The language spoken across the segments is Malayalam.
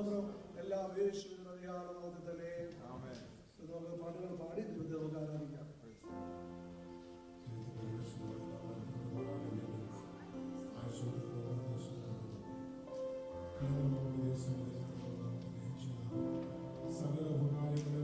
സ്തോത്രം. എല്ലാം യേശുവിൻ അധികാരത്തിൽ തന്നെ. നമുക്ക് പാട്ടുകൾ പാടി ദൈവത്തെ നമുക്ക് ആരാധിക്കാം. സകല ഉപകാരങ്ങളെ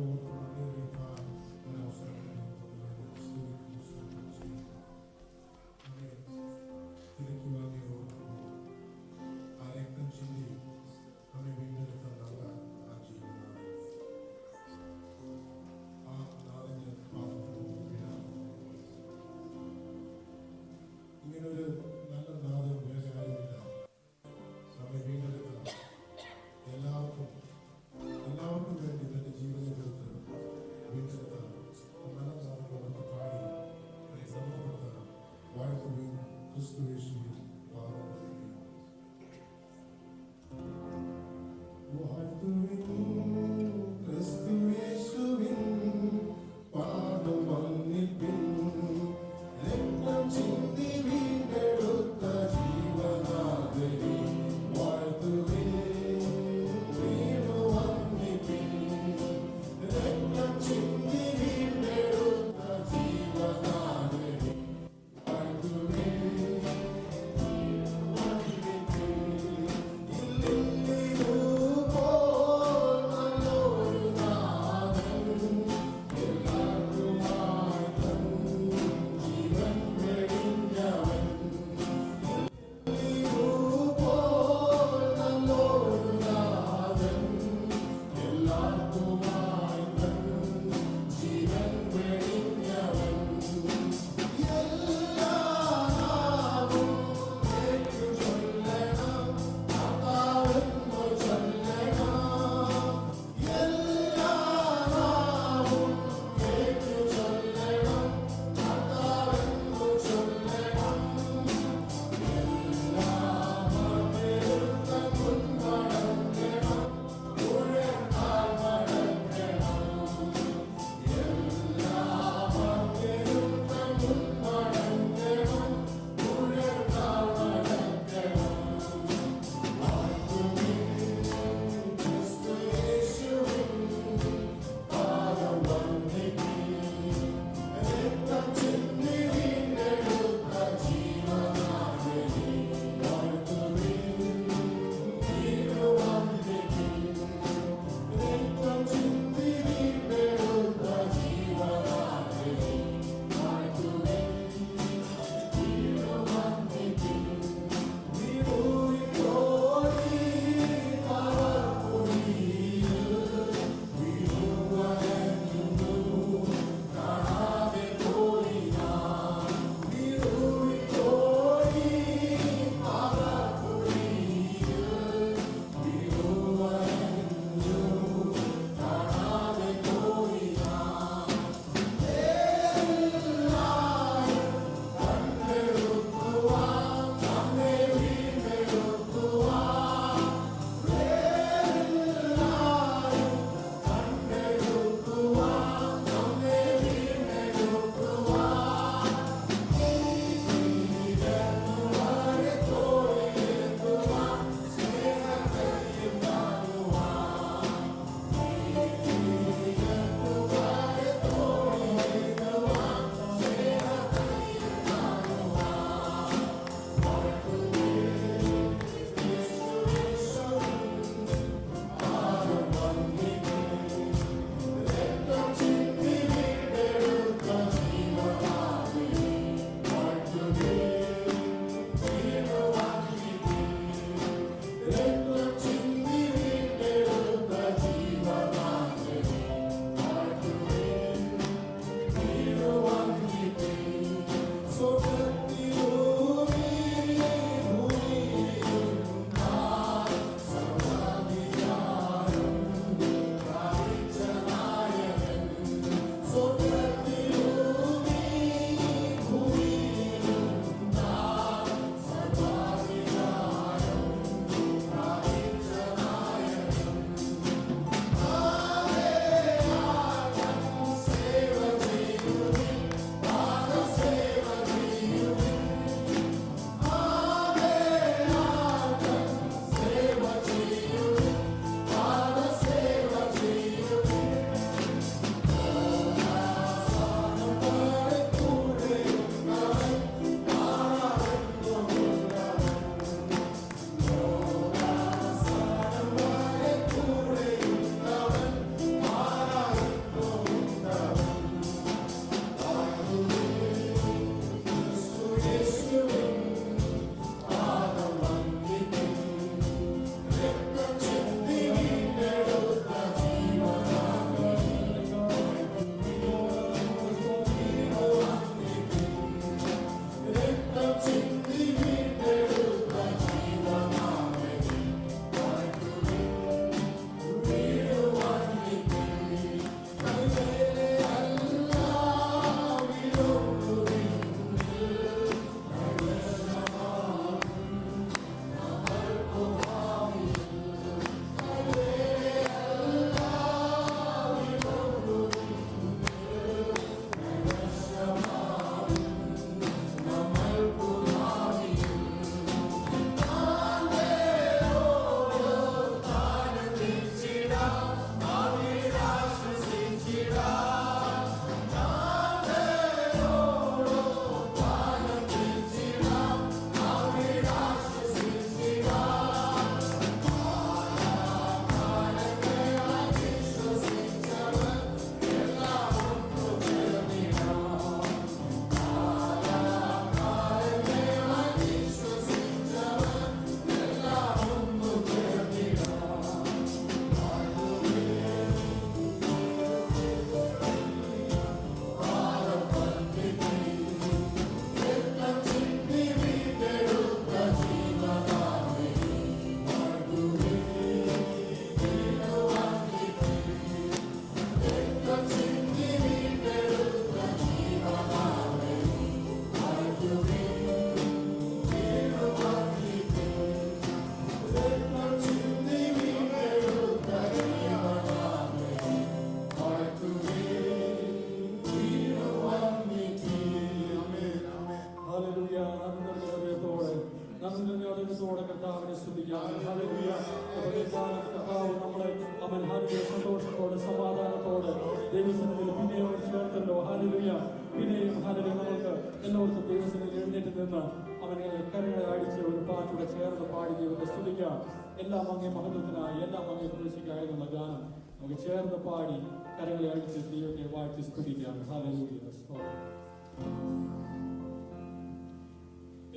ദൈവസന്നിധിയിൽ പിന്നെയും ചേർത്തല്ലോ. ഹല്ലേലൂയ. പിന്നെയും ഹല്ലേലൂയ. നമുക്ക് എല്ലാവർക്കും ദൈവസന്നിധിയിൽ എഴുന്നേറ്റ് നിന്ന് അവനെ കരങ്ങളെ അടിച്ച് ഒരു പാട്ടുകൂടെ ചേർന്ന് പാടി ദൈവത്തെ സ്തുതിക്കാം. എല്ലാം അങ്ങേ മഹത്വത്തിനായി, എല്ലാം അങ്ങേ പ്രവേശിക്കായി എന്നുള്ള ഗാനം നമുക്ക് ചേർന്ന് പാടി കരങ്ങളെ അടിച്ച് ദൈവത്തെ വാഴ്ത്തി സ്തുതിക്കാം. ഹല്ലേലൂയ.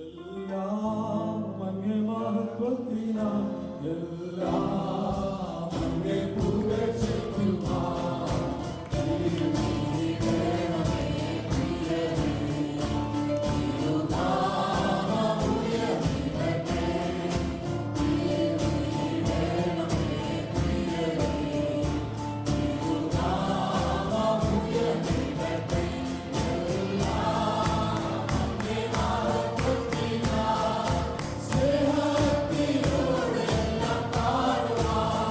എല്ലാം അങ്ങേ മഹത്വത്തിനായി, എല്ലാം അങ്ങേ പുകഴ്ചയ്ക്കുമായി സ്നേഹത്തിലൂടെ എല്ലാം പാടുവാൻ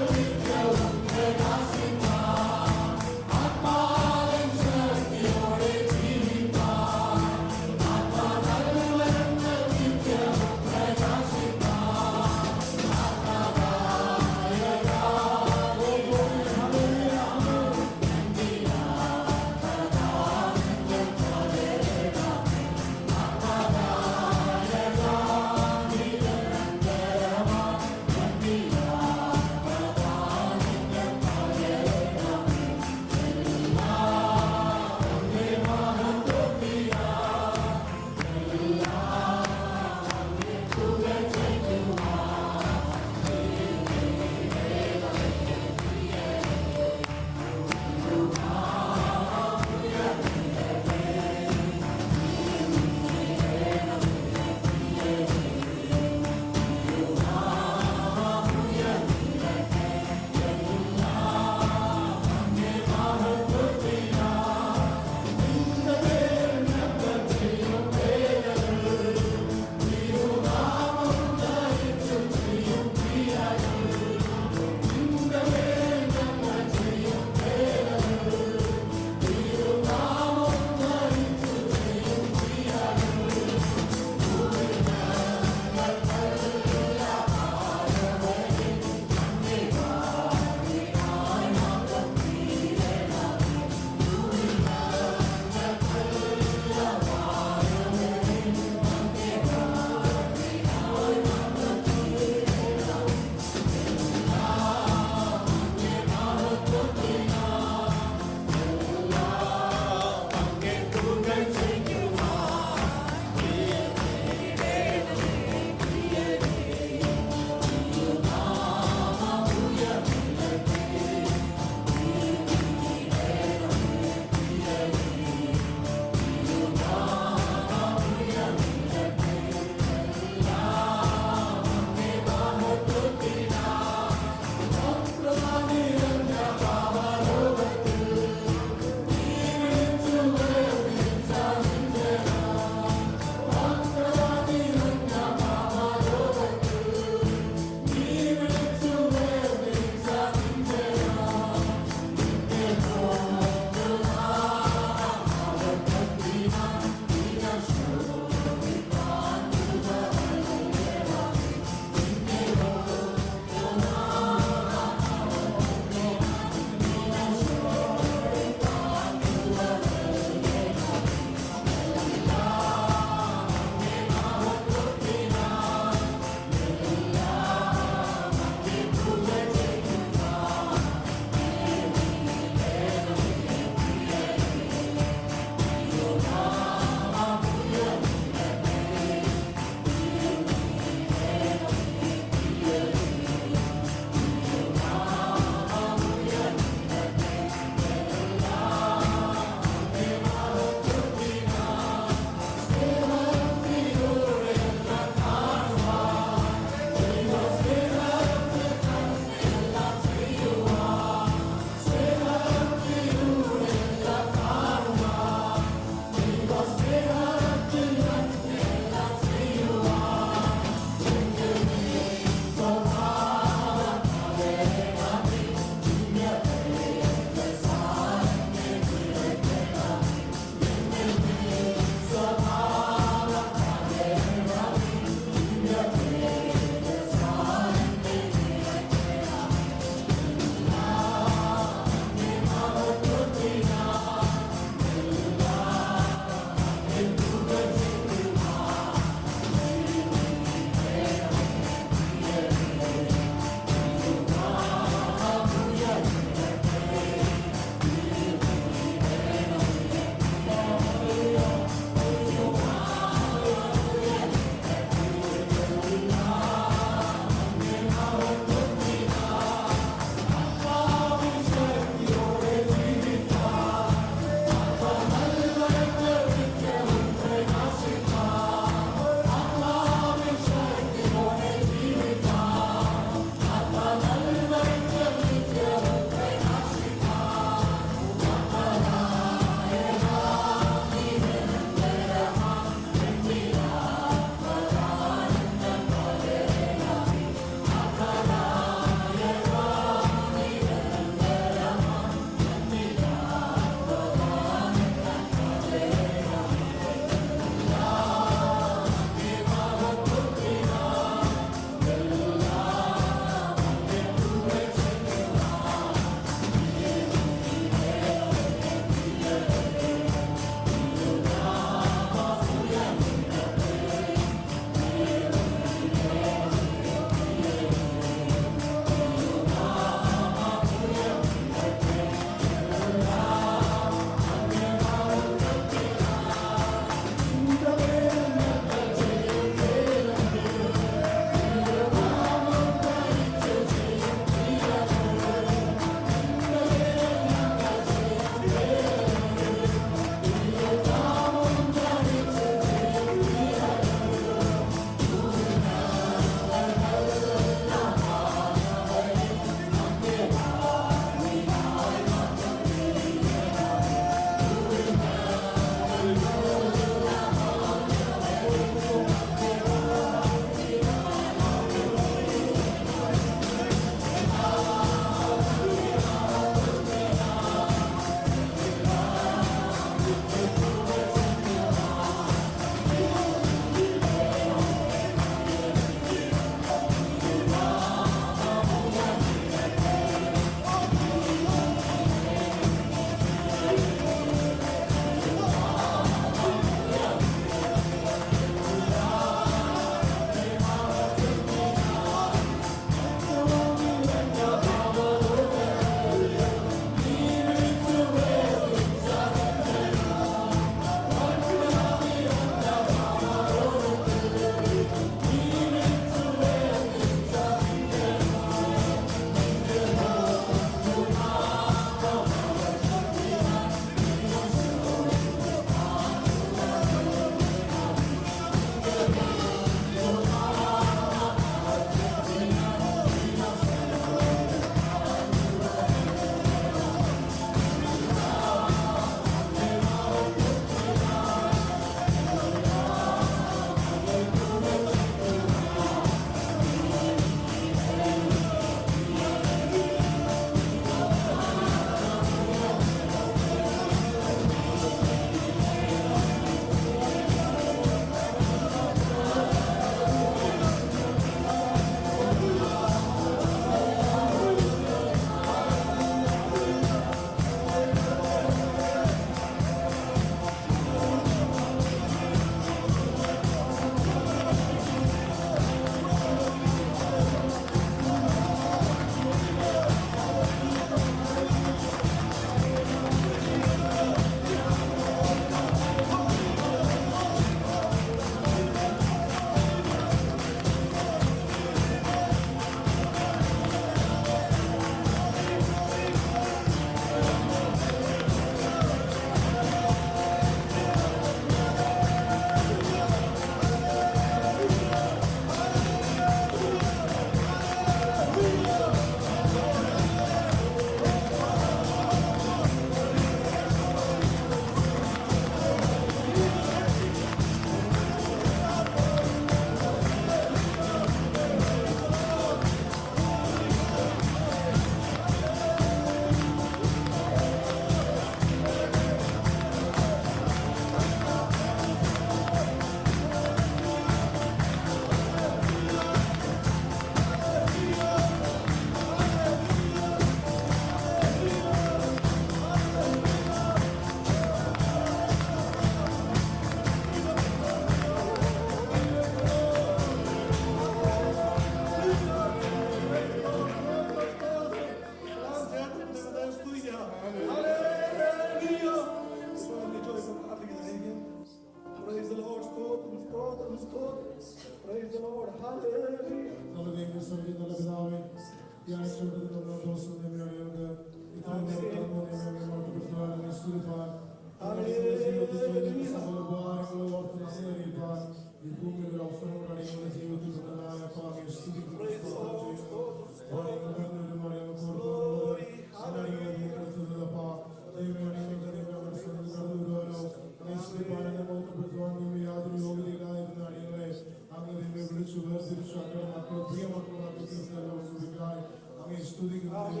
ഞങ്ങളുടെ ജീവിതത്തിൽ ചെയ്യുന്ന സകല ഉപകാരങ്ങളും ഓർത്ത് നന്ദി അറിയിപ്പാൻ ഈ ഭൂമിയിൽ ഒരു അവസരങ്ങളാണ് ഞങ്ങളുടെ ജീവിതത്തിൽ ഉള്ളതായ അങ്ങയെ സ്തുതിക്കുന്നു, സ്തോത്രം ചെയ്യുന്നു. ഞങ്ങൾ കണ്ണൂരും മറിയും കോർക്കുന്നതോടെ അനടികളെ നീക്കപ്പെടുത്തുന്നതപ്പാ. ദൈവമേ, അടികളുടെ ദൈവങ്ങളുടെ സ്ഥലത്ത് കടന്നു വരുവാനോ അങ്ങയെ സ്തുതിപ്പാനെന്നെ ബോധപ്പെടുത്തുവാൻ യാതൊരു യോഗ്യതയില്ലാതിരുന്ന അടികളെ അങ്ങ് ദൈവമേ വിളിച്ചു വേർതിരിച്ചു അങ്ങയുടെ മക്കൾ പ്രിയ മക്കളുടെ സ്തുതിക്കാൻ അങ്ങയെ സ്തുതിക്കുന്നു. ഈ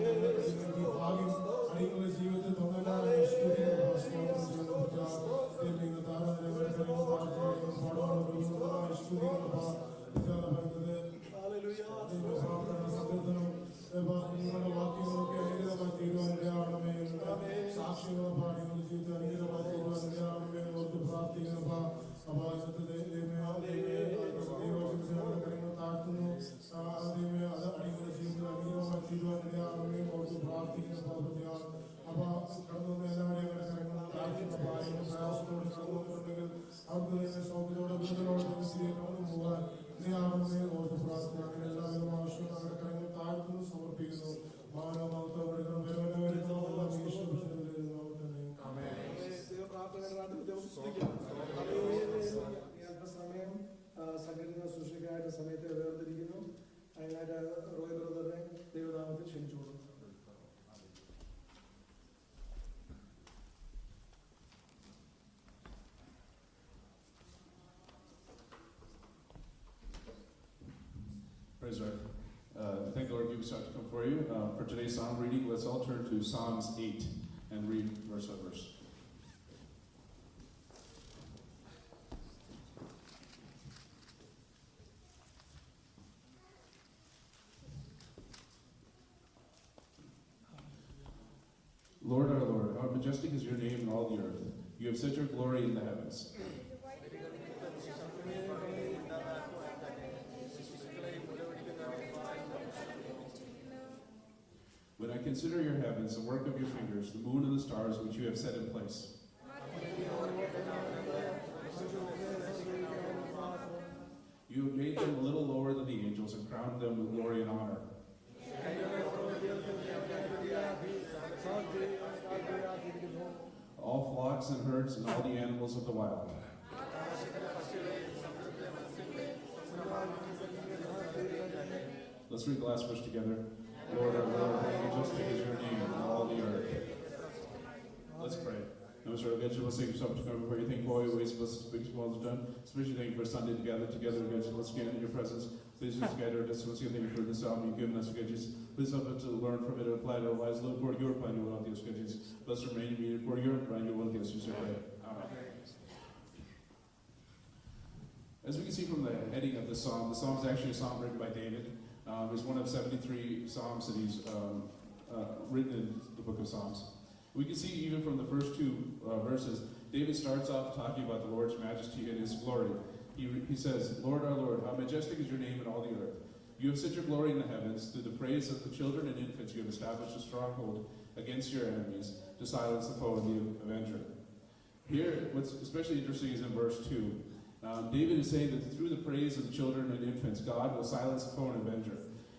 ഭാഗ്യം അടികളുടെ ജീവിതത്തിൽ തന്നല്ലാതെ സ്തുതിക്കുന്നു, സ്തോത്രം ചെയ്യുന്നു. ദൈവമേ, താരാധനകളെ പാടുവാനുള്ള സ്തുതിക്കുന്നു. നിങ്ങളുടെ വാക്യങ്ങളൊക്കെ അനുഗ്രഹമായി തീരുവാനിടയാകണമേ. സാക്ഷികളെ പാടികളുടെ ജീവിതത്തിൽ അനുഗ്രഹമായി തീരുവാനിടയാകണമേ ഓർത്ത് പ്രാർത്ഥിക്കുന്നു. കാര്യങ്ങൾ താഴ്ത്തുന്നു. അത് അടികളുടെ ജീവിതത്തിൽ അനുഗ്രഹമായി തീരുവാനിടയാകണമേ ഓർത്ത് പ്രാർത്ഥിക്കുന്നു. അപ്പൊ കടന്നു വന്ന എല്ലാവരെയും കാര്യങ്ങൾ താഴ്ത്തുന്ന കാര്യങ്ങൾ പ്രയാസത്തോട് കടന്നു വന്നിട്ടുണ്ടെങ്കിൽ അവർക്ക് തന്നെ സൗകര്യോടെ വീട്ടിലോട് കടന്നു പോകാൻ ഇടയാകണമേ ഓർത്ത് പ്രാർത്ഥന. അങ്ങനെ എല്ലാവരും ആവശ്യവും അവരുടെ കാര്യങ്ങൾ താഴ്ത്തുന്നു, സമർപ്പിക്കുന്നു. സമയം സംഘടിത ശുശ്രൂഷയ്ക്കായിട്ട് സമയത്തെ വേർതിരിക്കുന്നു. അതിനായിട്ട് റോയ് ബ്രദറിനെ ദൈവനാമത്തിൽ ക്ഷണിച്ചുകൊള്ളുന്നു. Praise God. Thank the Lord, give us time to come for you. For today's psalm reading, let's all turn to Psalms 8 and read verse by verse. Lord, our Lord, how majestic is your name in all the earth. You have set your glory in the heavens. When I consider your heavens, the work of your fingers, the moon and the stars which you have set in place. You have made them a little lower than the angels and crowned them with glory and honor. All flocks and herds and all the animals of the wild. Let's read the last verse together. Lord, our Lord, how majestic is your name in all the earth. Let's pray. Now, Mr. God, let's take yourself to come before you. Thank you for all your ways, blessed, big, small, and done. Especially thank you for Sunday to gather together, God. Let's stand in your presence. Please just gather us. Let's thank you for this psalm you've given us, God. Please help us to learn from it and apply to our lives. Lord, for your plan, you will not give us, God. Bless remain in me, for your plan, you will not give us. Amen. As we can see from the heading of the psalm is actually a psalm written by David. It's one of 73 psalms that he's written in the book of Psalms. We can see even from the first two verses, David starts off talking about the Lord's majesty and his glory. He says, Lord, our Lord, how majestic is your name in all the earth. You have set your glory in the heavens. Through the praise of the children and infants, you have established a stronghold against your enemies to silence the foe and the avenger. Here, what's especially interesting is in verse 2. David is saying that through the praise of the children and infants, God will silence the foe and avenger.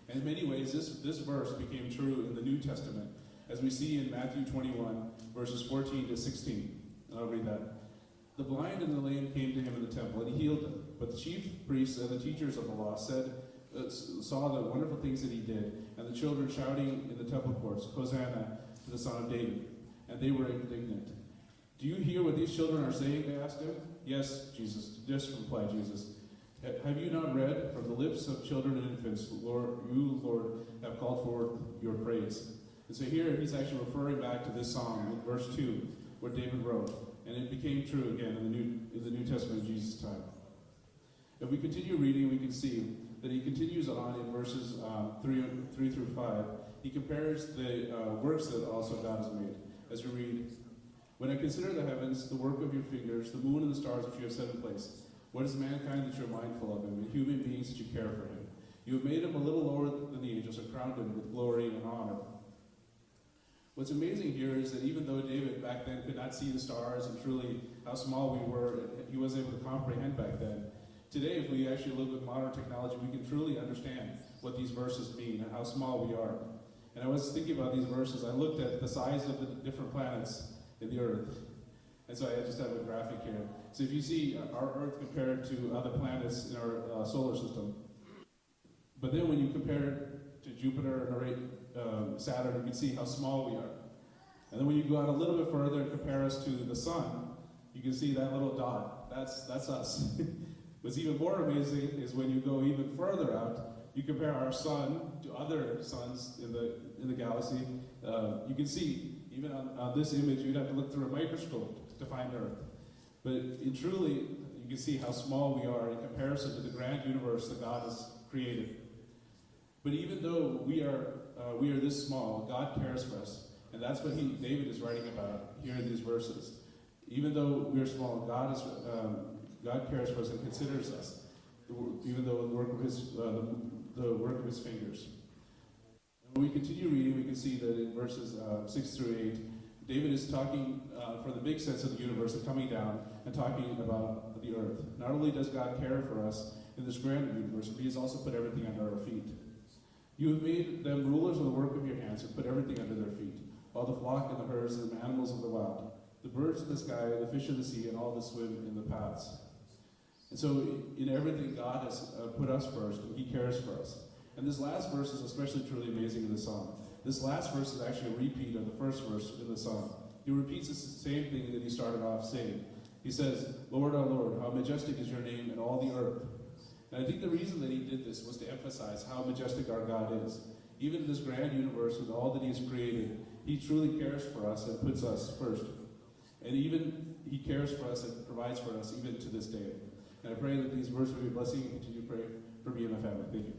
And in many ways, this verse became true in the New Testament, as we see in Matthew 21, verses 14 to 16. And I'll read that. The blind and the lame came to him in the temple, and he healed them. But the chief priests and the teachers of the law saw the wonderful things that he did, and the children shouting in the temple courts, Hosanna to the Son of David. And they were indignant. Do you hear what these children are saying? They asked him. Yes, Jesus. Just replied Jesus. Have you not read from the lips of children and infants, Lord, you, Lord, have called forth your praise? And so here he's actually referring back to this psalm in verse 2, where David wrote, and it became true again in the New Testament of Jesus' time. If we continue reading, we can see that he continues on in verses 3 through 5. He compares the works that also God has made. As we read, when I consider the heavens, the work of your fingers, the moon and the stars which you have set in place, what is mankind that you are mindful of him, and human beings that you care for him? You have made him a little lower than the angels and crowned him with glory and honor. What's amazing here is that even though David back then could not see the stars and truly how small we were, he wasn't able to comprehend back then. Today, if we actually look with modern technology, we can truly understand what these verses mean and how small we are. And I was thinking about these verses. I looked at the size of the different planets in the earth. And so I just have a graphic here. So if you see our Earth compared to other planets in our solar system, but then when you compare it to Jupiter and Saturn, you can see how small we are. And then when you go out a little bit further and compare us to the sun, you can see that little dot. That's us. What's even more amazing is when you go even further out, you compare our sun to other suns in the galaxy. You can see, even on this image, you'd have to look through a microscope to find Earth. But truly, you can see how small we are in comparison to the grand universe that God has created. But even though we are this small, God cares for us. And that's what David is writing about here in these verses. Even though we're small, God cares for us and considers us, even though the work of His fingers. And when we continue reading, we can see that in verses 6 through 8, David is talking for the big sense of the universe and coming down and talking about the earth. Not only does God care for us in this grand universe, but He has also put everything under our feet. You have made them rulers of the work of your hands and put everything under their feet, all the flock and the herds and the animals of the wild, the birds of the sky, the fish of the sea, and all that swim in the paths. And so in everything, God has put us first, and He cares for us. And this last verse is especially truly amazing in the psalm. This last verse is actually a repeat of the first verse in the psalm. He repeats the same thing that he started off saying. He says, Lord, our Lord, how majestic is your name in all the earth. And I think the reason that he did this was to emphasize how majestic our God is. Even in this grand universe with all that He has created, He truly cares for us and puts us first. And even He cares for us and provides for us even to this day. And I pray that these verses will be a blessing and continue to pray for me and my family. Thank you.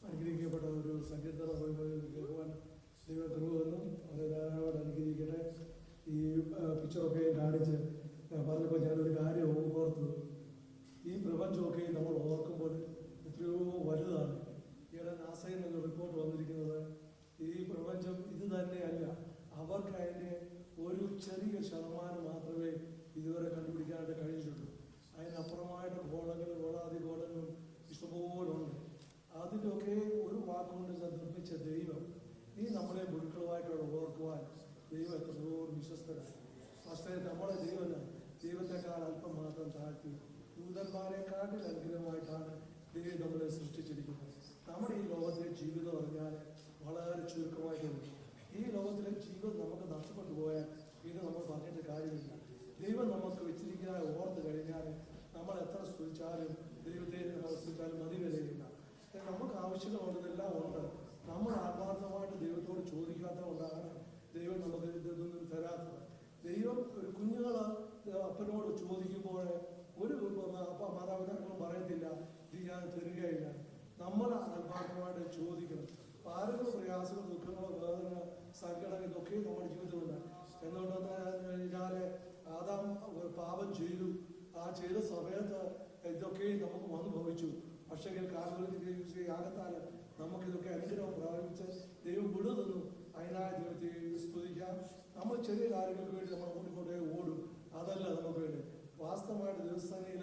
അനുഗ്രഹിക്കപ്പെട്ട ഒരു സങ്കീർത്തന കേൾക്കുവാൻ ദൈവം കൃപവെന്നും അത് ധാരാളമായിട്ട് അനുഗ്രഹിക്കട്ടെ. ഈ പിക്ചറൊക്കെ കാണിച്ച് പറഞ്ഞപ്പോൾ ഞാനൊരു കാര്യം ഓർത്തു. ഈ പ്രപഞ്ചമൊക്കെ നമ്മൾ ഓർക്കുമ്പോൾ എത്രയോ വലുതാണ്. ഈയിടെ നാസയിൽ നിന്ന് റിപ്പോർട്ട് വന്നിരിക്കുന്നത് ഈ പ്രപഞ്ചം ഇത് തന്നെയല്ല, അവർക്ക് അതിൻ്റെ ഒരു ചെറിയ ശതമാനം മാത്രമേ ഇതുവരെ കണ്ടുപിടിക്കാനായിട്ട് കഴിഞ്ഞിട്ടുള്ളൂ. അതിനപ്പുറമായിട്ട് ഗോളങ്ങളും ഗോളാതിഗോളങ്ങളും ഇഷ്ടംപോലുണ്ട്. അതിൻ്റെയൊക്കെ ഒരു വാക്കുകൊണ്ട് നിർമ്മിച്ച ദൈവം ഈ നമ്മളെ ഗുരുക്കളുമായിട്ടുള്ള ഓർക്കുവാൻ ദൈവം എത്രയോ വിശ്വസ്തരാണ്. പക്ഷേ നമ്മളെ ദൈവത്തെക്കാൾ അല്പം മാത്രം താഴ്ത്തി ദൂതന്മാരെക്കാട്ടിൽ അനുഗ്രഹമായിട്ടാണ് ദൈവം നമ്മളെ സൃഷ്ടിച്ചിരിക്കുന്നത്. നമ്മുടെ ഈ ലോകത്തിലെ ജീവിതം പറഞ്ഞാൽ വളരെ ചുരുക്കമായിട്ടുണ്ട്. ഈ ലോകത്തിലെ ജീവിതം നമുക്ക് നഷ്ടപ്പെട്ടു പോയാൽ ഇത് നമ്മൾ പറഞ്ഞിട്ട് കാര്യമില്ല. ദൈവം നമുക്ക് വെച്ചിരിക്കുന്ന ഓർത്ത് കഴിഞ്ഞാൽ നമ്മൾ എത്ര സ്തുതിച്ചാലും ദൈവത്തെ നമ്മൾ സ്തുതിച്ചാലും മതി വരികയില്ല. നമുക്ക് ആവശ്യങ്ങളുള്ളതെല്ലാം ഉണ്ട്. നമ്മൾ ആത്മാർത്ഥമായിട്ട് ദൈവത്തോട് ചോദിക്കാത്തത് കൊണ്ടാണ് ദൈവം നമുക്ക് ഇതൊന്നും തരാത്തത്. ദൈവം ഒരു കുഞ്ഞുങ്ങൾ അപ്പനോട് ചോദിക്കുമ്പോൾ ഒരു മാതാപിതാക്കളും പറയത്തില്ല ഇത് ഞാൻ തരികയില്ല. നമ്മൾ ആത്മാർത്ഥമായിട്ട് ചോദിക്കണം. ആരെങ്കിലും പ്രയാസങ്ങൾ, ദുഃഖങ്ങളോ, വേദന, സങ്കടം ഇതൊക്കെ നമ്മുടെ ജീവിതത്തിലുണ്ട്. എന്തുകൊണ്ടെന്ന് കഴിഞ്ഞാൽ ആദാം പാപം ചെയ്തു. ആ ചെയ്ത സമയത്ത് ഇതൊക്കെ നമുക്ക് വന്നു ഭവിച്ചു. പക്ഷേ കാൽവരിയുടെ യാഗത്താൽ നമുക്കിതൊക്കെ അനുഗ്രഹം പ്രാപിച്ച് ദൈവം വിടുതന്നു. അതിനായ ദൈവത്തെ സ്തുതിക്കാം. നമ്മൾ ചെറിയ കാര്യങ്ങൾക്ക് വേണ്ടി നമ്മൾ മുന്നിക്കൊണ്ടേ ഓടും. അതല്ല നമുക്ക് വേണ്ടി വാസ്തവമായിട്ട് ദിവസസേനയിൽ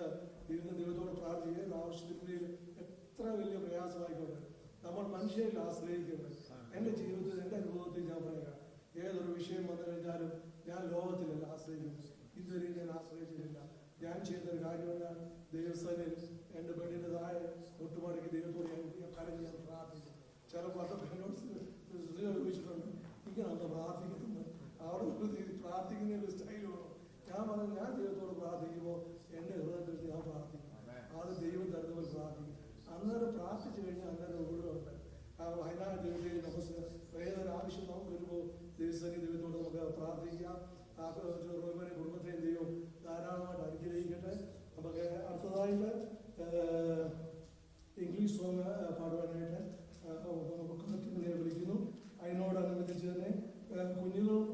ഇരുന്ന് ദൈവത്തോട് പ്രാർത്ഥിക്കുക. ആവശ്യത്തിൻ്റെയും എത്ര വലിയ പ്രയാസമായിക്കോട്ടെ നമ്മൾ മനുഷ്യരിൽ ആശ്രയിക്കുന്നത്. എൻ്റെ ജീവിതത്തിൽ എൻ്റെ അനുഭവത്തിൽ ഞാൻ പറയുക, ഏതൊരു വിഷയം വന്നു കഴിഞ്ഞാലും ഞാൻ ലോകത്തിലല്ല ആശ്രയിക്കുന്നത്. ഇതുവരെ ഞാൻ ആശ്രയിച്ചിട്ടില്ല. ഞാൻ ചെയ്യുന്നൊരു കാര്യമല്ല. ദൈവസേനയിൽ എൻ്റെ ബെഡിൻ്റെ താഴെ മുട്ടുമടക്കി ദൈവത്തോട് ഞാൻ കരഞ്ഞ് ഞാൻ പ്രാർത്ഥിക്കും. ചിലപ്പോൾ അതൊക്കെ എന്നോട് ചോദിച്ചിട്ടുണ്ട്, ഇങ്ങനെ അന്ന് പ്രാർത്ഥിക്കുന്നത് അവിടെ പ്രാർത്ഥിക്കുന്ന ഒരു സ്റ്റൈൽ വേണം. ഞാൻ പറഞ്ഞു, ഞാൻ ദൈവത്തോട് പ്രാർത്ഥിക്കുമ്പോൾ എൻ്റെ ഹൃദയത്തിൽ ഞാൻ പ്രാർത്ഥിക്കും. അത് ദൈവം തരുന്നവർ പ്രാർത്ഥിക്കും. അന്നേരം പ്രാർത്ഥിച്ചു കഴിഞ്ഞാൽ അന്നേരം ഒഴിവുണ്ട്. അതിനായ ദൈവത്തെ നമുക്ക് ഏതൊരു ആവശ്യം നമുക്ക് വരുമ്പോൾ ദൈവസേന ദൈവത്തോട് നമുക്ക് പ്രാർത്ഥിക്കാം. റോമനെ കുടുംബത്തെയും ദൈവം ധാരാളമായിട്ട് അനുഗ്രഹിക്കട്ടെ. നമുക്ക് അടുത്തതായിട്ട് ഇംഗ്ലീഷ് സോങ് പാടുവാനായിട്ട് കണക്റ്റിനെ വിളിക്കുന്നു. അതിനോടനുബന്ധിച്ച് തന്നെ കുഞ്ഞുങ്ങളും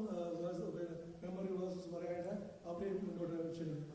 മെമ്മറി വേഴ്സസ് പറയാനായിട്ട് അവിടെയും മുന്നോട്ട് ക്ഷണിക്കുന്നു.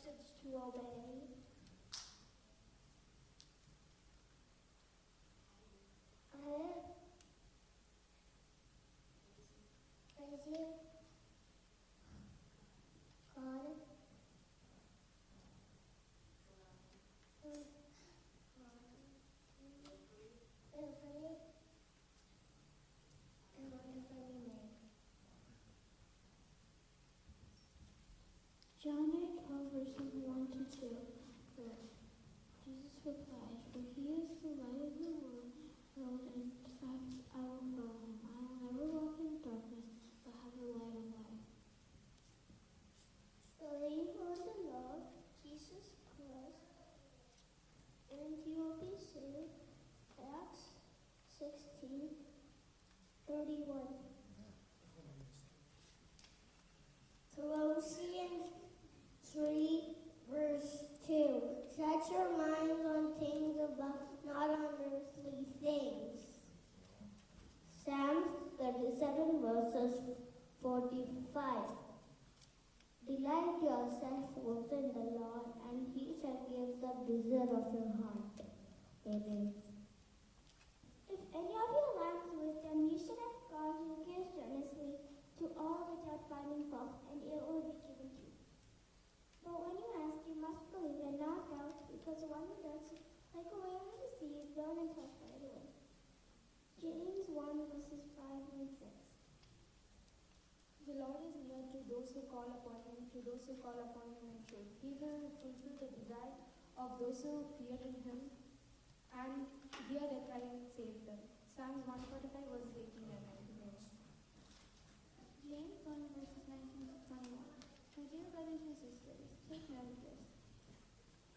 instructions to obey. Praise you, God, fearfully and wonderfully made. John 8:12 verses 1 to 2. Jesus replied, "For he is the light of the world, and in fact I will follow him. I will never walk in darkness, but have the light of life." Believe on the Lord Jesus Christ, and you will be saved. Acts 16:31. Colossians 3 verse 2. Set your minds on things above, not on earthly things. Psalms 37 verses 45. Delight yourself within the Lord, and he shall give the desire of your heart. Amen. If any of you lacks wisdom, you should ask God, who gives generously to all without finding fault, and it will be given to you. But when you ask, you must believe and not doubt, because the one who doubts is like a wave of the sea, blown and tossed by the wind. James 1 verses 5 and 6. The Lord is near to those who call upon him, in truth. He will fulfill the desire of those who fear in him, and hear their cry and save them. Psalms 145 verses 18 and 19. James 1 verses 19 to 21. My dear brothers and sisters, take note of this.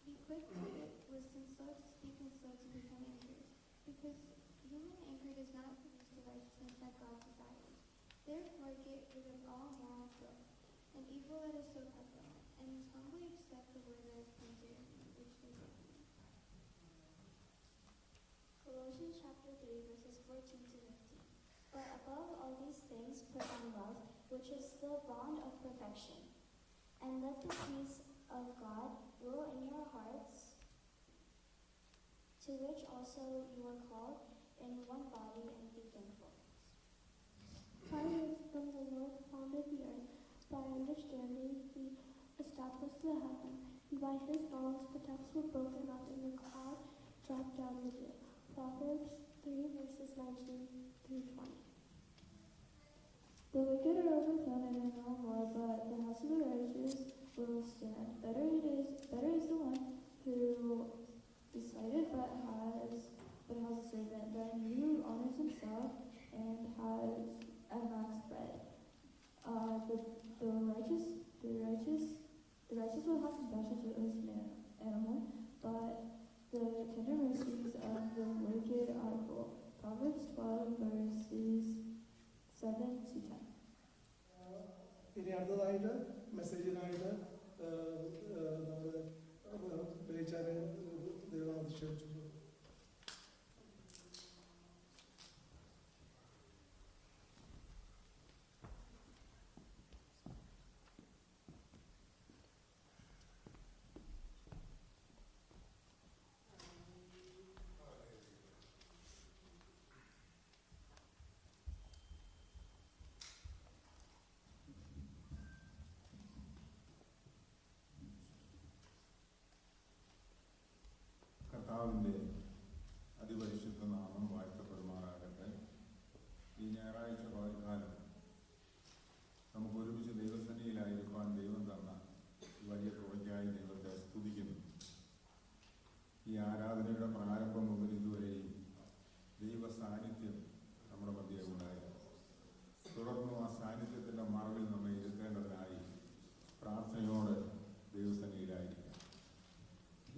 Be quick to get wisdom, slow to speak, and slow to become angry, because human anger does not produce the righteousness that God desires. Therefore, get rid of all moral filth and evil that is so prevalent, and humbly accept the word that is printed in you, which is of you. Colossians chapter 3 verses 14 to 15. But above all these things, put on love, which is the bond of perfection. And let the peace of God rule in your hearts, to which also you are called in one body, and be thankful. Time from the Lord founded the earth. By understanding, he established the heaven. And by his knowledge, the depths were broken up, and the cloud dropped down the dew. Proverbs 3 verses 19 through 20. The wicked are overthrown and are no more, but the house of the righteous will stand. Better is the one who is slighted but has a servant, than he who honors himself and has a max bread. The righteous will have compassion to his animal, but the tender mercies of the wicked are cruel. Proverbs 12 verses 7 to 10. ഇനി അടുത്തതായിട്ട് മെസ്സേജിനായിട്ട് നമ്മൾ ഉപയോഗിച്ചാൽ ദൈവം ക്ഷണിച്ചു. കർത്താവിൻ്റെ അതിപരിശുദ്ധ നാമം വാഴ്ത്തപ്പെടുമാറാകട്ടെ. ഈ ഞായറാഴ്ച പകൽക്കാലം നമുക്ക് ഒരുമിച്ച് ദൈവസന്നിധിയിലായിരിക്കാൻ ദൈവം തന്ന വലിയ കൃപയ്ക്കായി ദൈവത്തെ സ്തുതിക്കുന്നു. ഈ ആരാധനയുടെ പ്രാരംഭം മുതൽ ഇതുവരെയും ദൈവ സാന്നിധ്യം നമ്മുടെ മധ്യേ ഉണ്ടായി. തുടർന്നും ആ സാന്നിധ്യത്തിൻ്റെ മറവിൽ നമ്മെ ഇരുത്തേണ്ടതിനായി പ്രാർത്ഥനയോട് ദൈവസന്നിധിയിലായിരിക്കും.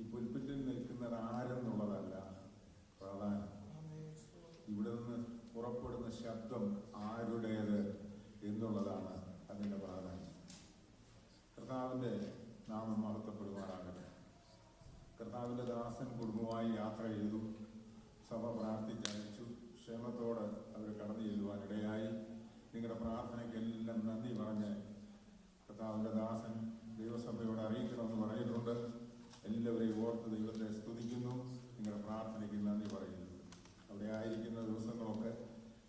ഈ പുൽപ്പറ്റിൽ നിൽക്കുന്നത് ആരെന്നുള്ളതല്ല പ്രാധാന്യം, ഇവിടെ നിന്ന് പുറപ്പെടുന്ന ശബ്ദം ആരുടേത് എന്നുള്ളതാണ് അതിൻ്റെ പ്രാധാന്യം. കർത്താവിൻ്റെ നാമം മഹത്വപ്പെടുവാനാകട്ടെ. കർത്താവിൻ്റെ ദാസൻ കുടുംബമായി യാത്ര ചെയ്തു, സഭ പ്രാർത്ഥിച്ചയച്ചു, ക്ഷേമത്തോടെ അവർ കടന്നു ചെല്ലുവാനിടയായി. നിങ്ങളുടെ പ്രാർത്ഥനയ്ക്കെല്ലാം നന്ദി പറഞ്ഞ് കർത്താവിൻ്റെ ദാസൻ ദൈവസഭയോട് അറിയിക്കണമെന്ന് പറഞ്ഞിട്ടുണ്ട്. എല്ലാവരെയും ഓർത്ത് ദൈവത്തെ സ്തുതിക്കുന്നു. നിങ്ങളുടെ പ്രാർത്ഥനയ്ക്ക് നന്ദി പറയുന്നു. അവിടെ ആയിരിക്കുന്ന ദിവസങ്ങളൊക്കെ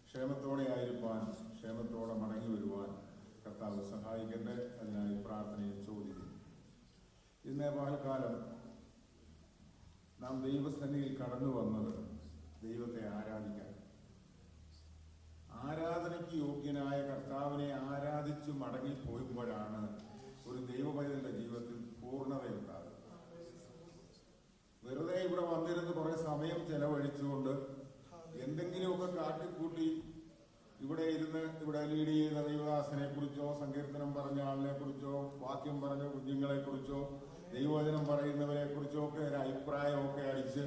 ക്ഷേമത്തോടെ ആയിരിക്കാൻ, ക്ഷേമത്തോടെ മടങ്ങി വരുവാൻ കർത്താവ് സഹായിക്കട്ടെ. അതിനായി പ്രാർത്ഥനയിൽ ചോദിക്കുന്നു. ഇന്നേ പകൽക്കാലം നാം ദൈവസന്നിധിയിൽ കടന്നു വന്നത് ദൈവത്തെ ആരാധിക്കാൻ, ആരാധനയ്ക്ക് യോഗ്യനായ കർത്താവിനെ ആരാധിച്ചു മടങ്ങിപ്പോകുമ്പോഴാണ് ഒരു ദൈവപൈതലിന്റെ ജീവിതത്തിൽ പൂർണ്ണതയുണ്ടാകുന്നത്. വെറുതെ ഇവിടെ വന്നിരുന്ന് കുറെ സമയം ചെലവഴിച്ചുകൊണ്ട് എന്തെങ്കിലുമൊക്കെ കാട്ടിക്കൂട്ടി ഇവിടെ ഇരുന്ന് ഇവിടെ ലീഡ് ചെയ്യുന്ന ദൈവദാസനെ കുറിച്ചോ, സങ്കീർത്തനം പറഞ്ഞ ആളിനെ കുറിച്ചോ, വാക്യം പറഞ്ഞ കുഞ്ഞുങ്ങളെ കുറിച്ചോ, ദൈവവചനം പറയുന്നവരെ കുറിച്ചോ ഒക്കെ ഒരു അഭിപ്രായമൊക്കെ അടിച്ച്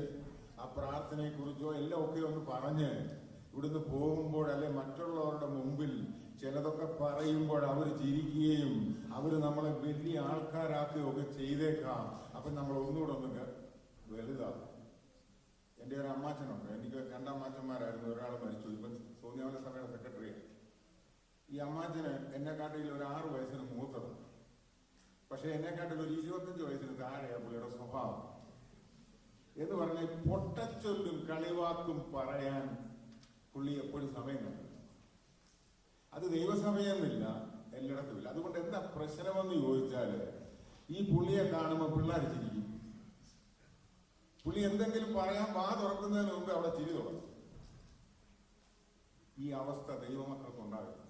ആ പ്രാർത്ഥനയെ കുറിച്ചോ എല്ലാം ഒക്കെ ഒന്ന് പറഞ്ഞ് ഇവിടുന്ന് പോകുമ്പോൾ അല്ലെ മറ്റുള്ളവരുടെ മുമ്പിൽ ചിലതൊക്കെ പറയുമ്പോൾ അവർ ചിരിക്കുകയും അവർ നമ്മളെ വലിയ ആൾക്കാരാക്കുകയും ഒക്കെ ചെയ്തേക്കാം. അപ്പം നമ്മൾ ഒന്നുകൂടെ ഒന്ന് വലുതാകും. എൻ്റെ ഒരു അമ്മാച്ചനുണ്ട്. എനിക്ക് രണ്ടമ്മാച്ചന്മാരായിരുന്നു. ഒരാൾ മരിച്ചു. ഇപ്പം സോനിയാവല സഭയുടെ സെക്രട്ടറിയാണ്. ഈ അമ്മാച്ചന് എന്നെക്കാട്ടിൽ ഒരു 6 വയസ്സിന് മൂത്തതാണ്. പക്ഷെ എന്നെക്കാട്ടിൽ ഒരു 25 വയസ്സിന് താഴെയാണ് പുള്ളിയുടെ സ്വഭാവം. എന്ന് പറഞ്ഞാൽ പൊട്ടച്ചൊല്ലും കളിവാക്കും പറയാൻ പുള്ളി എപ്പോഴും സമയം കണ്ടു. അത് ദൈവസമയമെന്നില്ല, എല്ലായിടത്തുമില്ല. അതുകൊണ്ട് എന്താ പ്രശ്നമെന്ന് ചോദിച്ചാൽ ഈ പുള്ളിയെ കാണുമ്പോൾ പിള്ളേർ ചിരിക്കും. പുള്ളി എന്തെങ്കിലും പറയാൻ വാ തുറക്കുന്നതിന് മുമ്പ് അവിടെ ചിരി തുടങ്ങും. ഈ അവസ്ഥ ദൈവമക്കൾക്കുണ്ടാകും.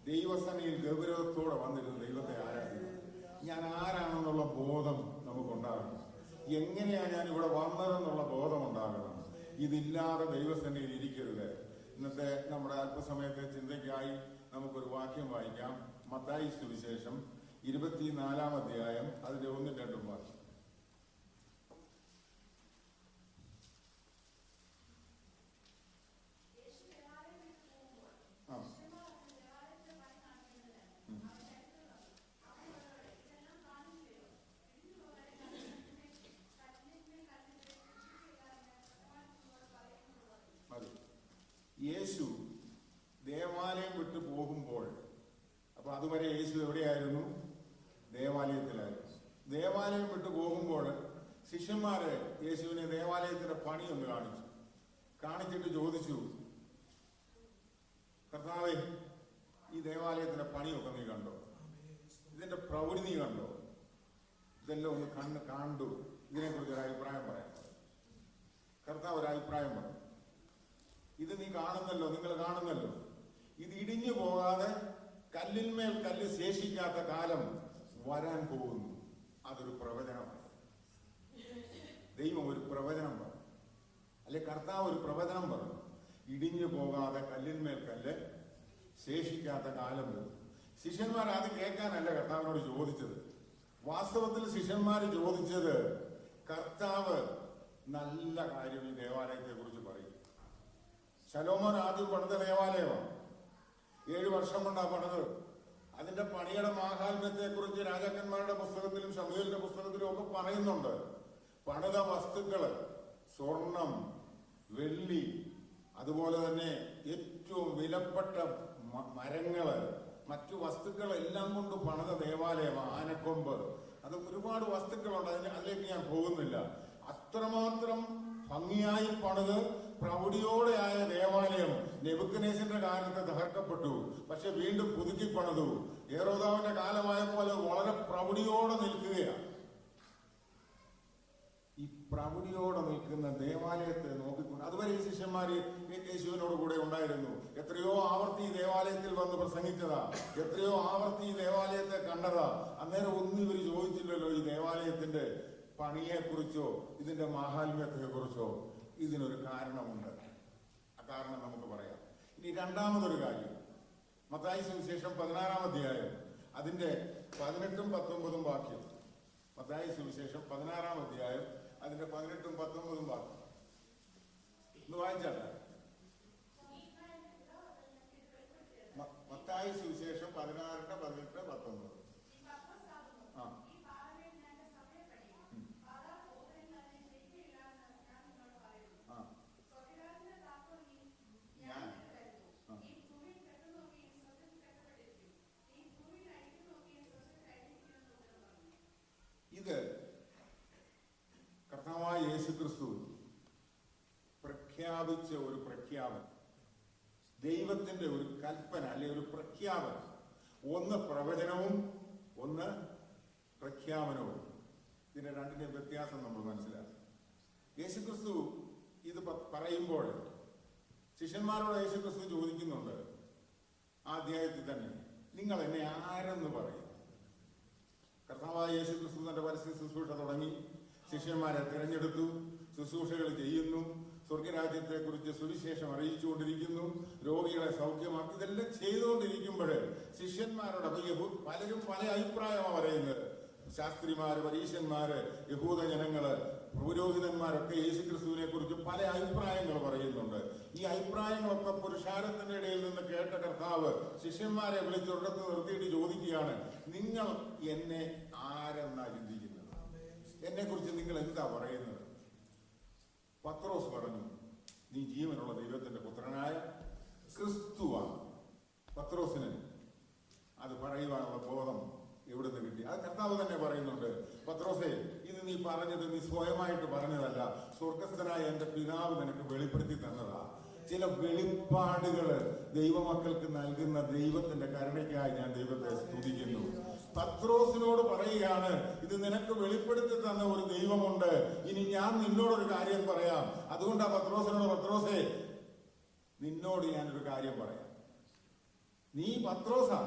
ദൈവസന്നിധിയിൽ ഗൗരവത്തോടെ വന്നിരുന്ന് ദൈവത്തെ ആരാധിക്കണം. ഞാൻ ആരാണെന്നുള്ള ബോധം നമുക്കുണ്ടാകണം. എങ്ങനെയാണ് ഞാൻ ഇവിടെ വന്നതെന്നുള്ള ബോധം ഉണ്ടാകണം. ഇതില്ലാതെ ദൈവസന്നിധിയിൽ ഇരിക്കരുത്. ഇന്നത്തെ നമ്മുടെ അല്പസമയത്തെ ചിന്തയ്ക്കായി നമുക്കൊരു വാക്യം വായിക്കാം. മത്തായി സുവിശേഷം 24-ാം അധ്യായം അതിന്റെ 1-2 വാക്യം. യേശു ദേവാലയം വിട്ടു പോകുമ്പോൾ, അപ്പൊ അതുവരെ യേശു എവിടെയായിരുന്നു? ദേവാലയത്തിലായിരുന്നു. ദേവാലയം വിട്ടു പോകുമ്പോൾ ശിഷ്യന്മാര് യേശുവിനെ ദേവാലയത്തിന്റെ പണി ഒന്ന് കാണിച്ചിട്ട് ചോദിച്ചു, കർത്താവേ, ഈ ദേവാലയത്തിന്റെ പണിയൊക്കെ നീ കണ്ടോ? ഇതിന്റെ പ്രൗഢി നീ കണ്ടോ? ഇതെല്ലാം ഒന്ന് കണ്ടു. ഇതിനെക്കുറിച്ച് ഒരു അഭിപ്രായം പറയാം. കർത്താവ് ഒരു അഭിപ്രായം പറഞ്ഞു. ഇത് നീ കാണുന്നല്ലോ, നിങ്ങൾ കാണുന്നല്ലോ, ഇത് ഇടിഞ്ഞു പോകാതെ കല്ലിന്മേൽ കല്ല് ശേഷിക്കാത്ത കാലം വരാൻ പോകുന്നു. അതൊരു പ്രവചനമാണ്. ദൈവം ഒരു പ്രവചനം പറഞ്ഞു, അല്ലെ കർത്താവ് ഒരു പ്രവചനം പറഞ്ഞു. ഇടിഞ്ഞു പോകാതെ കല്ലിന്മേൽ കല്ല് ശേഷിക്കാത്ത കാലം വരും. ശിഷ്യന്മാർ അത് കേൾക്കാനല്ല കർത്താവിനോട് ചോദിച്ചത്. വാസ്തവത്തിൽ ശിഷ്യന്മാർ ചോദിച്ചത്, കർത്താവ് നല്ല കാര്യം ഈ ദേവാലയത്തെ കുറിച്ച് പറയും. ശലോമോൻ ആദ്യം പണിത ദേവാലയമാണ്. 7 വർഷം കൊണ്ടാണ് പണിത്. അതിന്റെ പണിയുടെ മാഹാത്മ്യത്തെ കുറിച്ച് രാജാക്കന്മാരുടെ പുസ്തകത്തിലും ശമൂവേലിന്റെ പുസ്തകത്തിലും ഒക്കെ പറയുന്നുണ്ട്. പണിത വസ്തുക്കള്, സ്വർണം, വെള്ളി, അതുപോലെ തന്നെ ഏറ്റവും വിലപ്പെട്ട മരങ്ങള്, മറ്റു വസ്തുക്കളെല്ലാം കൊണ്ട് പണിത ദേവാലയമാണ്. ആനക്കൊമ്പ്, അത് ഒരുപാട് വസ്തുക്കളുണ്ട്. അതിലേക്ക് ഞാൻ പോകുന്നില്ല. അത്രമാത്രം ഭംഗിയായി പണിത് പ്രൗഢിയോടെ ആയ ദേവാലയം നെബൂഖദ്നേസറിന്റെ കാലത്ത് തകർക്കപ്പെട്ടു. പക്ഷെ വീണ്ടും പുതുക്കി പണിതു. ഹെരോദാവിന്റെ കാലമായപ്പോൾ വളരെ പ്രൗഢിയോടെ നിൽക്കുകയാണ്. ഈ പ്രൗഢിയോടെ നിൽക്കുന്ന ദേവാലയത്തെ നോക്കിക്കൊണ്ട് അതുവരെ ഈ ശിഷ്യന്മാര് യേശുവിനോട് കൂടെ ഉണ്ടായിരുന്നു. എത്രയോ ആവർത്തി ഈ ദേവാലയത്തിൽ വന്ന് പ്രസംഗിച്ചതാ, എത്രയോ ആവർത്തി ഈ ദേവാലയത്തെ കണ്ടതാ. അന്നേരം ഒന്നും ഇവർ ചോദിച്ചില്ലല്ലോ ഈ ദേവാലയത്തിന്റെ പണിയെക്കുറിച്ചോ ഇതിന്റെ മാഹാത്മ്യത്തെ കുറിച്ചോ. ഇതിനൊരു കാരണമുണ്ട്. ആ കാരണം നമുക്ക് പറയാം. ഇനി രണ്ടാമതൊരു കാര്യം, മത്തായി സുവിശേഷം 16-ാം അധ്യായം അതിന്റെ 18-ഉം 19-ഉം വാക്യം. മത്തായി സുവിശേഷം 16-ാം അധ്യായം അതിന്റെ 18-ഉം 19-ഉം വാക്യം ഒന്ന് വായിച്ചാട്ടെ. മത്തായി സുവിശേഷം 16, 18, 19. പ്രഖ്യാപിച്ച ഒരു പ്രഖ്യാപനം, ദൈവത്തിന്റെ ഒരു കൽപ്പന അല്ലെ ഒരു പ്രഖ്യാപനം. ഒന്ന് പ്രവചനവും ഒന്ന് പ്രഖ്യാപനവും. ഇതിന്റെ രണ്ടിന്റെ വ്യത്യാസം നമ്മൾ മനസ്സിലാക്കും. യേശുക്രിസ്തു ഇത് പറയുമ്പോൾ ശിഷ്യന്മാരോട് യേശുക്രിസ്തു ചോദിക്കുന്നുണ്ട് ആ അധ്യായത്തിൽ തന്നെ, നിങ്ങൾ എന്നെ ആരെന്ന് പറയും? കർത്താവായ യേശുക്രിസ്തു തന്റെ പരസ്യ ശുശ്രൂഷ തുടങ്ങി, ശിഷ്യന്മാരെ തിരഞ്ഞെടുത്തു, ശുശ്രൂഷകൾ ചെയ്യുന്നു, സ്വർഗരാജ്യത്തെ കുറിച്ച് സുവിശേഷം അറിയിച്ചുകൊണ്ടിരിക്കുന്നു, രോഗികളെ സൗഖ്യമാക്കി. ഇതെല്ലാം ചെയ്തുകൊണ്ടിരിക്കുമ്പോൾ ശിഷ്യന്മാരോട് പലരും പല അഭിപ്രായമാണ് പറയുന്നത്. ശാസ്ത്രിമാര്, പരീശന്മാര്, യഹൂദ ജനങ്ങള്, പുരോഹിതന്മാരൊക്കെ യേശുക്രിസ്തുവിനെ കുറിച്ച് പല അഭിപ്രായങ്ങൾ പറയുന്നുണ്ട്. ഈ അഭിപ്രായങ്ങളൊക്കെ പുരുഷാരത്തിന്റെ ഇടയിൽ നിന്ന് കേട്ട കർത്താവ് ശിഷ്യന്മാരെ വിളിച്ചൊരിടത്ത് നിർത്തിയിട്ട് ചോദിക്കുകയാണ്, നിങ്ങൾ എന്നെ ആരെന്നാ ചിന്തിക്കുന്നത്? എന്നെ കുറിച്ച് നിങ്ങൾ എന്താ പറയുന്നത്? പത്രോസ് പറഞ്ഞു, നീ ജീവനുള്ള ദൈവത്തിന്റെ പുത്രനായ ക്രിസ്തുവാണ്. പത്രോസിന് അത് പറയുവാനുള്ള ബോധം എവിടുന്ന് കിട്ടി? അത് കർത്താവ് തന്നെ പറയുന്നുണ്ട്, പത്രോസേ, ഇത് നീ പറഞ്ഞത് നീ സ്വയമായിട്ട് പറഞ്ഞതല്ല, സ്വർഗസ്ഥനായ എന്റെ പിതാവ് നിനക്ക് വെളിപ്പെടുത്തി തന്നതാ. ചില വെളിപ്പാടുകള് ദൈവമക്കൾക്ക് നൽകുന്ന ദൈവത്തിന്റെ കരുണയ്ക്കായി ഞാൻ ദൈവത്തെ സ്തുതിക്കുന്നു. പത്രോസിനോട് പറയുകയാണ്, ഇത് നിനക്ക് വെളിപ്പെടുത്തി തന്ന ഒരു ദൈവമുണ്ട്. ഇനി ഞാൻ നിന്നോടൊരു കാര്യം പറയാം. അതുകൊണ്ടാ പത്രോസിനോട്, പത്രോസേ, നിന്നോട് ഞാനൊരു കാര്യം പറയാം. നീ പത്രോസാ.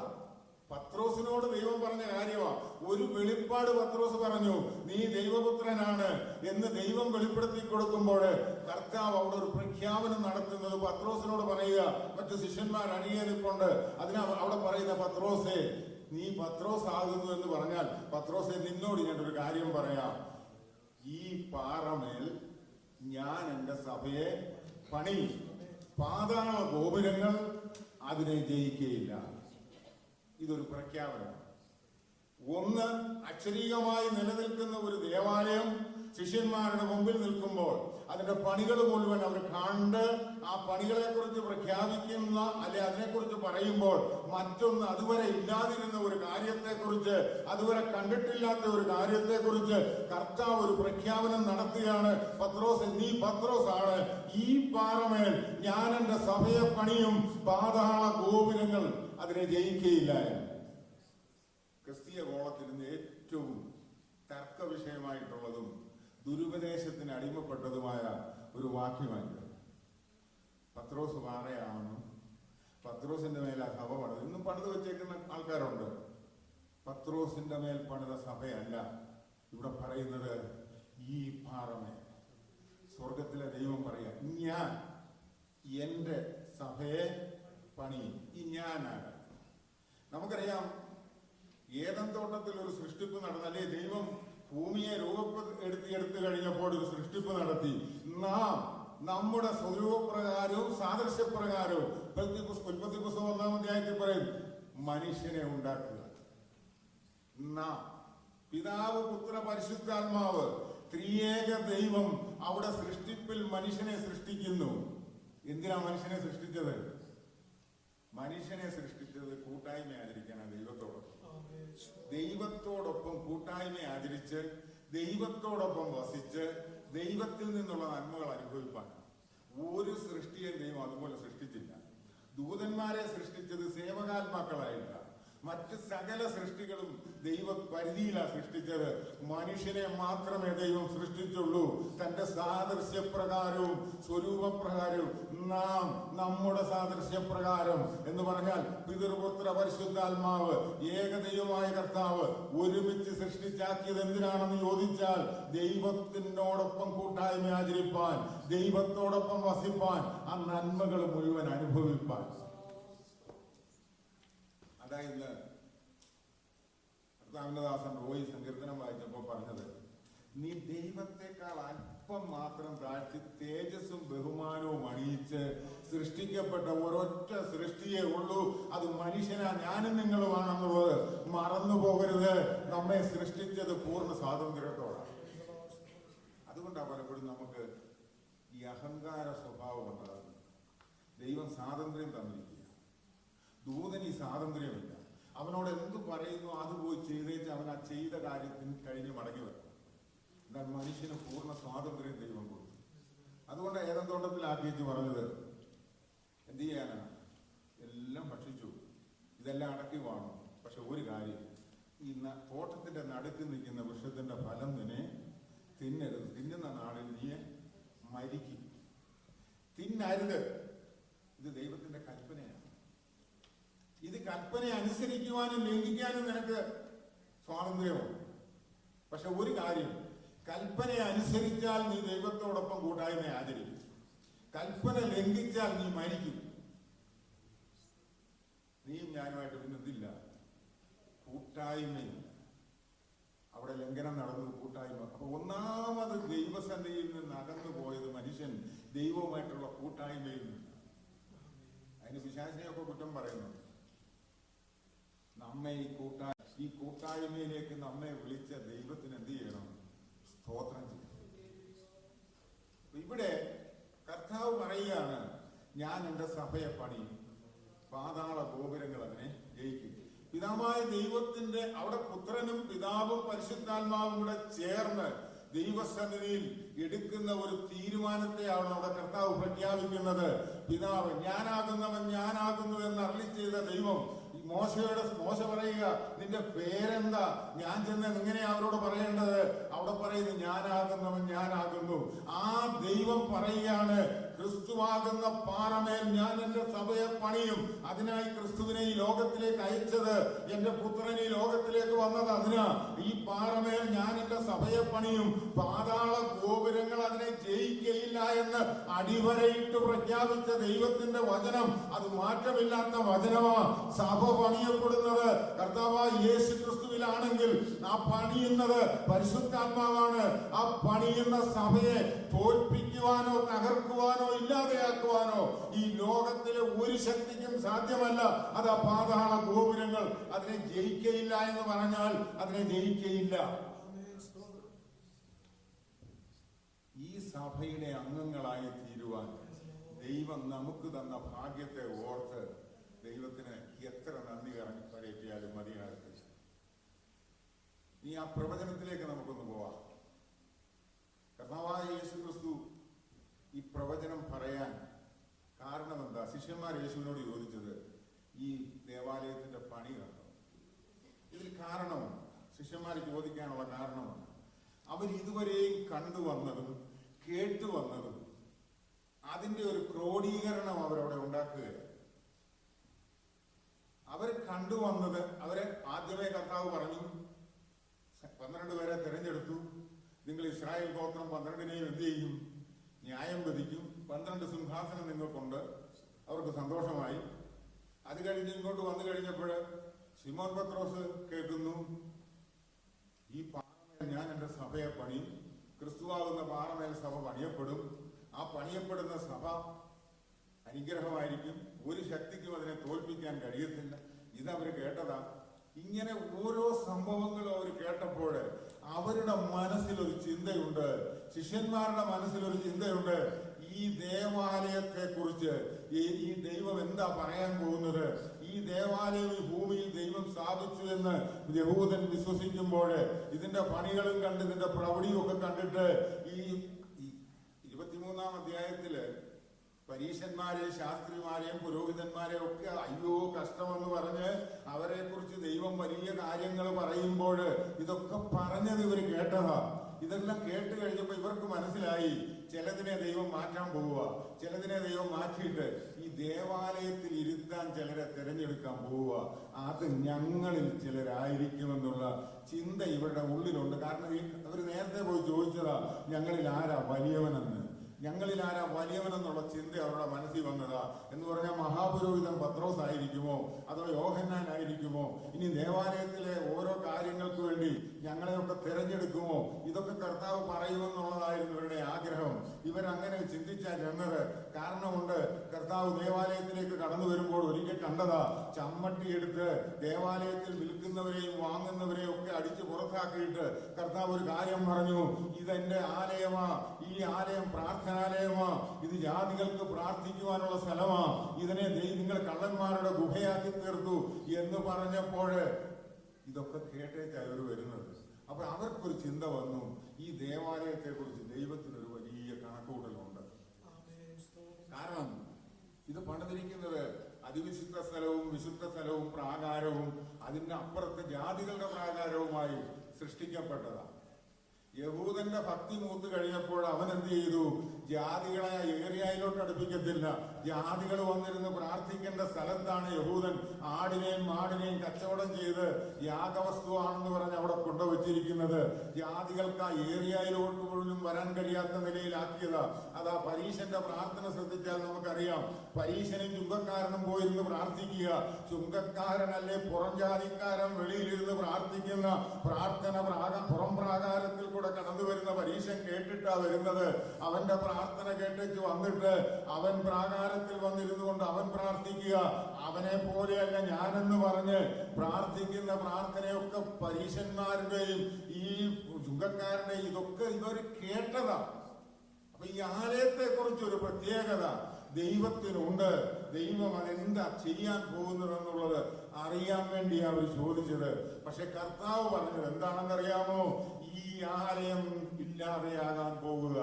പത്രോസിനോട് ദൈവം പറഞ്ഞ കാര്യമാ. ഒരു വെളിപ്പാട് പത്രോസ് പറഞ്ഞു, നീ ദൈവപുത്രനാണ് എന്ന് ദൈവം വെളിപ്പെടുത്തി കൊടുക്കുമ്പോൾ കർത്താവ് അവിടെ ഒരു പ്രഖ്യാപനം നടത്തുന്നത് പത്രോസിനോട് പറയുക. മറ്റു ശിഷ്യന്മാർ അണിയേറിക്കൊണ്ട് അവിടെ പറയുന്ന, പത്രോസേ, നീ പത്രോസ് ആകുന്നു എന്ന് പറഞ്ഞാൽ, പത്രോസേ, നിന്നോട് ഞാനൊരു കാര്യം പറയാം. ഈ പാറമേൽ ഞാൻ എന്റെ സഭയെ പണിയും, പാതാള ഗോപുരങ്ങൾ അതിനെ ജയിക്കുകയില്ല. ഇതൊരു പ്രഖ്യാപനം. ഒന്ന്, അക്ഷരീകമായി നിലനിൽക്കുന്ന ഒരു ദേവാലയം ശിഷ്യന്മാരുടെ മുമ്പിൽ നിൽക്കുമ്പോൾ അതിന്റെ പണികൾ മുഴുവൻ അവർ കണ്ട് ആ പണികളെ കുറിച്ച് പ്രഖ്യാപിക്കുന്ന അല്ലെ അതിനെക്കുറിച്ച് പറയുമ്പോൾ, മറ്റൊന്ന്, അതുവരെ ഇല്ലാതിരുന്ന ഒരു കാര്യത്തെക്കുറിച്ച്, അതുവരെ കണ്ടിട്ടില്ലാത്ത ഒരു കാര്യത്തെക്കുറിച്ച് കർത്താവ് ഒരു പ്രഖ്യാപനം നടത്തുകയാണ്. പത്രോസ്, നീ പത്രോസാണ്, ഈ പാറമേൽ ഞാൻ എന്റെ സഭയെ പണിയും, പാതാള ഗോപുരങ്ങൾ അതിനെ ജയിക്കുകയില്ല. ക്രിസ്തീയ കോളത്തിൽ നിന്ന് ഏറ്റവും തർക്ക വിഷയമായിട്ടുള്ളതും ദുരുപദേശത്തിന് അടിമപ്പെട്ടതുമായ ഒരു വാക്യമായിട്ട്, പത്രോസ് പാറയാണെന്നും പത്രോസിന്റെ മേൽ ആ സഭ പണിത് ഇന്നും പണിത് വെച്ചേക്കുന്ന ആൾക്കാരുണ്ട്. പത്രോസിന്റെ മേൽ പണിത സഭയല്ല ഇവിടെ പറയുന്നത്. ഈ പാറമേൽ സ്വർഗത്തിലെ ദൈവം പറയാ, ഞാൻ എന്റെ സഭയെ പണിയും. ഈ ഞാനാണ്. നമുക്കറിയാം, ഏദൻ തോട്ടത്തിൽ ഒരു സൃഷ്ടിപ്പ് നടന്നു, അല്ലെ ദൈവം ഭൂമിയെ എടുത്തു കഴിഞ്ഞപ്പോൾ ഒരു സൃഷ്ടിപ്പ് നടത്തി. നാം നമ്മുടെ സ്വരൂപപ്രകാരവും സാദൃശ്യപ്രകാരവും ഉൽപ്പത്തി പുസ്തകം 1-ാം അധ്യായത്തിൽ പറയും, മനുഷ്യനെ ഉണ്ടാക്കുക. നാം പിതാവ്, പുത്ര, പരിശുദ്ധാത്മാവ്, ത്രിയേക ദൈവം അവിടെ സൃഷ്ടിപ്പിൽ മനുഷ്യനെ സൃഷ്ടിക്കുന്നു. എന്തിനാ മനുഷ്യനെ സൃഷ്ടിച്ചത്? മനുഷ്യനെ സൃഷ്ടിച്ചത് കൂട്ടായ്മ ആചരിക്കാനാണ്. ദൈവത്തോടൊപ്പം കൂട്ടായ്മ ആചരിച്ച് ദൈവത്തോടൊപ്പം വസിച്ച് ദൈവത്തിൽ നിന്നുള്ള നന്മകൾ അനുഭവിപ്പാൻ. ഒരു സൃഷ്ടിയെ ദൈവം അതുപോലെ സൃഷ്ടിച്ചില്ല. ദൂതന്മാരെ സൃഷ്ടിച്ചത് സേവകാത്മാക്കളായില്ല. മറ്റ് സകല സൃഷ്ടികളും ദൈവ പരിധിയിലാണ് സൃഷ്ടിച്ചത്. മനുഷ്യനെ മാത്രമേ ദൈവം സൃഷ്ടിച്ചുള്ളൂ. തന്റെ സാദൃശ്യപ്രകാരവും സ്വരൂപപ്രകാരവും. നാം നമ്മുടെ സാദൃശ്യപ്രകാരം എന്ന് പറഞ്ഞാൽ പിതൃപുത്ര പരിശുദ്ധാത്മാവ് ഏകദൈവമായ കർത്താവ് ഒരുമിച്ച് സൃഷ്ടിച്ചാക്കിയത് എന്തിനാണെന്ന് ചോദിച്ചാൽ, ദൈവത്തിനോടൊപ്പം കൂട്ടായ്മ ആചരിപ്പാൻ, ദൈവത്തോടൊപ്പം വസിപ്പാൻ, ആ നന്മകൾ മുഴുവൻ അനുഭവിപ്പാൻ. അതായത് കർത്താവിന്റെ റോയി സങ്കീർത്തനം വായിച്ചപ്പോൾ പറഞ്ഞത്, നീ ദൈവത്തെക്കാൾ അല്പം മാത്രം താഴ്ത്തി തേജസ്സും ബഹുമാനവും അണിയിച്ച് സൃഷ്ടിക്കപ്പെട്ട ഒരൊറ്റ സൃഷ്ടിയേ ഉള്ളൂ, അത് മനുഷ്യനാ, ഞാനും നിങ്ങളുമാണെന്നുള്ളത് മറന്നു പോകരുത്. നമ്മെ സൃഷ്ടിച്ചത് പൂർണ്ണ സ്വാതന്ത്ര്യത്തോടാണ്. അതുകൊണ്ടാണ് പലപ്പോഴും നമുക്ക് ഈ അഹങ്കാര സ്വഭാവം ഉണ്ടാകുന്നത്. ദൈവം സ്വാതന്ത്ര്യം തന്നിരിക്കുക. ദൂതന് ഈ സ്വാതന്ത്ര്യമില്ല. അവനോട് എന്ത് പറയുന്നു അത് പോയി ചെയ്തേച്ച് അവൻ ആ ചെയ്ത കാര്യത്തിന് കഴിഞ്ഞ് മടങ്ങി വരണം. എന്നാൽ മനുഷ്യന് പൂർണ്ണ സ്വാതന്ത്ര്യം ദൈവം കൊടുത്തു. അതുകൊണ്ട് ഏതൻ തോട്ടത്തിലാക്കിയിട്ട് പറഞ്ഞത് എന്ത് ചെയ്യാനാണ്? എല്ലാം ഭക്ഷിച്ചു, ഇതെല്ലാം അടക്കി വാണു. പക്ഷെ ഒരു കാര്യം, ഈ തോട്ടത്തിന്റെ നടുക്ക് നിൽക്കുന്ന വൃക്ഷത്തിന്റെ ഫലം നിന്നെ തിന്നരുത്, തിന്നുന്ന നാളിൽ നീ മരിക്കും. തിന്നരുത്. ഇത് ദൈവത്തിന്റെ കൽപ്പനയാണ്. ഇത് കൽപ്പന അനുസരിക്കുവാനും ലംഘിക്കാനും നിനക്ക് സ്വാതന്ത്ര്യമാണ്. പക്ഷെ ഒരു കാര്യം, കൽപ്പന അനുസരിച്ചാൽ നീ ദൈവത്തോടൊപ്പം കൂട്ടായ്മ ആചരിക്കും. കൽപ്പന ലംഘിച്ചാൽ നീ മരിക്കും. നീയും ഞാനുമായിട്ട് പിന്നെ ഇതില്ല, കൂട്ടായ്മയില്ല. അവിടെ ലംഘനം നടന്നു, കൂട്ടായ്മ. അപ്പൊ ഒന്നാമത് ദൈവസന്നിധിയിൽ നിന്ന് അകന്നു പോയത് മനുഷ്യൻ ദൈവവുമായിട്ടുള്ള കൂട്ടായ്മയിൽ നിന്ന്. അതിന് പിശാചിനെയൊക്കെ കുറ്റം പറയുന്നുണ്ട്. നമ്മെ ഈ കൂട്ടായ്മയിലേക്ക് നമ്മെ വിളിച്ച ദൈവത്തിന് എന്ത് ചെയ്യണം? സ്തോത്രം ചെയ്യണം. ഇവിടെ കർത്താവ് പറയുകയാണ്, ഞാൻ എൻ്റെ സഭയെ പണിയും, പാതാള ഗോപുരങ്ങൾ അതിനെ ജയിക്കും. പിതാവായ ദൈവത്തിന്റെ അവിടെ പുത്രനും പിതാവും പരിശുദ്ധാത്മാവും കൂടെ ചേർന്ന് ദൈവസന്നിധിയിൽ എടുക്കുന്ന ഒരു തീരുമാനത്തെയാണ് അവിടെ കർത്താവ് പ്രഖ്യാപിക്കുന്നത്. പിതാവ് ഞാനാകുന്നവൻ ഞാനാകുന്നു എന്ന് അരുളി ചെയ്ത ദൈവം മോശ പറയുക, നിന്റെ പേരെന്താ? ഞാൻ ചെന്ന് എങ്ങനെയാ അവരോട് പറയേണ്ടത്? അവിടെ പറയുന്നു, ഞാനാകുന്നവൻ ഞാനാകുന്നു. ആ ദൈവം പറയുകയാണ്, ക്രിസ്തുവാകുന്ന പാറമേൽ ഞാൻ എന്റെ സഭയെ പണിയും. അതിനായി ക്രിസ്തുവിനെ ഈ ലോകത്തിലേക്ക് അയച്ചത്, എന്റെ പുത്രൻ ഈ ലോകത്തിലേക്ക് വന്നത് അതിനാ. ഈ പാറമേൽ ഞാൻ എന്റെ സഭയെ പണിയും, പാതാള ഗോപുരങ്ങൾ അതിനെ ജയിക്കയില്ല എന്ന് അടിവരയിട്ട് പ്രഖ്യാപിച്ച ദൈവത്തിന്റെ വചനം അത് മാറ്റമില്ലാത്ത വചനമാ. സഭ പണിയപ്പെടുന്നത് കർത്താവായ യേശു ക്രിസ്തുവിലാണെങ്കിൽ ആ പണിയുന്നത് പരിശുദ്ധാത്മാവാണ്. ആ പണിയുന്ന സഭയെ തോൽപ്പിക്കുവാനോ തകർക്കുവാനോ ഇല്ലാതെയാക്കുവാനോ ഈ ലോകത്തിലെ ഒരു ശക്തിക്കും സാധ്യമല്ല. അത് ആ പാതാള ഗോപുരങ്ങൾ അതിനെ ജയിക്കയില്ല എന്ന് പറഞ്ഞാൽ അതിനെ ജയിക്കയില്ല. ഈ സഭയുടെ അംഗങ്ങളായി തീരുവാൻ ദൈവം നമുക്ക് തന്ന ഭാഗ്യത്തെ ഓർത്ത് ദൈവത്തിന് എത്ര നന്ദി പറയറ്റിയാലും മതിയാകത്തില്ല. ഈ ആ പ്രവചനത്തിലേക്ക് നമുക്കൊന്ന് പോവാം. കർത്താവായ യേശു ക്രിസ്തു ഈ പ്രവചനം പറയാൻ കാരണം എന്താ? ശിഷ്യന്മാർ യേശുവിനോട് ചോദിച്ചത്, ഈ ദേവാലയത്തിന്റെ പണി കണ്ടോ? ഇതിൽ കാരണമാണ്, ശിഷ്യന്മാർ ചോദിക്കാനുള്ള കാരണമാണ്, അവർ ഇതുവരെയും കണ്ടുവന്നതും കേട്ടുവന്നതും അതിന്റെ ഒരു ക്രോഡീകരണം അവരവിടെ ഉണ്ടാക്കുകയാണ്. അവർ കണ്ടുവന്നത്, അവരെ ആദ്യമേ കർത്താവ് പറഞ്ഞു, 12 പേരെ തിരഞ്ഞെടുത്തു, നിങ്ങൾ ഇസ്രായേൽ ഗോത്രം 12നെയും എന്ത് ചെയ്യും? ന്യായം വിധിക്കും. 12 സിംഹാസനം നിങ്ങൾക്കുണ്ട്. അവർക്ക് സന്തോഷമായി. അത് കഴിഞ്ഞ് ഇങ്ങോട്ട് വന്നു കഴിഞ്ഞപ്പോൾ ശിമോൻ പത്രോസ് കേൾക്കുന്നു, ഈ പാറമേൽ ഞാൻ എൻ്റെ സഭയെ പണിയും. ക്രിസ്തുവാകുന്ന പാറമേൽ സഭ പണിയപ്പെടും. ആ പണിയപ്പെടുന്ന സഭ അനുഗ്രഹമായിരിക്കും. ഒരു ശക്തിക്കും അതിനെ തോൽപ്പിക്കാൻ കഴിയത്തില്ല. ഇതവർ കേട്ടതാ. ഇങ്ങനെ ഓരോ സംഭവങ്ങളും അവർ കേട്ടപ്പോൾ അവരുടെ മനസ്സിലൊരു ചിന്തയുണ്ട്, ശിഷ്യന്മാരുടെ മനസ്സിലൊരു ചിന്തയുണ്ട്. ഈ ദേവാലയത്തെ കുറിച്ച് ഈ ദൈവം എന്താ പറയാൻ പോകുന്നത്? ഈ ദേവാലയം ഈ ഭൂമിയിൽ ദൈവം സ്ഥാപിച്ചു എന്ന് യഹൂദൻ വിശ്വസിക്കുമ്പോൾ ഇതിന്റെ പണികളും കണ്ട് ഇതിന്റെ പ്രവൃത്തിയും ഒക്കെ കണ്ടിട്ട് ഈ 23-ാം അധ്യായത്തില് പരീശന്മാരെയും ശാസ്ത്രിമാരെയും പുരോഹിതന്മാരെയും ഒക്കെ അയ്യോ കഷ്ടമെന്ന് പറഞ്ഞ് അവരെ കുറിച്ച് ദൈവം വലിയ കാര്യങ്ങൾ പറയുമ്പോൾ ഇതൊക്കെ പറഞ്ഞത് ഇവർ കേട്ടതാ. ഇതെല്ലാം കേട്ട് കഴിഞ്ഞപ്പോൾ ഇവർക്ക് മനസ്സിലായി, ചിലതിനെ ദൈവം മാറ്റാൻ പോവുക, ചിലതിനെ ദൈവം മാറ്റിയിട്ട് ഈ ദേവാലയത്തിൽ ഇരുത്താൻ ചിലരെ തിരഞ്ഞെടുക്കാൻ പോവുക. അത് ഞങ്ങളിൽ ചിലരായിരിക്കുമെന്നുള്ള ചിന്ത ഇവരുടെ ഉള്ളിലുണ്ട്. കാരണം അവർ നേരത്തെ പോയി ചോദിച്ചതാ, ഞങ്ങളിൽ ആരാ വലിയവനെന്ന്, ഞങ്ങളിൽ ആരാ വലിയവനെന്നുള്ള ചിന്ത അവരുടെ മനസ്സിൽ വന്നതാ. എന്ന് പറഞ്ഞാൽ മഹാപുരോഹിതൻ പത്രോസ് ആയിരിക്കുമോ, അതോ യോഹന്നാൻ ആയിരിക്കുമോ, ഇനി ദേവാലയത്തിലെ ഓരോ കാര്യങ്ങൾക്ക് വേണ്ടി ഞങ്ങളെയൊക്കെ തിരഞ്ഞെടുക്കുമോ? ഇതൊക്കെ കർത്താവ് പറയുമെന്നുള്ളതായിരുന്നു ഇവരുടെ ആഗ്രഹം. ഇവരങ്ങനെ ചിന്തിച്ചാൽ ചെന്നത് കാരണമുണ്ട്. കർത്താവ് ദേവാലയത്തിലേക്ക് കടന്നു വരുമ്പോൾ ഒരിക്കൽ കണ്ടതാ, ചമ്മട്ടി എടുത്ത് ദേവാലയത്തിൽ വിൽക്കുന്നവരെയും വാങ്ങുന്നവരെയും ഒക്കെ അടിച്ച് പുറത്താക്കിയിട്ട് കർത്താവ് ഒരു കാര്യം പറഞ്ഞു, ഇതെന്റെ ആലയമാ, ഈ ആലയം പ്രാർത്ഥനാലയമാ, ഇത് ജാതികൾക്ക് പ്രാർത്ഥിക്കുവാനുള്ള സ്ഥലമാ, ഇതിനെ നിങ്ങൾ കള്ളന്മാരുടെ ഗുഹയാക്കി തീർത്തു എന്ന് പറഞ്ഞപ്പോൾ ഇതൊക്കെ കേട്ടേച്ച് അവർ വരുന്നത്. അപ്പൊ അവർക്കൊരു ചിന്ത വന്നു, ഈ ദേവാലയത്തെ കുറിച്ച് ദൈവത്തിനൊരു വലിയ കണക്കുകൂടലുണ്ട്. കാരണം ഇത് പണിതിരിക്കുന്നത് അതിവിശുദ്ധ സ്ഥലവും വിശുദ്ധ സ്ഥലവും പ്രാകാരവും അതിന്റെ അപ്പുറത്ത് ജാതികളുടെ പ്രാകാരവുമായി സൃഷ്ടിക്കപ്പെട്ടതാണ്. യഹൂദന്റെ ഭക്തി മൂത്ത് കഴിഞ്ഞപ്പോൾ അവൻ എന്ത് ചെയ്തു? ജാതികളെ ഏരിയയിലോട്ട് അടുപ്പിക്കത്തില്ല. ജാതികൾ വന്നിരുന്ന് പ്രാർത്ഥിക്കേണ്ട സ്ഥലത്താണ് യഹൂദൻ ആടിനെയും മാടിനെയും കച്ചവടം ചെയ്ത് യാഗവസ്തുവാണെന്ന് പറഞ്ഞ് അവിടെ കൊണ്ടുവച്ചിരിക്കുന്നത്. ജാതികൾക്ക് ആ ഏരിയയിലോട്ട് പോലും വരാൻ കഴിയാത്ത നിലയിലാക്കിയതാ. അതാ പരീശന്റെ പ്രാർത്ഥന ശ്രദ്ധിച്ചാൽ നമുക്കറിയാം. പരീശനും ചുങ്കക്കാരനും പോയിരുന്ന് പ്രാർത്ഥിക്കുക. ചുങ്കക്കാരനല്ലേ പുറം ജാതിക്കാരൻ വെളിയിലിരുന്ന് പ്രാർത്ഥിക്കുന്ന പ്രാർത്ഥന പുറം പ്രാകാരത്തിൽ കൂടെ കടന്നു വരുന്ന പരീശൻ കേട്ടിട്ടാ വരുന്നത്. അവന്റെ പ്രാർത്ഥന കേട്ടിട്ട് വന്നിട്ട് അവൻ പ്രാകാരത്തിൽ വന്നിരുന്നു കൊണ്ട് അവൻ പ്രാർത്ഥിക്കുക. അവനെ പോലെയല്ല ഞാനെന്ന് പറഞ്ഞ് പ്രാർത്ഥിക്കുന്ന പ്രാർത്ഥനയൊക്കെ പരീശന്മാരുടെയും ഈ ചുങ്കക്കാരുടെയും ഇതൊക്കെ ഇവര് കേട്ടതാ. അപ്പൊ ഈ ആലയത്തെ കുറിച്ചൊരു പ്രത്യേകത ദൈവത്തിനുണ്ട്. ദൈവം അതെന്താ ചെയ്യാൻ പോകുന്നതെന്നുള്ളത് അറിയാൻ വേണ്ടി അവർ ചോദിച്ചത്. പക്ഷെ കർത്താവ് പറഞ്ഞത് എന്താണെന്നറിയാമോ? ഈ ആലയം ഇല്ലാതെയാകാൻ പോവുക.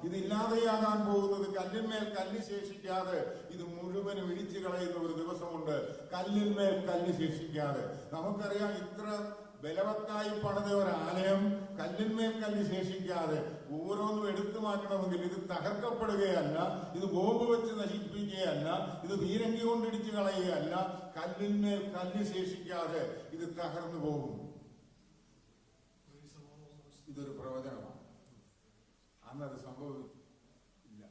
ഇതില്ലാതെയാകാൻ പോകുന്നത് കല്ലിന്മേൽ കല്ല് ശേഷിക്കാതെ ഇത് മുഴുവനും ഇടിച്ചു കളയുന്ന ഒരു ദിവസമുണ്ട്. കല്ലിന്മേൽ കല്ല് ശേഷിക്കാതെ. നമുക്കറിയാം ഇത്ര ബലവത്തായി പണിത ഒരാലയം കല്ലിന്മേൽ കല്ല് ശേഷിക്കാതെ ഓരോന്നും എടുത്തു മാറ്റണമെങ്കിൽ ഇത് തകർക്കപ്പെടുകയല്ല, ഇത് ബോംബ് വെച്ച് നശിപ്പിക്കുകയല്ല, ഇത് പീരങ്കി കൊണ്ടിടിച്ചു കളയുകയല്ല. കല്ലിന്മേൽ കല്ല് ശേഷിക്കാതെ ഇത് തകർന്നു പോകും. ഇതൊരു പ്രവചനമാണ്. അന്നത് സംഭവിച്ചില്ല.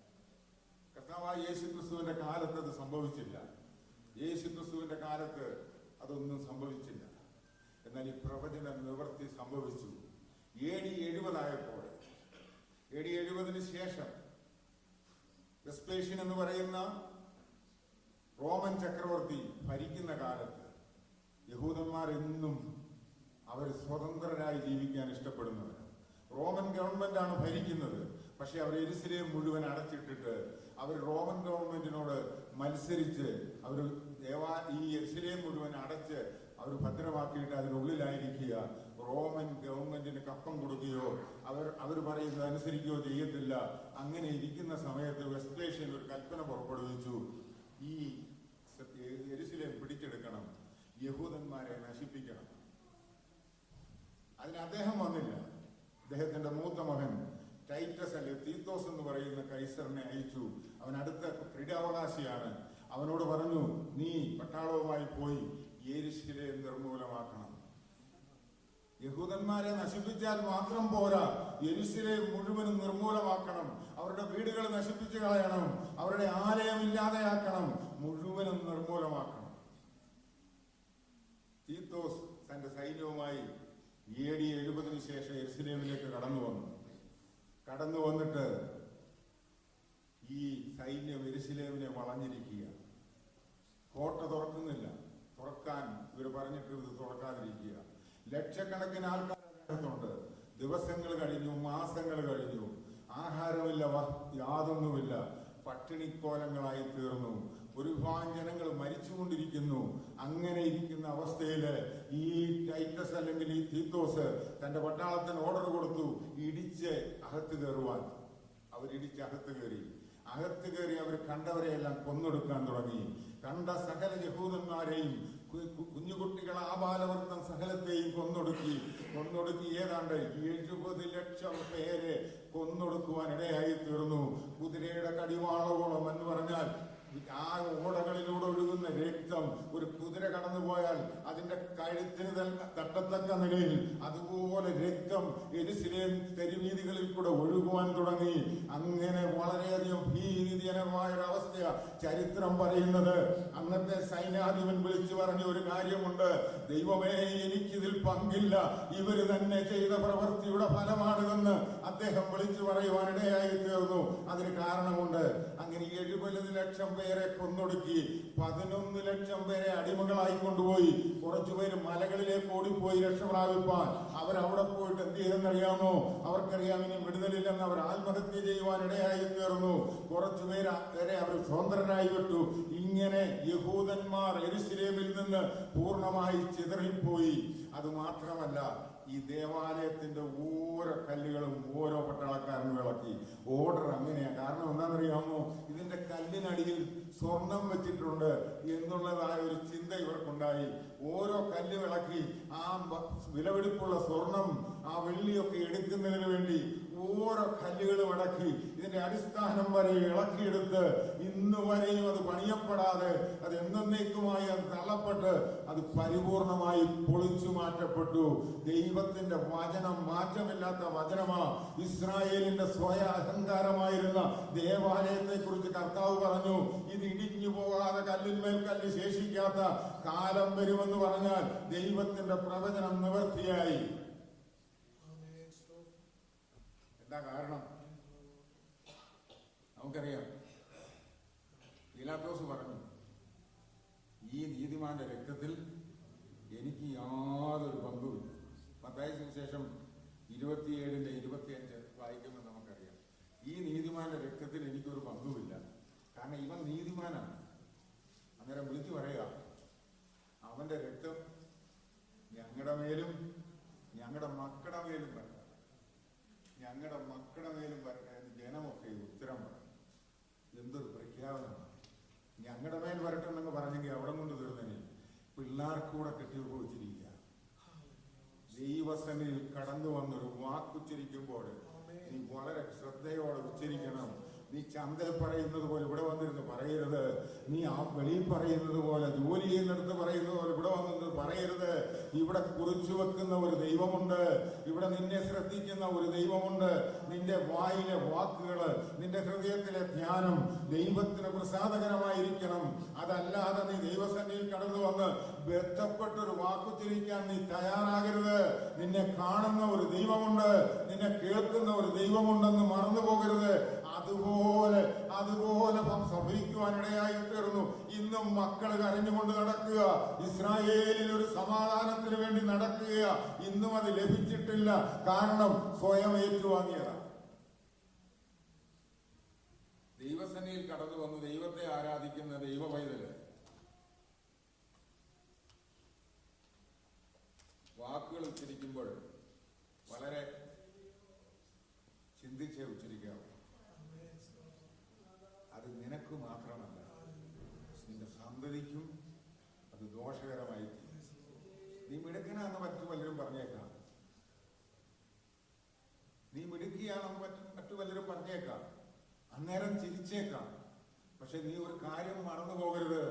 കർത്താവായ യേശുക്രിസ്തുവിന്റെ കാലത്ത് അത് സംഭവിച്ചില്ല. യേശുക്രിസ്തുവിന്റെ കാലത്ത് അതൊന്നും സംഭവിച്ചില്ല. എന്നാൽ ഈ പ്രവചന നിവൃത്തി സംഭവിച്ചു. AD 70 ആയപ്പോൾ, AD 70 ശേഷം വെസ്പേഷ്യൻ എന്ന് പറയുന്ന റോമൻ ചക്രവർത്തി ഭരിക്കുന്ന കാലത്ത് യഹൂദന്മാർ എന്നും അവർ സ്വതന്ത്രരായി ജീവിക്കാൻ ഇഷ്ടപ്പെടുന്നവർ. റോമൻ ഗവൺമെന്റ് ആണ് ഭരിക്കുന്നത്. പക്ഷെ അവർ യെരുശലേം മുഴുവൻ അടച്ചിട്ടിട്ട് അവർ റോമൻ ഗവൺമെന്റിനോട് മത്സരിച്ച് അവർ ഈ യെരുശലേം മുഴുവൻ അടച്ച് അവർ ഭദ്രമാക്കിയിട്ട് അതിനുള്ളിലായിരിക്കുക. റോമൻ ഗവൺമെന്റിന് കപ്പം കൊടുക്കുകയോ അവർ പറയുന്നത് അനുസരിക്കുകയോ ചെയ്യത്തില്ല. അങ്ങനെ ഇരിക്കുന്ന സമയത്ത് വെസ്പേഷ്യൻ ഒരു കൽപ്പന പുറപ്പെടുവിച്ചു. ഈ യെരുശലേം പിടിച്ചെടുക്കണം, യഹൂദന്മാരെ നശിപ്പിക്കണം. അതിന് അദ്ദേഹം വന്നില്ല. അദ്ദേഹത്തിന്റെ മൂത്ത മകൻ ടൈറ്റസ് അല്ലെ തീത്തോസ് എന്ന് പറയുന്ന കൈസറിനെ അയച്ചു. അവൻ അടുത്ത ക്രീഡാവകാശിയാണ്. അവനോട് പറഞ്ഞു, നീ പട്ടാളവുമായി പോയി യെരുശലേം നിർമൂലമാക്കണം. യഹൂദന്മാരെ നശിപ്പിച്ചാൽ മാത്രം പോരാ, യെരുശലേം മുഴുവനും നിർമൂലമാക്കണം. അവരുടെ വീടുകൾ നശിപ്പിച്ചു കളയണം, അവരുടെ ആലയം ഇല്ലാതെയാക്കണം, മുഴുവനും നിർമൂലമാക്കണം. തീത്തോസ് തന്റെ സൈന്യവുമായി AD 70 ശേഷം യെരുശലേമിലേക്ക് കടന്നു വന്നിട്ട് ഈ സൈന്യം യെരുശലേമിനെ വളഞ്ഞിരിക്കുക. കോട്ട തുറക്കുന്നില്ല. തുറക്കാൻ ഇവർ പറഞ്ഞിട്ട് ഇത് തുറക്കാതിരിക്കുക. ലക്ഷക്കണക്കിന് ആൾക്കാരുണ്ട്. ദിവസങ്ങൾ കഴിഞ്ഞു, മാസങ്ങൾ കഴിഞ്ഞു, ആഹാരമില്ല, യാതൊന്നുമില്ല. പട്ടിണിക്കോലങ്ങളായി തീർന്നു. ഒരു വിഭാഗം ജനങ്ങൾ മരിച്ചുകൊണ്ടിരിക്കുന്നു. അങ്ങനെ ഇരിക്കുന്ന അവസ്ഥയില് ഈ ടൈറ്റസ് അല്ലെങ്കിൽ ഈ തീത്തോസ് തന്റെ പട്ടാളത്തിന് ഓർഡർ കൊടുത്തു, ഇടിച്ച് അകത്ത് കയറുവാൻ. അവരിടിച്ച് അകത്ത് കയറി അവർ കണ്ടവരെയെല്ലാം കൊന്നൊടുക്കാൻ തുടങ്ങി. കണ്ട സകല യഹൂദന്മാരെയും കുഞ്ഞുകുട്ടികളെ ആബാലവൃത്തം സകലത്തെയും കൊന്നൊടുക്കി. ഏതാണ്ട് 70 ലക്ഷം പേരെ കൊന്നൊടുക്കുവാൻ ഇടയായി തീർന്നു. കുതിരയുടെ കടിവാളോളം എന്ന് പറഞ്ഞാൽ ആ ഓടകളിലൂടെ ഒഴുകുന്ന രക്തം ഒരു കുതിര കടന്നുപോയാൽ അതിന്റെ കഴുത്തിന് തട്ടത്തക്ക നിലയിൽ അതുപോലെ രക്തം യെരുശലേം തെരുവീതികളിൽ കൂടെ ഒഴുകുവാൻ തുടങ്ങി. അങ്ങനെ വളരെയധികം ഭീതിജനകമായ ഒരു അവസ്ഥ ചരിത്രം പറയുന്നത്. അന്നത്തെ സൈന്യാധിപൻ വിളിച്ചു പറഞ്ഞ ഒരു കാര്യമുണ്ട്, ദൈവമേ എനിക്കിതിൽ പങ്കില്ല, ഇവര് തന്നെ ചെയ്ത പ്രവൃത്തിയുടെ ഫലമാണിതെന്ന് അദ്ദേഹം വിളിച്ചു പറയുവാനിടയായി തീർന്നു. അതിന് കാരണമുണ്ട്. അങ്ങനെ 70 ലക്ഷം പേരെ കൊന്നൊടുക്കി, 11 ലക്ഷം പേരെ അടിമകളായി കൊണ്ടുപോയി. കുറച്ചുപേര് മലകളിലേക്ക് ഓടിപ്പോയി രക്ഷപ്രാപിപ്പാൻ. അവരവിടെ പോയിട്ട് എന്ത് ചെയ്തെന്നറിയാമോ? അവർക്കറിയാം ഇനി വിടുതലില്ലെന്ന് അവർ ആത്മഹത്യ ചെയ്യുവാൻ ഇടയായി തീർന്നു. കുറച്ചുപേരെ അവർ സ്വതന്ത്രരായി വിട്ടു. ഇങ്ങനെ യഹൂദന്മാർ യെരുശലേമിൽ നിന്ന് പൂർണ്ണമായി ചിതറിപ്പോയി. അത് മാത്രമല്ല, ഈ ദേവാലയത്തിന്റെ ഓരോ കല്ലുകളും ഓരോ പട്ടാളക്കാരനും ഇളക്കി. ഓർഡർ അങ്ങനെയാ. കാരണം എന്താണെന്നറിയാമോ? ഇതിന്റെ കല്ലിനടിയിൽ സ്വർണം വെച്ചിട്ടുണ്ട് എന്നുള്ളതായ ഒരു ചിന്ത ഇവർക്കുണ്ടായി. ഓരോ കല്ലും ഇളക്കി ആ വിലപിടിപ്പുള്ള സ്വർണം, ആ വെള്ളിയൊക്കെ എടുക്കുന്നതിന് വേണ്ടി ഓരോ കല്ലുകളും ഇളക്കി ഇതിന്റെ അടിസ്ഥാനം വരെ ഇളക്കിയെടുത്ത് ഇന്ന് വരെയും അത് പണിയപ്പെടാതെ അത് എന്നേക്കുമായി അത് തള്ളപ്പെട്ട് അത് പരിപൂർണമായി പൊളിച്ചു മാറ്റപ്പെട്ടു. ദൈവത്തിന്റെ വചനം മാറ്റമില്ലാത്ത വചനമാ. ഇസ്രായേലിന്റെ സ്വയ അഹങ്കാരമായിരുന്ന ദേവാലയത്തെ കുറിച്ച് കർത്താവ് പറഞ്ഞു, ഇത് ഇടിഞ്ഞു പോകാതെ കല്ലിന്മേൽ കല്ല് ശേഷിക്കാത്ത കാലം വരുമെന്ന് പറഞ്ഞാൽ ദൈവത്തിന്റെ പ്രവചനം നിവർത്തിയായി. എന്താ കാരണം? നമുക്കറിയാം. പീലാത്തോസ് പറഞ്ഞു, ഈ നീതിമാന്റെ രക്തത്തിൽ എനിക്ക് യാതൊരു പങ്കുമില്ല. മത്തായി സുവിശേഷം 27:25 വായിക്കുമ്പോൾ നമുക്കറിയാം, ഈ നീതിമാന്റെ രക്തത്തിൽ എനിക്കൊരു പങ്കുമില്ല. കാരണം ഇവൻ നീതിമാനാണ്. അന്നേരം വിളിച്ചു പറയുക, അവന്റെ രക്തം ഞങ്ങളുടെ മേലും ഞങ്ങളുടെ മക്കളുടെ മേലും വരട്ടെ, ഞങ്ങളുടെ മക്കളുടെ മേലും വരട്ടെ എന്ന് ജനമൊക്കെ ഉത്തരം പറഞ്ഞു. എന്തൊരു പ്രഖ്യാപനമാണ്! ഞങ്ങളുടെ മേൽ വരട്ടെ എന്നൊക്കെ പറഞ്ഞെങ്കിൽ അവിടെ കൊണ്ട് തീർന്നേ. പിള്ളേർക്കൂടെ കെട്ടിവെച്ചിരിക്കുക. ദൈവസന്നിധിയിൽ കടന്നു വന്നൊരു വാക്കുച്ചരിക്കുമ്പോൾ നീ വളരെ ശ്രദ്ധയോടെ ഉച്ചരിക്കണം. നീ ചന്തയിൽ പറയുന്നത് പോലെ ഇവിടെ വന്നിരുന്ന് പറയരുത്. നീ ആ വെളിയിൽ പറയുന്നത് പോലെ, ജോലി ചെയ്യുന്നിടത്ത് പറയുന്നത് പോലെ ഇവിടെ വന്നിരുന്ന് പറയരുത്. ഇവിടെ കുറിച്ചു വെക്കുന്ന ഒരു ദൈവമുണ്ട്. ഇവിടെ നിന്നെ ശ്രദ്ധിക്കുന്ന ഒരു ദൈവമുണ്ട്. നിന്റെ വായിലെ വാക്കുകള്, നിന്റെ ഹൃദയത്തിലെ ധ്യാനം ദൈവത്തിന് പ്രസാദകരമായിരിക്കണം. അതല്ലാതെ നീ ദൈവസന്നിധിയിൽ കടന്നു വന്ന് ബന്ധപ്പെട്ടൊരു വാക്കുച്ചരിക്കാൻ നീ തയ്യാറാകരുത്. നിന്നെ കാണുന്ന ഒരു ദൈവമുണ്ട്, നിന്നെ കേൾക്കുന്ന ഒരു ദൈവമുണ്ടെന്ന് മറന്നു പോകരുത്. അതുപോലെ സംഭവിക്കുവാനിടയായി തീർന്നു. ഇന്നും മക്കൾ കരഞ്ഞുകൊണ്ട് നടക്കുക. ഇസ്രായേലിൽ ഒരു സമാധാനത്തിന് വേണ്ടി നടക്കുക. ഇന്നും അത് ലഭിച്ചിട്ടില്ല. കാരണം സ്വയം ഏറ്റുവാങ്ങിയതാണ്. ദൈവസന്നിധിയിൽ കടന്നു വന്ന് ദൈവത്തെ ആരാധിക്കുന്ന ദൈവ പൈതല് വാക്കുകൾ ഉച്ചരിക്കുമ്പോൾ വളരെ ചിന്തിച്ചേ ഉച്ചരിക്കാവൂ. അത് നിനക്ക് മാത്രമല്ല, നിന്റെ സന്തതിക്കും അത് ദോഷകരമായി. നീ മിടുക്കനാണെന്ന് മറ്റു പലരും പറഞ്ഞേക്കാം, നീ മിടുക്കിയാണെന്ന് മറ്റു പലരും പറഞ്ഞേക്കാം, അന്നേരം ചിരിച്ചേക്കാം. പക്ഷെ നീ ഒരു കാര്യം മറന്നു പോകരുത്.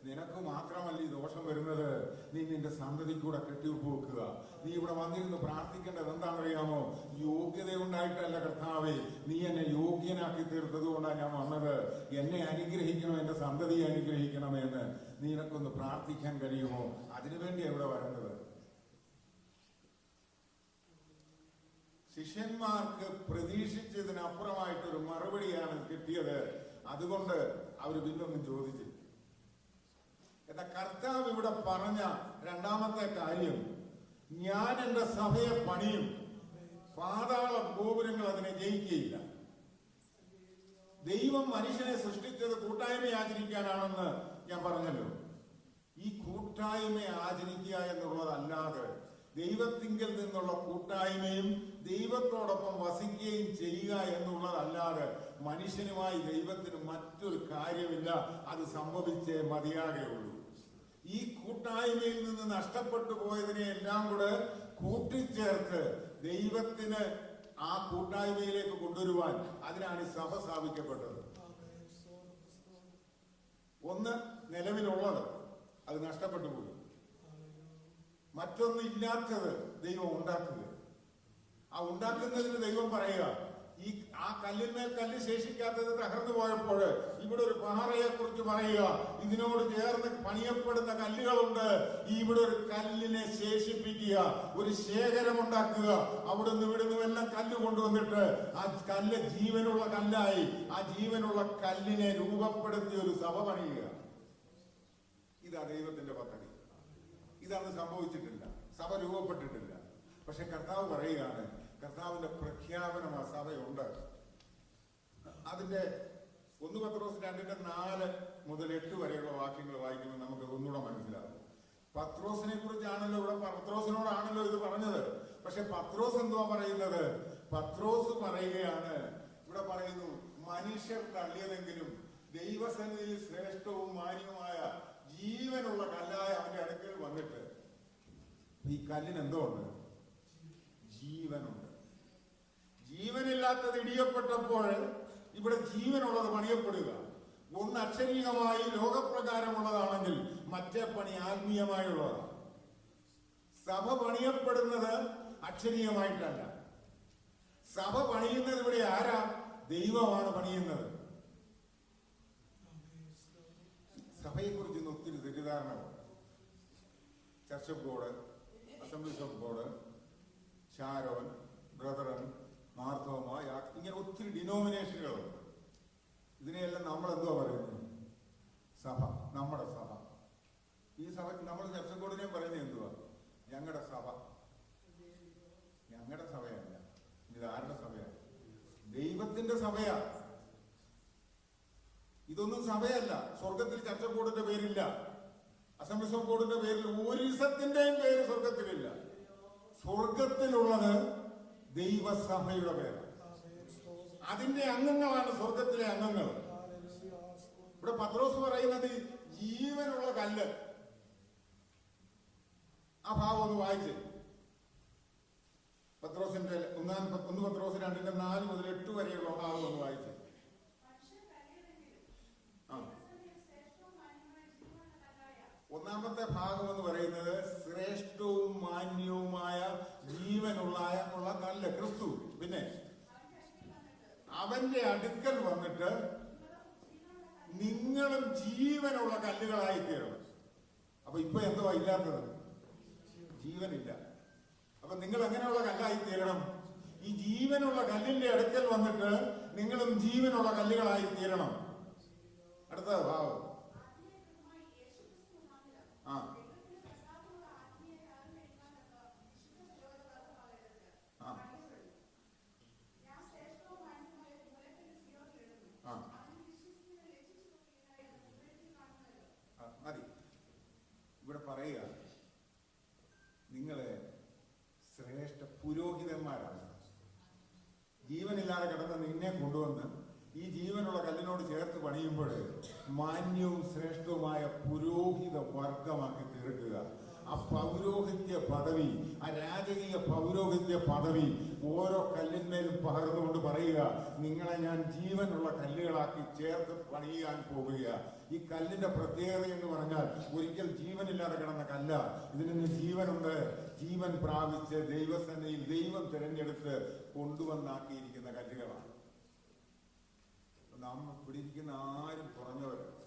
നിനക്ക് മാത്രമല്ല ഈ ദോഷം വരുന്നത്, നീ നിന്റെ സന്തതിക്കൂടെ കെട്ടിവെപ്പ് വെക്കുക. നീ ഇവിടെ വന്നിരുന്ന് പ്രാർത്ഥിക്കേണ്ടത് എന്താണെന്നറിയാമോ? യോഗ്യത ഉണ്ടായിട്ടല്ല കർത്താവേ, നീ എന്നെ യോഗ്യനാക്കി തീർത്തത് കൊണ്ടാണ് ഞാൻ വന്നത്. എന്നെ അനുഗ്രഹിക്കണം, എന്റെ സന്തതിയെ അനുഗ്രഹിക്കണമെന്ന് നിനക്കൊന്ന് പ്രാർത്ഥിക്കാൻ കഴിയുമോ? അതിനുവേണ്ടിയാണ് ഇവിടെ വരുന്നത്. ശിഷ്യന്മാർക്ക് പ്രതീക്ഷിച്ചതിനപ്പുറമായിട്ടൊരു മറുപടിയാണ് കിട്ടിയത്. അതുകൊണ്ട് അവർ പിന്നൊന്നും ചോദിച്ചു. എന്താ കർത്താവ് ഇവിടെ പറഞ്ഞ രണ്ടാമത്തെ കാര്യം? ഞാൻ എന്റെ സഭയെ പണിയും, പാതാള ഗോപുരങ്ങൾ അതിനെ ജയിക്കുകയില്ല. ദൈവം മനുഷ്യനെ സൃഷ്ടിച്ചത് കൂട്ടായ്മ ആചരിക്കാനാണെന്ന് ഞാൻ പറഞ്ഞല്ലോ. ഈ കൂട്ടായ്മ ആചരിക്കുക എന്നുള്ളതല്ലാതെ ദൈവത്തിങ്കൽ നിന്നുള്ള കൂട്ടായ്മയും ദൈവത്തോടൊപ്പം വസിക്കുകയും ചെയ്യുക എന്നുള്ളതല്ലാതെ മനുഷ്യനുമായി ദൈവത്തിന് മറ്റൊരു കാര്യമില്ല. അത് സംഭവിച്ചേ മതിയാകുള്ളൂ. ഈ കൂട്ടായ്മയിൽ നിന്ന് നഷ്ടപ്പെട്ടു പോയതിനെ എല്ലാം കൂടെ കൂട്ടിച്ചേർത്ത് ദൈവത്തിന് ആ കൂട്ടായ്മയിലേക്ക് കൊണ്ടുവരുവാൻ, അതിനാണ് ഈ സഭ സ്ഥാപിക്കപ്പെട്ടത്. ഒന്ന് നിലവിലുള്ളത് അത് നഷ്ടപ്പെട്ടു പോയി, മറ്റൊന്നും ഇല്ലാത്തത് ദൈവം ഉണ്ടാക്കുക. ആ ഉണ്ടാക്കുന്നതിന് ദൈവം പറയുക, ആ കല്ലിന്മേൽ കല്ല് ശേഷിക്കാത്തത് തകർന്നു പോയപ്പോൾ ഇവിടെ ഒരു പാറയെ കുറിച്ച് പറയുക, ഇതിനോട് ചേർന്ന് പണിയപ്പെടുന്ന കല്ലുകളുണ്ട്, ഇവിടെ ഒരു കല്ലിനെ ശേഷിപ്പിക്കുക, ഒരു ശേഖരം ഉണ്ടാക്കുക. അവിടുന്ന് ഇവിടുന്ന് എല്ലാം കല്ല് കൊണ്ടുവന്നിട്ട് ആ കല്ല് ജീവനുള്ള കല്ലായി ആ ജീവനുള്ള കല്ലിനെ രൂപപ്പെടുത്തി ഒരു സഭ പണിയുക. ഇതാ ദൈവത്തിന്റെ പദ്ധതി. ഇതന്ന് സംഭവിച്ചിട്ടില്ല, സഭ രൂപപ്പെട്ടിട്ടില്ല. പക്ഷെ കർത്താവ് പറയുകയാണ്, കർത്താവിന്റെ പ്രഖ്യാപനം ആ സഭയുണ്ട്. അതിന്റെ 1 പത്രോസ് 2:4 മുതൽ 8 വരെയുള്ള വാക്യങ്ങൾ വായിക്കുമ്പോൾ നമുക്ക് ഒന്നുകൂടെ മനസ്സിലാവും. പത്രോസിനെ കുറിച്ചാണല്ലോ ഇവിടെ, പത്രോസിനോടാണല്ലോ ഇത് പറഞ്ഞത്. പക്ഷെ പത്രോസ് എന്തുവാ പറയുന്നത്? പത്രോസ് പറയുകയാണ്, ഇവിടെ പറയുന്നു, മനുഷ്യർ തള്ളിയതെങ്കിലും ദൈവസന്നിധിയിൽ ശ്രേഷ്ഠവും മാന്യവുമായ ജീവനുള്ള കല്ലായ അവന്റെ അടുക്കൽ വന്നിട്ട്, ഈ കല്ലിന് എന്തോ ഉണ്ട്? ജീവനുണ്ട്. ജീവനില്ലാത്തത് ഇടിയപ്പെട്ടപ്പോൾ ഇവിടെ ജീവനുള്ളത് പണിയപ്പെടുക. ഒന്ന് അക്ഷരീകമായി ലോകപ്രകാരമുള്ളതാണെങ്കിൽ മറ്റേ പണി ആത്മീയമായുള്ളതാണ്. സഭ പണിയപ്പെടുന്നത് അക്ഷരീയമായിട്ടല്ല. സഭ പണിയുന്നത് ഇവിടെ ആരാ? ദൈവമാണ് പണിയുന്നത്. സഭയെ കുറിച്ച് ഒത്തിരി തെറ്റിദ്ധാരണകൾ. Church of God, assemblies of God, Sharon, brethren, Marthoma, ഇങ്ങനെ ഒത്തിരി ഡിനോമിനേഷനുകളുണ്ട്. ഇതിനെയെല്ലാം നമ്മൾ എന്തുവാ പറയുന്നത്? സഭ, നമ്മുടെ സഭ. ഈ സഭയ്ക്ക് നമ്മൾ ചർച്ച് ഓഫ് ഗോഡിനെയും പറയുന്നത് എന്തുവാ? ഞങ്ങളുടെ സഭ. ഞങ്ങളുടെ സഭയല്ല, ഇത് ആരുടെ സഭയാണ്? ദൈവത്തിന്റെ സഭയാ. ഇതൊന്നും സഭയല്ല. സ്വർഗത്തിൽ ചർച്ച് ഓഫ് ഗോഡിന്റെ പേരില്ല, അസംബ്ലീസ് ഓഫ് ഗോഡിന്റെ പേരിൽ ഒരു ഇസത്തിന്റെയും പേര് സ്വർഗത്തിലില്ല. സ്വർഗത്തിലുള്ളത് ദൈവസഭയുടെ പേരാണ്. അതിന്റെ അംഗങ്ങളാണ് സ്വർഗത്തിലെ അംഗങ്ങൾ. ഇവിടെ പത്രോസ് പറയുന്നത് ജീവനുള്ള കല്ല്. ആ ഭാവം ഒന്ന് വായിച്ചേ. പത്രോസിന്റെ 1 പത്രോസ് 2:4 മുതൽ 8 വരെയുള്ള ഭാവം ഒന്ന് വായിച്ചേ. ഒന്നാമത്തെ ഭാഗം എന്ന് പറയുന്നത് ശ്രേഷ്ഠവും മാന്യവുമായ ജീവനുള്ള കല്ല് ക്രിസ്തു. പിന്നെ അവന്റെ അടുക്കൽ വന്നിട്ട് നിങ്ങളും ജീവനുള്ള കല്ലുകളായി തീരണം. അപ്പൊ ഇപ്പൊ എന്തുവാ ഇല്ലാത്തത്? ജീവനില്ല. അപ്പൊ നിങ്ങൾ എങ്ങനെയുള്ള കല്ലായി തീരണം? ഈ ജീവനുള്ള കല്ലിന്റെ അടുക്കൽ വന്നിട്ട് നിങ്ങളും ജീവനുള്ള കല്ലുകളായി തീരണം. അടുത്ത ഭാവം. മതി. ഇവിടെ പറയുക, നിങ്ങളെ ശ്രേഷ്ഠ പുരോഹിതന്മാരാണ്. ജീവനില്ലാതെ കിടന്ന് നിന്നെ കൊണ്ടുവന്ന് ഈ ജീവനുള്ള കല്ലിനോട് ചേർത്ത് പണിയുമ്പോൾ മാന്യവും ശ്രേഷ്ഠവുമായ പുരോഹിത വർഗമാക്കി തീർക്കുക. ആ പൗരോഹിത്യ പദവി, ആ രാജകീയ പൗരോഹിത്യ പദവി ഓരോ കല്ലിന്മേലും പകർന്നുകൊണ്ട് പറയുക, നിങ്ങളെ ഞാൻ ജീവനുള്ള കല്ലുകളാക്കി ചേർത്ത് പണിയാൻ പോകുക. ഈ കല്ലിന്റെ പ്രത്യേകത എന്ന് പറഞ്ഞാൽ ഒരിക്കൽ ജീവനില്ലാതെ കിടന്ന കല്ല. ഇതിന് ജീവനുണ്ട്. ജീവൻ പ്രാപിച്ച് ദൈവസന്നിധിയിൽ ദൈവം തിരഞ്ഞെടുത്ത് കൊണ്ടുവന്നാക്കിയിരിക്കുന്ന കല്ലുകളാണ്. നാം ഇവിടെ ഇരിക്കുന്ന ആരും കുറഞ്ഞവരല്ല.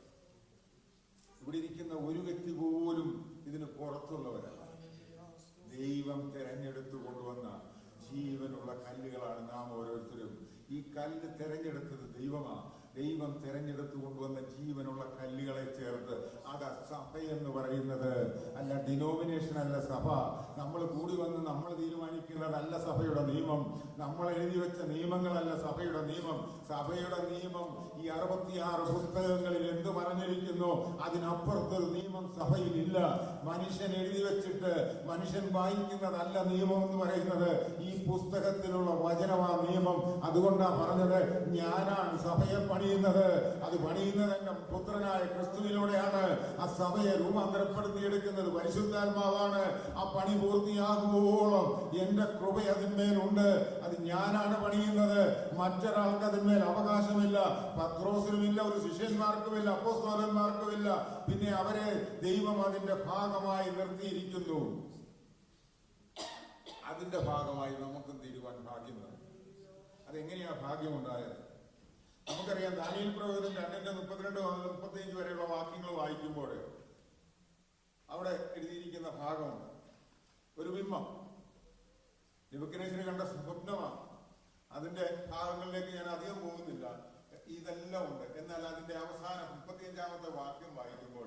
ഇവിടെ ഇരിക്കുന്ന ഒരു വ്യക്തി പോലും ഇതിന് പുറത്തുള്ളവരല്ല. ദൈവം തിരഞ്ഞെടുത്തു കൊണ്ടുവന്ന ജീവനുള്ള കല്ലുകളാണ് നാം ഓരോരുത്തരും. ഈ കല്ല് തിരഞ്ഞെടുത്തത് ദൈവമാണ്. ദൈവം തിരഞ്ഞെടുത്തു കൊണ്ടുവന്ന ജീവനുള്ള കല്ലുകളെ ചേർത്ത് അതാ സഭ എന്ന് പറയുന്നത്. അല്ല ഡിനോമിനേഷൻ അല്ല സഭ. നമ്മൾ കൂടി വന്ന് നമ്മൾ തീരുമാനിക്കുന്നതല്ല സഭയുടെ നിയമം. നമ്മൾ എഴുതി വെച്ച നിയമങ്ങളല്ല സഭയുടെ നിയമം. സഭയുടെ നിയമം ഈ 66 പുസ്തകങ്ങളിൽ എന്ത് പറഞ്ഞിരിക്കുന്നു അതിനപ്പുറത്തൊരു നിയമം സഭയിലില്ല. മനുഷ്യൻ എഴുതി വെച്ചിട്ട് മനുഷ്യൻ വായിക്കുന്നതല്ല നിയമം എന്ന് പറയുന്നത്. ഈ പുസ്തകത്തിലുള്ള വചനമാ നിയമം. അതുകൊണ്ടാണ് പറഞ്ഞത്, ഞാനാണ് സഭയെ പണിയുന്നത്. അത് പണിയുന്നത് എന്റെ പുത്രനായ ക്രിസ്തുവിലൂടെയാണ്. ആ സഭയെ രൂപാന്തരപ്പെടുത്തിയെടുക്കുന്നത് പരിശുദ്ധാത്മാവാണ്. ആ പണി പൂർത്തിയാകുമ്പോഴും എന്റെ കൃപ അതിന്മേലുണ്ട്. അത് ഞാനാണ് പണിയുന്നത്. മറ്റൊരാൾക്ക് അതിന്മേൽ അവകാശമില്ല. പത്രോസിനുമില്ല, ഒരു ശിഷ്യന്മാർക്കുമില്ല, അപ്പോസ്തലന്മാർക്കുമില്ല. പിന്നെ അവരെ ദൈവം അതിന്റെ ഭാഗമായി നിർത്തിയിരിക്കുന്നു. അതിന്റെ ഭാഗമായി നമുക്കും തീരുവാൻ ഭാഗ്യമുണ്ട്. അതെങ്ങനെയാ ഭാഗ്യമുണ്ടായത്? നമുക്കറിയാം, ദാനിയേൽ പ്രവചനം 2:32-35 വരെയുള്ള വാക്യങ്ങൾ വായിക്കുമ്പോൾ അവിടെ എഴുതിയിരിക്കുന്ന ഭാഗമുണ്ട്. ഒരു ബിംബം നെബൂഖദ്നേസർ കണ്ട സ്വപ്നമാണ്. അതിന്റെ ഭാഗങ്ങളിലേക്ക് ഞാൻ അധികം പോകുന്നില്ല. ഇതെല്ലാം ഉണ്ട്. എന്നാൽ അതിന്റെ അവസാനം 35-ാമത്തെ വാക്യം വായിക്കുമ്പോൾ,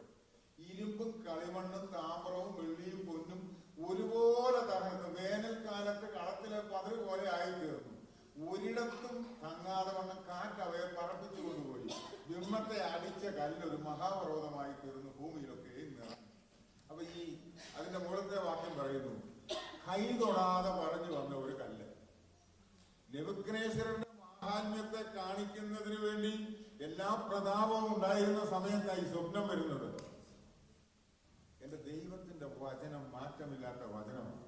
ഇരുമ്പും കളിമണ്ണും താമ്രവും വെള്ളിയും പൊന്നും ഒരുപോലെ തകർന്ന് വേനൽക്കാലത്ത് കളത്തിലെ പതിവ് പോലെ ആയിത്തീർന്നു. ഒരിടത്തും തങ്ങാതെ വണ്ണം കാറ്റ് അവയെ പറപ്പിച്ചു കൊണ്ടുപോയി. ബിംബത്തെ അടിച്ച കല്ലൊരു മഹാപർവ്വതമായി തീർന്നു ഭൂമിയിലൊക്കെ നിറഞ്ഞു. അപ്പൊ അതിന്റെ മുകളിലത്തെ വാക്യം പറയുന്നു, കൈ തൊടാതെ പറഞ്ഞു കാണിക്കുന്നതിന് വേണ്ടി എല്ലാ പ്രതാപവും ഉണ്ടായിരുന്ന സമയത്തായി സ്വപ്നം വരുന്നത്. എന്റെ ദൈവത്തിന്റെ വചനം മാറ്റമില്ലാത്ത വചനമാണ്.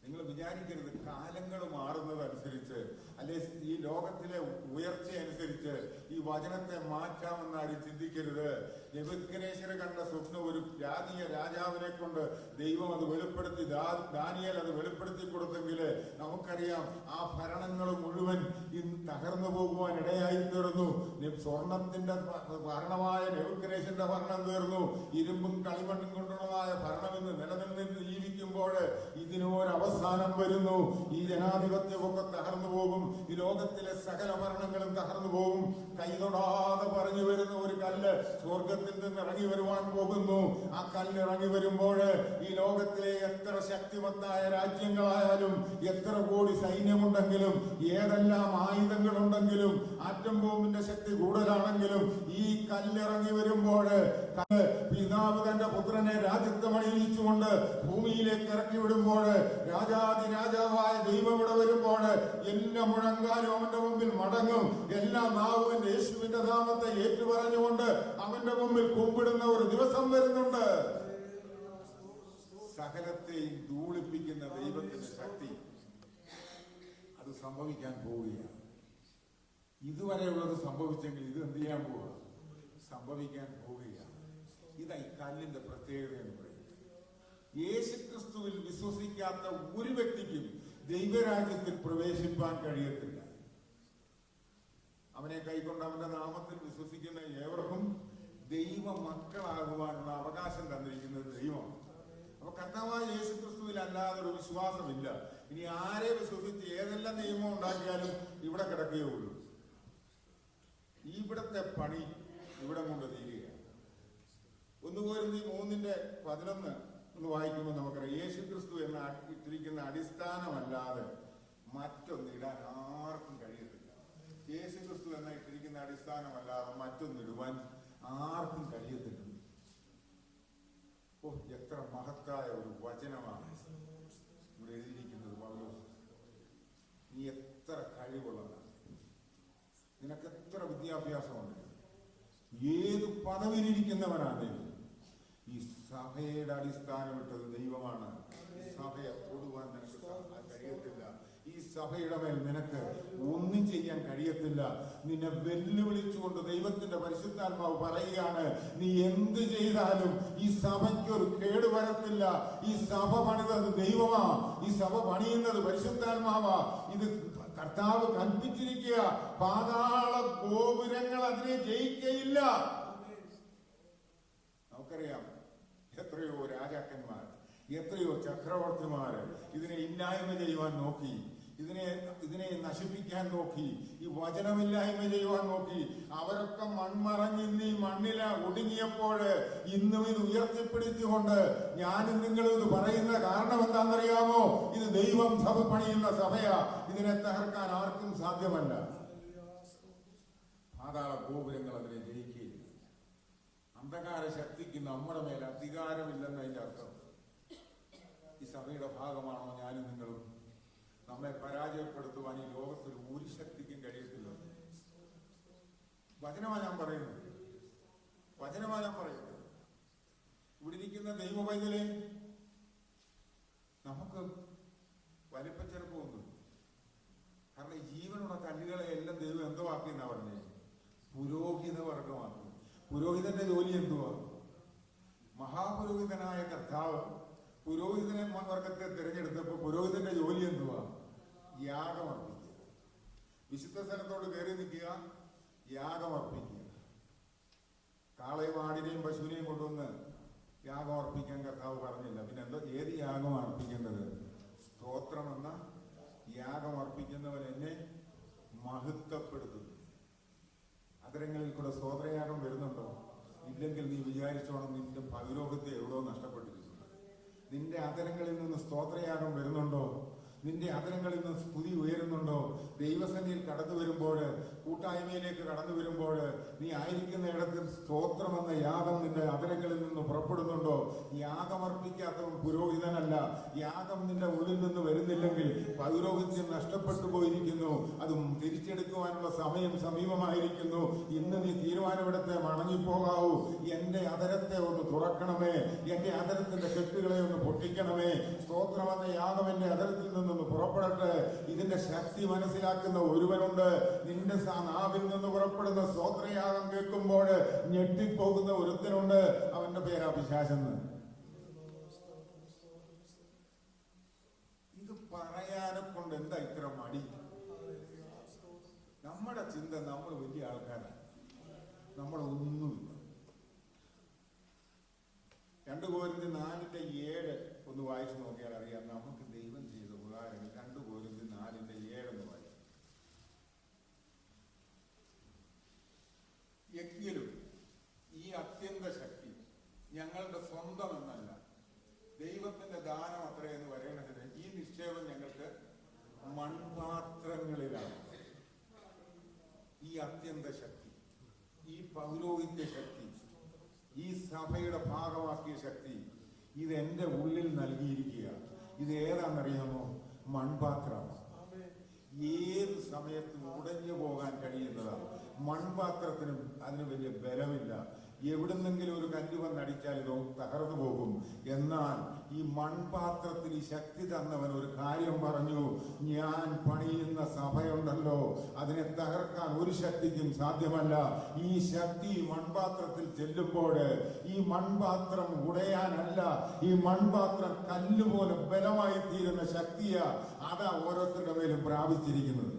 നിങ്ങൾ വിചാരിക്കരുത് കാലങ്ങൾ മാറുന്നതനുസരിച്ച് അല്ലെ ഈ ലോകത്തിലെ ഉയർച്ച അനുസരിച്ച് ഈ വചനത്തെ മാറ്റാമെന്ന് ആരും ചിന്തിക്കരുത്. നെബൂഖദ്നേസർ കണ്ട സ്വപ്നം ഒരു ജാതീയ രാജാവിനെ കൊണ്ട് ദൈവം അത് വെളിപ്പെടുത്തി, ദാനിയേൽ അത് വെളിപ്പെടുത്തി കൊടുത്തെങ്കിൽ നമുക്കറിയാം ആ ഭരണങ്ങൾ മുഴുവൻ ഇന്ന് തകർന്നു പോകുവാൻ ഇടയായി തീർന്നു. സ്വർണത്തിന്റെ ഭരണമായ നെബൂഖദ്നേസറിന്റെ ഭരണം തീർന്നു. ഇരുമ്പും കളിമണ്ണും കൊണ്ടുള്ളതായ ഭരണം ഇന്ന് നിലനിന്ന് ജീവിക്കുമ്പോൾ ഇതിനൊരവസാനം വരുന്നു. ഈ ജനാധിപത്യമൊക്കെ തകർന്നു പോകും. ഈ ലോകത്തിലെ സകല ഭരണങ്ങളും തകർന്നു പോകും. കൈതൊടാതെ പറഞ്ഞു വരുന്ന ഒരു കല്ല് സ്വർഗത്തിൽ നിന്ന് ഇറങ്ങി വരുവാൻ പോകുന്നു. ആ കല്ല് ഇറങ്ങി വരുമ്പോൾ ഈ ലോകത്തിലെ എത്ര ശക്തിമത്തായ രാജ്യങ്ങളായാലും എത്ര കോടി സൈന്യമുണ്ടെങ്കിലും ഏതെല്ലാം ആയുധങ്ങളുണ്ടെങ്കിലും ആറ്റം ബോംബിന്റെ ശക്തി കൂടുതലാണെങ്കിലും ഈ കല്ലിറങ്ങി വരുമ്പോൾ പിതാവ് തന്റെ പുത്രനെ രാജ്യത്വം അണിയിച്ചുകൊണ്ട് ഭൂമിയിലേക്ക് ഇറക്കി വിടുമ്പോൾ രാജാതിരാജാവായ ദൈവം ഇവിടെ വരുമ്പോൾ എല്ലാ മുഴങ്കാലും അവന്റെ മുമ്പിൽ മടങ്ങും. എല്ലാ നാവും യേശുവിന്റെ നാമത്തെ ഏറ്റുപറഞ്ഞുകൊണ്ട് അവന്റെ മുമ്പിൽ കുമ്പിടുന്ന ഒരു ദിവസം വരുന്നുണ്ട്. സകലത്തെയും ധൂളിപ്പിക്കുന്ന ദൈവത്തിന്റെ ശക്തി അത് സംഭവിക്കാൻ പോവുകയാണ്. ഇതുവരെയുള്ളത് സംഭവിച്ചെങ്കിൽ ഇത് എന്ത് ചെയ്യാൻ പോവുക? സംഭവിക്കാൻ പോവുകയാണ്. ഇതായി കല്ലിന്റെ പ്രത്യേകത എന്ന് പറയുന്നത്. യേശുക്രിസ്തുവിൽ വിശ്വസിക്കാത്ത ഒരു വ്യക്തിക്കും ദൈവരാജ്യത്തിൽ പ്രവേശിപ്പാൻ കഴിയത്തില്ല. അവനെ കൈക്കൊണ്ട് അവന്റെ നാമത്തിൽ വിശ്വസിക്കുന്ന ഏവർക്കും ദൈവ മക്കളാകുവാനുള്ള അവകാശം തന്നിരിക്കുന്നത് ദൈവമാണ്. അപ്പൊ കർത്താവായ യേശുക്രിസ്തുവിൽ അല്ലാതെ ഒരു വിശ്വാസമില്ല. ഇനി ആരെ വിശ്വസിച്ച് ഏതെല്ലാം നിയമം ഉണ്ടാക്കിയാലും ഇവിടെ കിടക്കുകയുള്ളൂ. ഇവിടത്തെ പണി ഇവിടെ കൊണ്ട് തീരുകയാണ്. 1 കൊരിന്ത്യർ 3:11 ഒന്ന് വായിക്കുമ്പോൾ നമുക്കറിയാം, യേശുക്രിസ്തു എന്ന ഇട്ടിരിക്കുന്ന അടിസ്ഥാനമല്ലാതെ മറ്റൊന്നിടാൻ ആർക്കും കഴിയത്തില്ല. യേശുക്രിസ്തു എന്ന ഇട്ടിരിക്കുന്ന അടിസ്ഥാനമല്ലാതെ മറ്റൊന്നിടുവാൻ ആർക്കും കഴിയത്തില്ല. ഓ, എത്ര മഹത്തായ ഒരു വചനമാണ് ഇവിടെ എഴുതിയിരിക്കുന്നത്. പൗലോസ്, നീ എത്ര കഴിവുള്ളതാണ്, നിനക്ക് എത്ര വിദ്യാഭ്യാസമുണ്ട്, ഏത് പദവിയിലിരിക്കുന്നവനാണ്. ഈ സഭയുടെ അടിസ്ഥാനമിട്ടത് ദൈവമാണ്. സഭയെ തൊടുവാൻ നിനക്ക് കഴിയത്തില്ല. ഈ സഭയുടെ മേൽ നിനക്ക് ഒന്നും ചെയ്യാൻ കഴിയത്തില്ല. നിന്നെ വെല്ലുവിളിച്ചുകൊണ്ട് ദൈവത്തിന്റെ പരിശുദ്ധാത്മാവ് പറയുകയാണ്, നീ എന്ത് ചെയ്താലും ഈ സഭയ്ക്കൊരു കേടുവരത്തില്ല. ഈ സഭ പണിതത് ദൈവമാ, ഈ സഭ പണിയുന്നത് പരിശുദ്ധാത്മാവാ. ഇത് കർത്താവ് കൽപ്പിച്ചിരിക്കുക. പാതാള ഗോപുരങ്ങൾ അതിനെ ജയിക്കയില്ല. നമുക്കറിയാം, എത്രയോ രാജാക്കന്മാർ, എത്രയോ ചക്രവർത്തിമാര് ഇതിനെ ഇല്ലായ്മ ചെയ്യുവാൻ നോക്കി, ഇതിനെ നശിപ്പിക്കാൻ നോക്കി, ഈ വചനമില്ലായ്മ ചെയ്യുവാൻ നോക്കി. അവരൊക്കെ മൺമറഞ്ഞിന്ന് ഈ മണ്ണില് ഒടുങ്ങിയപ്പോൾ ഇന്നും ഇത് ഉയർത്തിപ്പിടിച്ചുകൊണ്ട് ഞാനും നിങ്ങളും ഇത് പറയുന്ന കാരണം എന്താണെന്നറിയാമോ? ഇത് ദൈവം സഭ പണിയുന്ന സഭയാ. ഇതിനെ തകർക്കാൻ ആർക്കും സാധ്യമല്ല. പാതാള ഗോപുരങ്ങൾ അതിനെ ജയിക്കുകയില്ല. അന്ധകാര ശക്തിക്ക് നമ്മുടെ മേൽ അധികാരമില്ലെന്നതിന്റെ അർത്ഥം. ഈ സഭയുടെ ഭാഗമാണോ ഞാനും നിങ്ങളും? നമ്മെ പരാജയപ്പെടുത്തുവാൻ ഈ ലോകത്തിൽ ഒരു ശക്തിക്കും കഴിയത്തില്ല. വചനമാ ഞാൻ പറയുന്നത്. ഇവിടെ ഇരിക്കുന്ന ദൈവ പൈതലെ, നമുക്ക് വലിപ്പച്ചെറുപ്പമൊന്നും. കാരണം ഈ ജീവനുള്ള കല്ലുകളെ എല്ലാം ദൈവം എന്തോ ആക്കിയെന്നാ പറഞ്ഞേ? പുരോഹിത വർഗമാക്കി. പുരോഹിതന്റെ ജോലി എന്തുവാ? മഹാപുരോഹിതനായ കർത്താവ് പുരോഹിതനെ വർഗത്തെ തിരഞ്ഞെടുത്തപ്പോ പുരോഹിതന്റെ ജോലി എന്തുവാ? യാഗമർപ്പിക്കുക. വിശുദ്ധ സ്ഥലത്തോട് കയറി നിൽക്കുക, യാഗമർപ്പിക്കുക. കാളയും ആടിനെയും പശുവിനെയും കൊണ്ടുവന്ന് യാഗമർപ്പിക്കാൻ കർത്താവ് പറഞ്ഞില്ല. പിന്നെ എന്തോ ഏത് യാഗം അർപ്പിക്കേണ്ടത്? സ്തോത്രമെന്ന യാഗം അർപ്പിക്കുന്നവൻ എന്നെ മഹത്വപ്പെടുത്തുന്നു. അതരങ്ങളിൽ കൂടെ സ്തോത്രയാഗം വരുന്നുണ്ടോ? ഇല്ലെങ്കിൽ നീ വിചാരിച്ചോണം നിന്റെ പൗരോഹിത്യം എവിടോ നഷ്ടപ്പെട്ടിരിക്കുന്നു. നിന്റെ അതരങ്ങളിൽ നിന്ന് സ്തോത്രയാഗം വരുന്നുണ്ടോ? നിന്റെ അധരങ്ങളിൽ നിന്ന് സ്തുതി ഉയരുന്നുണ്ടോ? ദൈവസന്നിധിയിൽ കടന്നു വരുമ്പോൾ, കൂട്ടായ്മയിലേക്ക് കടന്നു വരുമ്പോൾ നീ ആയിരിക്കുന്ന ഇടത്ത് സ്തോത്രമെന്ന യാഗം നിന്റെ അധരങ്ങളിൽ നിന്ന് പുറപ്പെടുന്നുണ്ടോ? യാഗമർപ്പിക്കാത്തവൻ പുരോഹിതനല്ല. യാഗം നിന്റെ ഉള്ളിൽ നിന്ന് വരുന്നില്ലെങ്കിൽ പൗരോഹിത്യം നഷ്ടപ്പെട്ടു പോയിരിക്കുന്നു. അതും തിരിച്ചെടുക്കുവാനുള്ള സമയം സമീപമായിരിക്കുന്നു. ഇന്ന് നീ തീരുമാനമെടുത്ത് മടങ്ങിപ്പോകാവൂ. എന്റെ അധരത്തെ ഒന്ന് തുറക്കണമേ, എന്റെ അധരത്തിന്റെ കെട്ടുകളെ ഒന്ന് പൊട്ടിക്കണമേ. സ്തോത്രമെന്ന യാഗം എന്റെ അധരത്തിൽ നിന്നൊന്ന് പുറപ്പെടട്ടെ. ഇതിന്റെ ശക്തി മനസ്സിലാക്കുന്ന ഒരുവനുണ്ട്. നിന്റെ നാവിൽ നിന്ന് പുറപ്പെടുന്ന സ്തോത്രയാഗം കേൾക്കുമ്പോൾ ഞെട്ടിപ്പോകുന്ന ഒരുത്തനുണ്ട്. അവന്റെ പേരാ പിശാചെന്ന്. ഇത് പറയാനെ കൊണ്ട് എന്താ ഇത്ര മടി? നമ്മുടെ ചിന്ത നമ്മൾ വലിയ ആൾക്കാരാണ്, നമ്മളൊന്നുമില്ല. 2 Corinthians 4:7 ഒന്ന് വായിച്ചു നോക്കിയാൽ അറിയാം നമുക്ക് ദൈവം ചെയ്ത ഉപകാരങ്ങൾ. 2 Corinthians 4:7 എന്ന് വായിച്ചു. എങ്കിലും ഈ അത്യന്ത ശക്തി ഞങ്ങളുടെ സ്വന്തം എന്നല്ല, ദൈവത്തിന്റെ ദാനം അത്രയെന്ന് പറയണതിന് ഈ നിക്ഷേപം ഞങ്ങൾക്ക് മൺപാത്രങ്ങളിലാണ്. ഈ അത്യന്ത ശക്തി, ഈ പൗരോഹിത്യ ശക്തി, ഈ സഭയുടെ ഭാഗമാക്കിയ ശക്തി ഇത് എന്റെ ഉള്ളിൽ നൽകിയിരിക്കുക. ഇത് ഏതാണെന്നറിയാമോ? മൺപാത്രമാണ്. ഏത് സമയത്തും ഉടഞ്ഞു പോകാൻ കഴിയുന്നതാണ്. മൺപാത്രത്തിനും അതിന് വലിയ ബലമില്ല. എവിടുന്നെങ്കിലും ഒരു കല്ല് വന്നടിച്ചാൽ ഇതോ തകർന്നു പോകും. എന്നാൽ ഈ മൺപാത്രത്തിന് ഈ ശക്തി തന്നവൻ ഒരു കാര്യം പറഞ്ഞു, ഞാൻ പണിയുന്ന സഭയുണ്ടല്ലോ, അതിനെ തകർക്കാൻ ഒരു ശക്തിക്കും സാധ്യമല്ല. ഈ ശക്തി മൺപാത്രത്തിൽ ചെല്ലുമ്പോൾ ഈ മൺപാത്രം ഉടയാനല്ല, ഈ മൺപാത്രം കല്ലുപോലെ ബലമായി തീരുന്ന ശക്തിയാ. അതാ ഓരോരുത്തരുടെ മേലും പ്രാപിച്ചിരിക്കുന്നത്.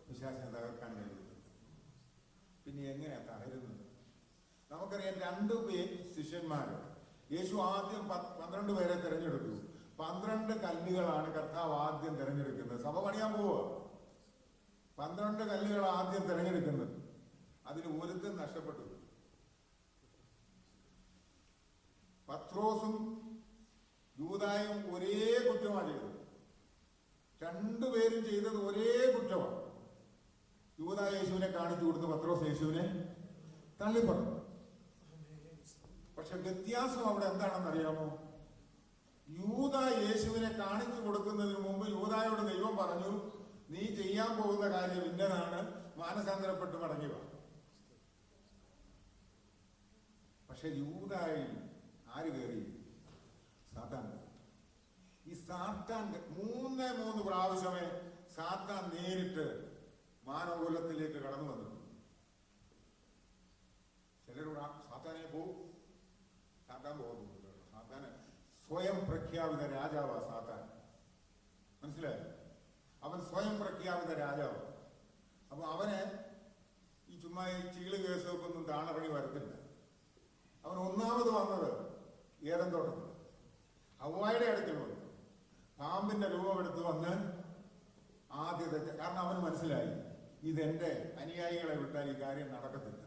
പിശാചിനെ തകർക്കാൻ കഴിയും. പിന്നെ എങ്ങനെയാ തകരുന്നത്? നമുക്കറിയാം, 2 ശിഷ്യന്മാർ. യേശു ആദ്യം 12 പേരെ തെരഞ്ഞെടുത്തു. 12 കല്ലുകളാണ് കർത്താവ് ആദ്യം തെരഞ്ഞെടുക്കുന്നത്. സഭ പണിയാൻ പോവുക. 12 കല്ലുകൾ ആദ്യം തെരഞ്ഞെടുക്കുന്നത്. അതിൽ ഒരുത്തൻ നഷ്ടപ്പെട്ടു. പത്രോസും യൂദായും ഒരേ കുറ്റമാണ് ചെയ്തത്. 2 പേരും ചെയ്തത് ഒരേ കുറ്റമാണ്. യൂദാ യേശുവിനെ കാണിച്ചു കൊടുത്ത് പത്രോസ് യേശുവിനെ തള്ളിപ്പറഞ്ഞു. പക്ഷെ വ്യത്യാസം അവിടെ എന്താണെന്ന് അറിയാമോ? യൂദാ യേശുവിനെ കാണിച്ചു കൊടുക്കുന്നതിന് മുമ്പ് യൂദായോട് ദൈവം പറഞ്ഞു, നീ ചെയ്യാൻ പോകുന്ന കാര്യം ഇന്നതാണ്, മാനസാന്തരപ്പെട്ട് മടങ്ങി വാ. പക്ഷെ യൂദായിൽ ആര് കയറി? സാത്താൻ. ഈ സാത്താൻ 3 പ്രാവശ്യമേ സാത്താൻ നേരിട്ട് മാനവകുലത്തിലേക്ക് കടന്നു വന്നു. ചിലർ സാത്താനെ പോകും, സാത്താൻ പോകുന്നു. സാത്താന് സ്വയം പ്രഖ്യാപിത രാജാവാ സാത്താൻ. മനസ്സിലായോ? അവൻ സ്വയം പ്രഖ്യാപിത രാജാവ്. അപ്പൊ അവന് ഈ ചുമ്മാ ഈ ചീള് കേസുകൾക്കൊന്നും താണപണി വരത്തില്ല. അവൻ ഒന്നാമത് വന്നത് ഏദൻ തോട്ടത്തിൽ ഹവ്വായുടെ അടുക്കൽ വന്നു. പാമ്പിന്റെ രൂപമെടുത്ത് വന്ന് ആദ്യത്തെ, കാരണം അവന് മനസ്സിലായി ഇതെന്റെ അനുയായികളെ വിട്ടാൽ ഈ കാര്യം നടക്കത്തില്ല.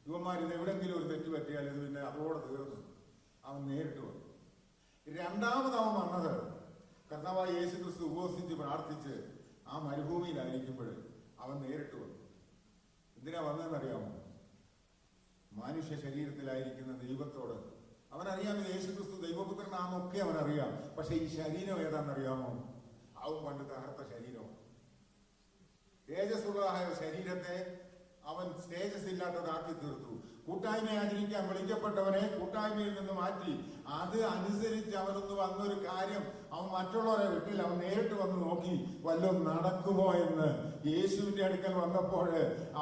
ഇവന്മാർ ഇത് എവിടെങ്കിലും ഒരു തെറ്റ് പറ്റിയാൽ ഇത് പിന്നെ അതോടെ തീർന്നു. അവൻ നേരിട്ട് വന്നു. 2ാമത് അവൻ വന്നത് കർത്താവായ യേശുക്രിസ്തു ഉപവസിച്ച് പ്രാർത്ഥിച്ച് ആ മരുഭൂമിയിലായിരിക്കുമ്പോൾ അവൻ നേരിട്ട് വന്നു. എന്തിനാ വന്നതെന്നറിയാമോ? മനുഷ്യ ശരീരത്തിലായിരിക്കുന്ന ദൈവത്തോട് അവനറിയാം യേശുക്രിസ്തു ദൈവപുത്രനാണെന്നൊക്കെ അവനറിയാം. പക്ഷെ ഈ ശരീരം ഏതാണെന്നറിയാമോ? അവൻ പണ്ട് തകർത്ത ശരീരം. തേജസ്സുള്ളതായ ശരീരത്തെ അവൻ തേജസ് ഇല്ലാത്തതാക്കി തീർത്തു. കൂട്ടായ്മ ആചരിക്കാൻ വിളിക്കപ്പെട്ടവനെ കൂട്ടായ്മയിൽ നിന്ന് മാറ്റി. അത് അനുസരിച്ച് അവനൊന്ന് വന്നൊരു കാര്യം അവൻ മറ്റുള്ളവരെ വിട്ടില്ല. അവൻ നേരിട്ട് വന്ന് നോക്കി വല്ലതും നടക്കുമോ എന്ന്. യേശുവിന്റെ അടുക്കൽ വന്നപ്പോൾ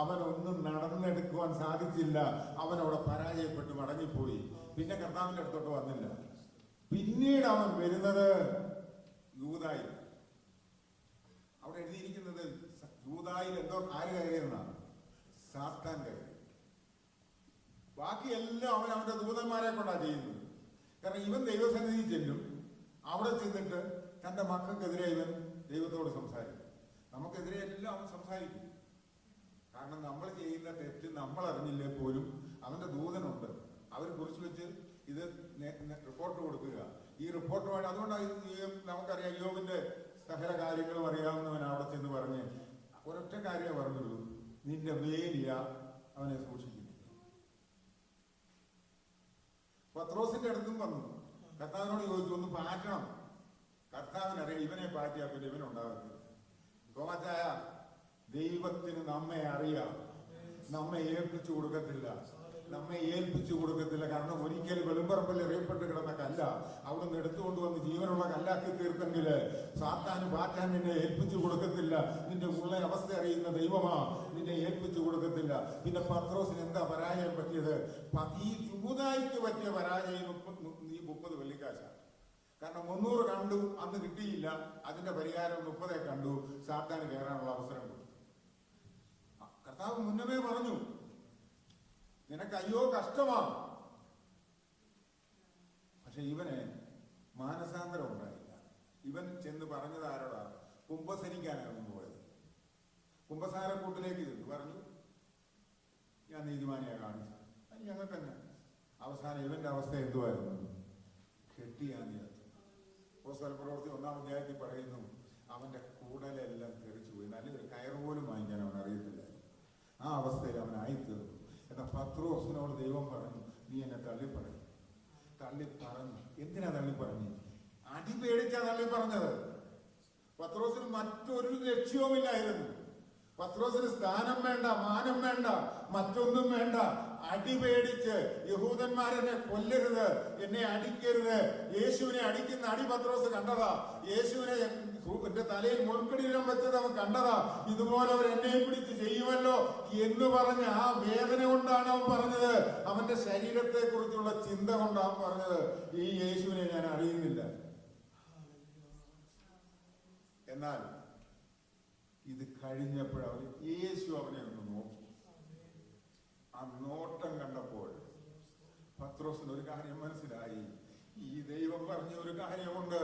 അവനൊന്നും നടന്നെടുക്കുവാൻ സാധിച്ചില്ല. അവനവിടെ പരാജയപ്പെട്ട് മടങ്ങിപ്പോയി. പിന്നെ കർത്താവിന്റെ അടുത്തോട്ട് വന്നില്ല. പിന്നീട് അവൻ വരുന്നത് യൂദായിൽ. അവിടെ എഴുതിയിരിക്കുന്നത് യൂദായിൽ എന്തോ ആര് കയറിയെന്നാണ്? സാത്താൻ കയറി. ബാക്കിയെല്ലാം അവൻ അവന്റെ ദൂതന്മാരെ കൊണ്ടാണ് ചെയ്യുന്നത്. കാരണം ഇവൻ ദൈവസന്നിധി ചെല്ലും. അവിടെ ചെന്നിട്ട് തന്റെ മക്കൾക്കെതിരെ ഇവൻ ദൈവത്തോട് സംസാരിക്കും. നമുക്കെതിരെ എല്ലാം അവൻ സംസാരിക്കും. കാരണം നമ്മൾ ചെയ്യുന്ന തെറ്റ് നമ്മൾ അറിഞ്ഞില്ലേ പോലും അവന്റെ ദൂതനുണ്ട്. അവർ കുറിച്ച് വെച്ച് ഇത് റിപ്പോർട്ട് കൊടുക്കുക. ഈ റിപ്പോർട്ടുമായിട്ട് അതുകൊണ്ടാണ് നമുക്കറിയാം യോബിന്റെ സകല കാര്യങ്ങളും അറിയാവുന്നവൻ അവിടെ ചെന്ന് പറഞ്ഞ് ഒരൊറ്റ കാര്യമേ പറഞ്ഞുള്ളൂ, നിന്റെ വേലിയ അവനെ സൂക്ഷിക്കുന്നു. പത്രോസിന്റെ അടുത്തും വന്നു, കർത്താവിനോട് ചോദിച്ചു ഒന്ന് പാറ്റണം. കർത്താവിനറിയാം ഇവനെ പാറ്റിയാൽ പിന്നെ ഇവനുണ്ടാകത്തില്ല. തോമാച്ചായ, ദൈവത്തിന് നമ്മെ അറിയാം, നമ്മെ ഏൽപ്പിച്ചു കൊടുക്കത്തില്ല. കാരണം ഒരിക്കൽ വെളുമ്പറപ്പിൽ എറിയപ്പെട്ട് കിടന്ന കല്ല അവിടുന്ന് എടുത്തുകൊണ്ടുവന്ന് ജീവനുള്ള കല്ലാക്കി തീർത്തെങ്കിൽ സാത്താന് പാറ്റാൻ നിന്നെ ഏൽപ്പിച്ചു കൊടുക്കത്തില്ല. നിന്റെ ഉള്ള അവസ്ഥ അറിയുന്ന ദൈവമാ, നിന്നെ ഏൽപ്പിച്ചു കൊടുക്കത്തില്ല. പിന്നെ പത്രോസിന് എന്താ പരാജയം പറ്റിയത്? ഈ ജൂദായിക്ക് പറ്റിയ പരാജയം ഈ 30 വെള്ളിക്കാശാണ്. കാരണം 300 കണ്ടു, അന്ന് കിട്ടിയില്ല. അതിന്റെ പരിഹാരം 30 കണ്ടു, സാത്താന് കയറാനുള്ള അവസരം കൊടുത്തു. കർത്താവ് മുന്നമേ പറഞ്ഞു, നിനക്ക് അയ്യോ കഷ്ടമാ. പക്ഷെ ഇവന് മാനസാന്തരം ഉണ്ടായില്ല. ഇവൻ ചെന്ന് പറഞ്ഞത് ആരോടാ? കുമ്പസരിക്കാനാണ് പോയത്. കുമ്പസാരക്കൂട്ടിലേക്ക് ചെന്ന് പറഞ്ഞു, ഞാൻ നീതിമാനിയെ കാണിച്ചു. അത് ഞങ്ങൾക്ക് തന്നെ. അവസാനം ഇവന്റെ അവസ്ഥ എന്തുവായിരുന്നു? കെട്ടിയാന്നിയത്. പ്രവൃത്തി 1-ാം അധ്യായത്തിൽ പറയുന്നു, അവന്റെ കൂടലെല്ലാം തെറിച്ചു പോയി. നല്ലൊരു കയറ് പോലും വാങ്ങിക്കാൻ അവൻ അറിയത്തില്ലായിരുന്നു. ആ അവസ്ഥയിൽ അവൻ ആയിത്തീർന്നു. എന്നാൽ പത്രോസിനോട് ദൈവം പറഞ്ഞു, നീ എന്നെ തള്ളിപ്പറഞ്ഞു. എന്തിനാ തള്ളിപ്പറഞ്ഞു? അടി പേടിച്ചാ തള്ളിപ്പറഞ്ഞത്. പത്രോസിന് മറ്റൊരു ലക്ഷ്യവുമില്ലായിരുന്നു. പത്രോസിന് സ്ഥാനം വേണ്ട, മാനം വേണ്ട, മറ്റൊന്നും വേണ്ട. അടി പേടിച്ച് യഹൂദന്മാരെന്നെ കൊല്ലരുത്, എന്നെ അടിക്കരുത്. യേശുവിനെ അടിക്കുന്ന അടി പത്രോസ് കണ്ടതാ. യേശുവിനെ എന്റെ തലയിൽ മുൾക്കടിയിലും വെച്ചത് അവൻ കണ്ടതാ. ഇതുപോലെ അവർ എന്നെ പിടിച്ച് ചെയ്യുമല്ലോ എന്ന് പറഞ്ഞ ആ വേദന കൊണ്ടാണ് അവൻ പറഞ്ഞത്. അവന്റെ ശരീരത്തെ കുറിച്ചുള്ള ചിന്ത കൊണ്ടാണ് പറഞ്ഞത്, ഈ യേശുവിനെ ഞാൻ അറിയുന്നില്ല. എന്നാൽ ഇത് കഴിഞ്ഞപ്പോഴവർ യേശു അവനെ ഒന്ന് നോക്കി. ആ നോട്ടം കണ്ടപ്പോൾ പത്രോസിന് ഒരു കാര്യം മനസ്സിലായി. ഈ ദൈവം പറഞ്ഞ ഒരു കാര്യമുണ്ട്,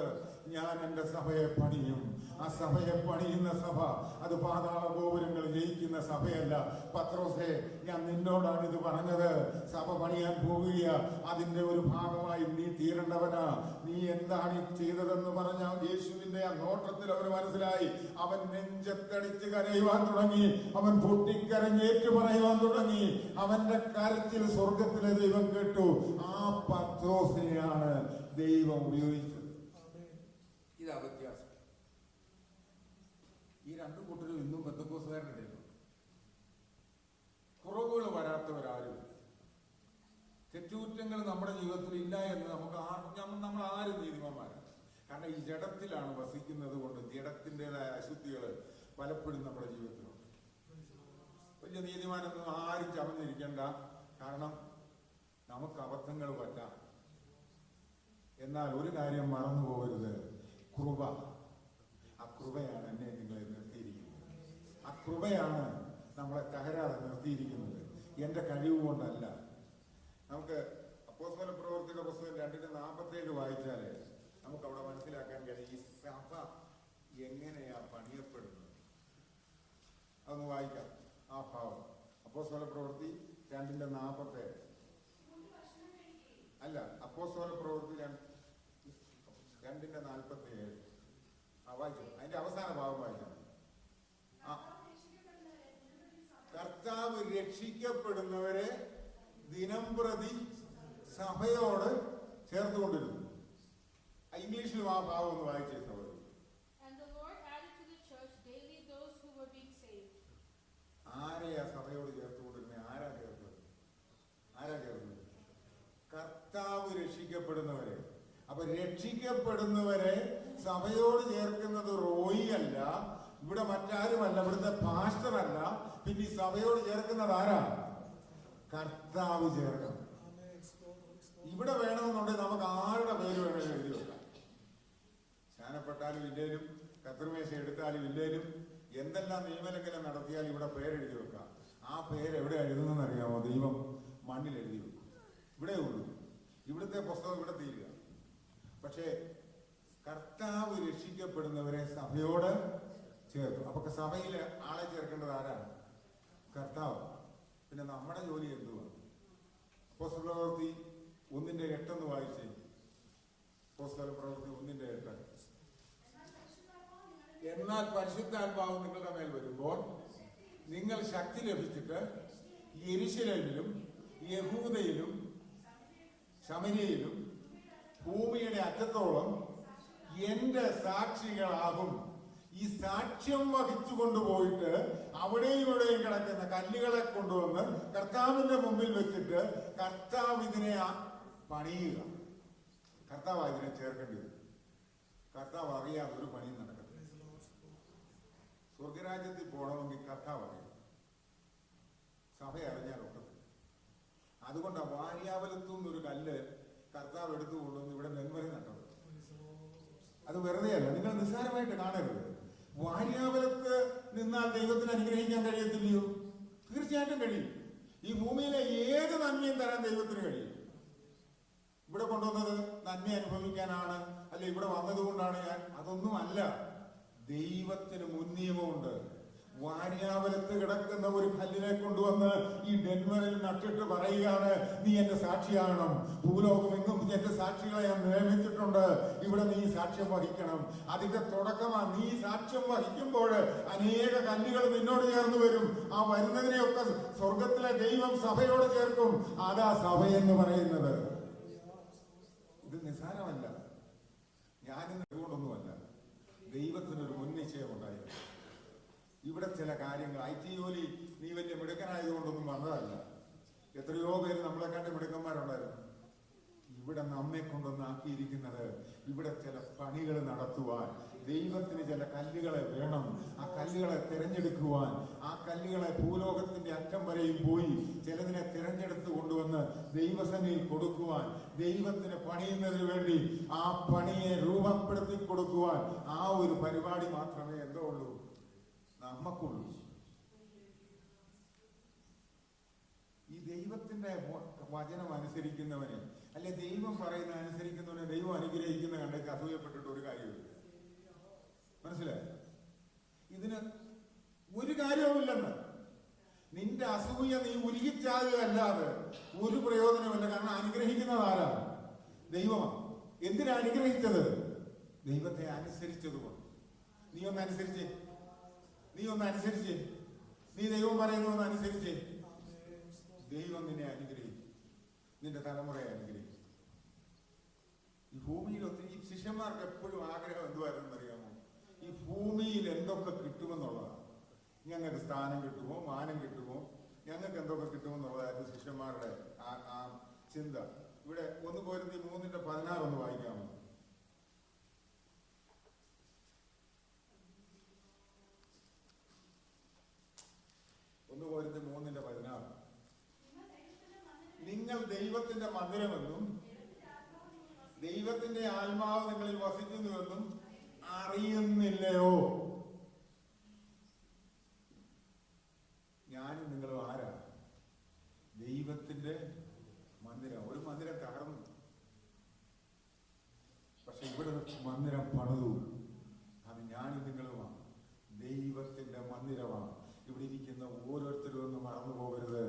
ഞാൻ എന്റെ സഭയെ പണിയും. ആ സഭയെ പണിയുന്ന സഭ അത് പാതാള ഗോപുരങ്ങൾ ജയിക്കുന്ന സഭയല്ല. പത്രോസേ, ഞാൻ നിന്നോടാണ് ഇത് പറഞ്ഞത്. സഭ പണിയാൻ പോവുക, അതിന്റെ ഒരു ഭാഗമായി നീ തീരേണ്ടവനാ. നീ എന്താണ് ചെയ്തതെന്ന് പറഞ്ഞ യേശുവിന്റെ ആ നോട്ടത്തിൽ അവന് മനസ്സിലായി. അവൻ നെഞ്ചത്തടിച്ച് കരയുവാൻ തുടങ്ങി. അവൻ പൊട്ടിക്കരഞ്ഞേറ്റു പറയുവാൻ തുടങ്ങി. അവന്റെ കരച്ചിൽ സ്വർഗത്തിലെ ദൈവം കേട്ടു. ആ പത്രോസിനെയാണ് ദൈവം ഉപയോഗിച്ചത്. ഇതാ വ്യത്യാസം. ഈ രണ്ടു കൂട്ടരും ഇന്നും പെന്തക്കോസ്തുകാരുടെ ഇടയിലുണ്ട്. കുറവുകൾ വരാത്തവരാരും, തെറ്റുകുറ്റങ്ങൾ നമ്മുടെ ജീവിതത്തിൽ ഇല്ല എന്ന് നമ്മൾ ആരും നീതിമാന്മാരാണ്. കാരണം ഈ ജഡത്തിലാണ് വസിക്കുന്നത് കൊണ്ട് ജഡത്തിൻ്റെതായ അശുദ്ധികൾ പലപ്പോഴും നമ്മുടെ ജീവിതത്തിലുണ്ട്. വലിയ നീതിമാനൊന്നും ആരും ചമഞ്ഞിരിക്കേണ്ട. കാരണം നമുക്ക് അബദ്ധങ്ങൾ പറ്റാം. എന്നാൽ ഒരു കാര്യം മറന്നു പോകരുത്, കൃപ. ആ കൃപയാണ് എന്നെ നിങ്ങളെ നിർത്തിയിരിക്കുന്നത്. ആ കൃപയാണ് നമ്മളെ തകരാതെ നിർത്തിയിരിക്കുന്നത്, എന്റെ കഴിവ് കൊണ്ടല്ല. നമുക്ക് അപ്പോസ്തല പ്രവൃത്തിയുടെ പുസ്തകം 2:47 വായിച്ചാല് നമുക്ക് അവിടെ മനസ്സിലാക്കാൻ കഴിയും ഈ സഭ എങ്ങനെയാ പണിയപ്പെടുന്നത്. അതൊന്ന് വായിക്കാം ആ ഭാവം. അപ്പോസ്തല പ്രവൃത്തി 2:47 അല്ല, അപ്പോസ്തല പ്രവൃത്തി 2:47 വായിച്ചു. അതിന്റെ അവസാന ഭാഗം വായിക്കണം. കർത്താവ് രക്ഷിക്കപ്പെടുന്നവരെ ദിനം പ്രതി സഭയോട് ചേർത്തുകൊണ്ടിരുന്നു. ഇംഗ്ലീഷിലും ആ ഭാഗം ഒന്ന് വായിച്ചേ സഹോദരി. ആരെയാ സഭയോട് ചേർത്തുകൊണ്ടിരുന്നത്? ആരാ ചേർത്തത്? കർത്താവ് രക്ഷിക്കപ്പെടുന്നവരെ. അപ്പൊ രക്ഷിക്കപ്പെടുന്നവരെ സഭയോട് ചേർക്കുന്നത് റോയി അല്ല, ഇവിടെ മറ്റാരുമല്ല, ഇവിടുത്തെ പാസ്റ്റർ അല്ല. പിന്നെ ഈ സഭയോട് ചേർക്കുന്നത് ആരാ? കർത്താവ് ചേർക്കണം. ഇവിടെ വേണമെന്നുണ്ടെങ്കിൽ നമുക്ക് ആരുടെ പേര് വേണമെങ്കിലും എഴുതി വെക്കാം. സ്നാനപ്പെട്ടാലും ഇല്ലേലും, കർത്തൃമേശ എടുത്താലും ഇല്ലേലും, എന്തെല്ലാം നിയമലംഘനം നടത്തിയാലും ഇവിടെ പേരെഴുതി വെക്കാം. ആ പേര് എവിടെ എഴുതുന്നെന്ന് അറിയാമോ? ദൈവം മണ്ണിൽ എഴുതി വെക്കും. ഇവിടെ ഉള്ളൂ. ഇവിടുത്തെ പുസ്തകം ഇവിടെ തീരുക. പക്ഷേ കർത്താവ് രക്ഷിക്കപ്പെടുന്നവരെ സഭയോട് ചേർക്കും. അപ്പൊ സഭയിൽ ആളെ ചേർക്കേണ്ടത് ആരാണ്? കർത്താവ്. പിന്നെ നമ്മുടെ ജോലി എന്തുവാണ്? പ്രവൃത്തി 1:8 വായിച്ചേ. പ്രവൃത്തി 1:8. എന്നാൽ പരിശുദ്ധാത്മാവ് നിങ്ങളുടെ മേൽ വരുമ്പോൾ നിങ്ങൾ ശക്തി ലഭിച്ചിട്ട് യെരൂശലേമിലും യഹൂദയിലും ശമര്യയിലും ഭൂമിയുടെ അറ്റത്തോളം എന്റെ സാക്ഷികളാകും. ഈ സാക്ഷ്യം വഹിച്ചു കൊണ്ടുപോയിട്ട് അവിടെയും ഇവിടെയും കിടക്കുന്ന കല്ലുകളെ കൊണ്ടുവന്ന് കർത്താവിന്റെ മുമ്പിൽ വെച്ചിട്ട് കർത്താവ് ഇതിനെ പണിയുക. കർത്താവ് ഇതിനെ ചേർക്കേണ്ടത്. കർത്താവ് അറിയാതെ ഒരു പണിയും നടക്കത്തില്ല. സ്വർഗരാജ്യത്തിൽ പോകണമെങ്കിൽ കർത്താവ് അറിയാം, സഭ അറിഞ്ഞാലൊക്കത്തില്ല. അതുകൊണ്ടാണ് വാര്യാവലത്തു നിന്നൊരു കല്ല് കർത്താവ് എടുത്തു കൊണ്ടുവന്ന് ഇവിടെ നെന്മറി നട്ടത്. അത് വെറുതെയല്ല, നിങ്ങൾ നിസ്സാരമായിട്ട് കാണരുത്. വാര്യാവലത്ത് നിന്നാൽ ദൈവത്തിന് അനുഗ്രഹിക്കാൻ കഴിയത്തില്ലയോ? തീർച്ചയായിട്ടും കഴിയും. ഈ ഭൂമിയിലെ ഏത് നന്മയും തരാൻ ദൈവത്തിന് കഴിയും. ഇവിടെ കൊണ്ടുവന്നത് നന്മ അനുഭവിക്കാനാണ്, അല്ലെ ഇവിടെ വന്നതുകൊണ്ടാണ് ഞാൻ, അതൊന്നും അല്ല. ദൈവത്തിന് മുൻനിയമമുണ്ട്. വാര്യാവലത്ത് കിടക്കുന്ന ഒരു കല്ലിനെ കൊണ്ടുവന്ന് ഈ ഡെൻവറിൽ നട്ടിട്ട് പറയുകയാണ്, നീ എന്റെ സാക്ഷിയാകണം, ഭൂലോകമെങ്ങും എന്റെ സാക്ഷികളെ ഞാൻ നിയമിച്ചിട്ടുണ്ട്, ഇവിടെ നീ സാക്ഷ്യം വഹിക്കണം. അതിന്റെ തുടക്കമാണ്. നീ സാക്ഷ്യം വഹിക്കുമ്പോൾ അനേക കല്ലുകൾ നിന്നോട് ചേർന്ന് വരും. ആ വരുന്നതിനെയൊക്കെ സ്വർഗത്തിലെ ദൈവം സഭയോട് ചേർക്കും. അതാ സഭയെന്ന് പറയുന്നത്. ഇത് നിസ്സാരമല്ല. ഞാനിന്ന് അതുകൊണ്ടൊന്നുമല്ല. ദൈവത്തിനൊരു മുൻനിശ്ചയമുണ്ടായിരുന്നു. ഇവിടെ ചില കാര്യങ്ങൾ, IT ജോലി നീ വലിയ മിടുക്കനായതുകൊണ്ടൊന്നും വന്നതല്ല. എത്രയോ പേര് നമ്മളെ കണ്ട് മിടുക്കന്മാരുണ്ടായിരുന്നു. ഇവിടെ നമ്മെ കൊണ്ടൊന്നാക്കിയിരിക്കുന്നത് ഇവിടെ ചില പണികൾ നടത്തുവാൻ. ദൈവത്തിന് ചില കല്ലുകളെ വേണം. ആ കല്ലുകളെ തിരഞ്ഞെടുക്കുവാൻ, ആ കല്ലുകളെ ഭൂലോകത്തിന്റെ അറ്റം വരെയും പോയി ചിലതിനെ തിരഞ്ഞെടുത്ത് കൊണ്ടുവന്ന് ദൈവസന്നിധിയിൽ കൊടുക്കുവാൻ, ദൈവത്തിന് പണിയുന്നതിന് വേണ്ടി ആ പണിയെ രൂപപ്പെടുത്തി കൊടുക്കുവാൻ, ആ ഒരു പരിപാടി മാത്രമേ എന്തോ ഉള്ളൂ, നമ്മക്കുള്ളൂ. ഈ ദൈവത്തിന്റെ വചനം അനുസരിക്കുന്നവനെ, അല്ലെ ദൈവം പറയുന്ന അനുസരിക്കുന്നവനെ ദൈവം അനുഗ്രഹിക്കുന്ന കണ്ടേക്ക് അസൂയപ്പെട്ടിട്ട് ഒരു കാര്യമില്ല. മനസ്സിലായി? ഇതിന് ഒരു കാര്യവുമില്ലെന്ന്. നിന്റെ അസൂയ നീ ഉരുകിച്ചാകുകയല്ലാതെ ഒരു പ്രയോജനമില്ല. കാരണം അനുഗ്രഹിക്കുന്നത് ആരാണ്? ദൈവമാണ്. എന്തിനാ അനുഗ്രഹിച്ചത്? ദൈവത്തെ അനുസരിച്ചതുകൊണ്ട്. നീ ഒന്ന് അനുസരിച്ചേ, നീ ദൈവം പറയുന്നതെന്ന് അനുസരിച്ചേ. ദൈവം നിന്നെ അനുഗ്രഹിക്കും, നിന്റെ തലമുറയെ അനുഗ്രഹിക്കും. ഈ ഭൂമിയിൽ ഒത്തിരി ശിഷ്യന്മാർക്ക് എപ്പോഴും ആഗ്രഹം എന്തുവായിരുന്നു അറിയാമോ? ഈ ഭൂമിയിൽ എന്തൊക്കെ കിട്ടുമെന്നുള്ളതാണ്. ഞങ്ങൾക്ക് സ്ഥാനം കിട്ടുമോ, മാനം കിട്ടുമോ, ഞങ്ങൾക്ക് എന്തൊക്കെ കിട്ടുമെന്നുള്ളതായിരുന്നു ശിഷ്യന്മാരുടെ ആ ചിന്ത. ഇവിടെ 1 Corinthians 3:16 ഒന്ന് വായിക്കാമോ? 1 Corinthians 3:16. നിങ്ങൾ ദൈവത്തിന്റെ മന്ദിരമെന്നും ദൈവത്തിന്റെ ആത്മാവ് നിങ്ങളിൽ വസിക്കുന്നുവെന്നും അറിയുന്നില്ലയോ? ഞാനും നിങ്ങളും ആരാ? ദൈവത്തിന്റെ മന്ദിരം. ഒരു മന്ദിരം തകർന്നു, പക്ഷെ ഇവിടെ മന്ദിരം പണിതു. അത് ഞാനും നിങ്ങളുമാണ്. ദൈവത്തിന്റെ മന്ദിരമാണ്. ഇവിടെ ഇരിക്കുന്ന ഓരോരുത്തരും ഒന്ന് മറന്നു പോകരുത്.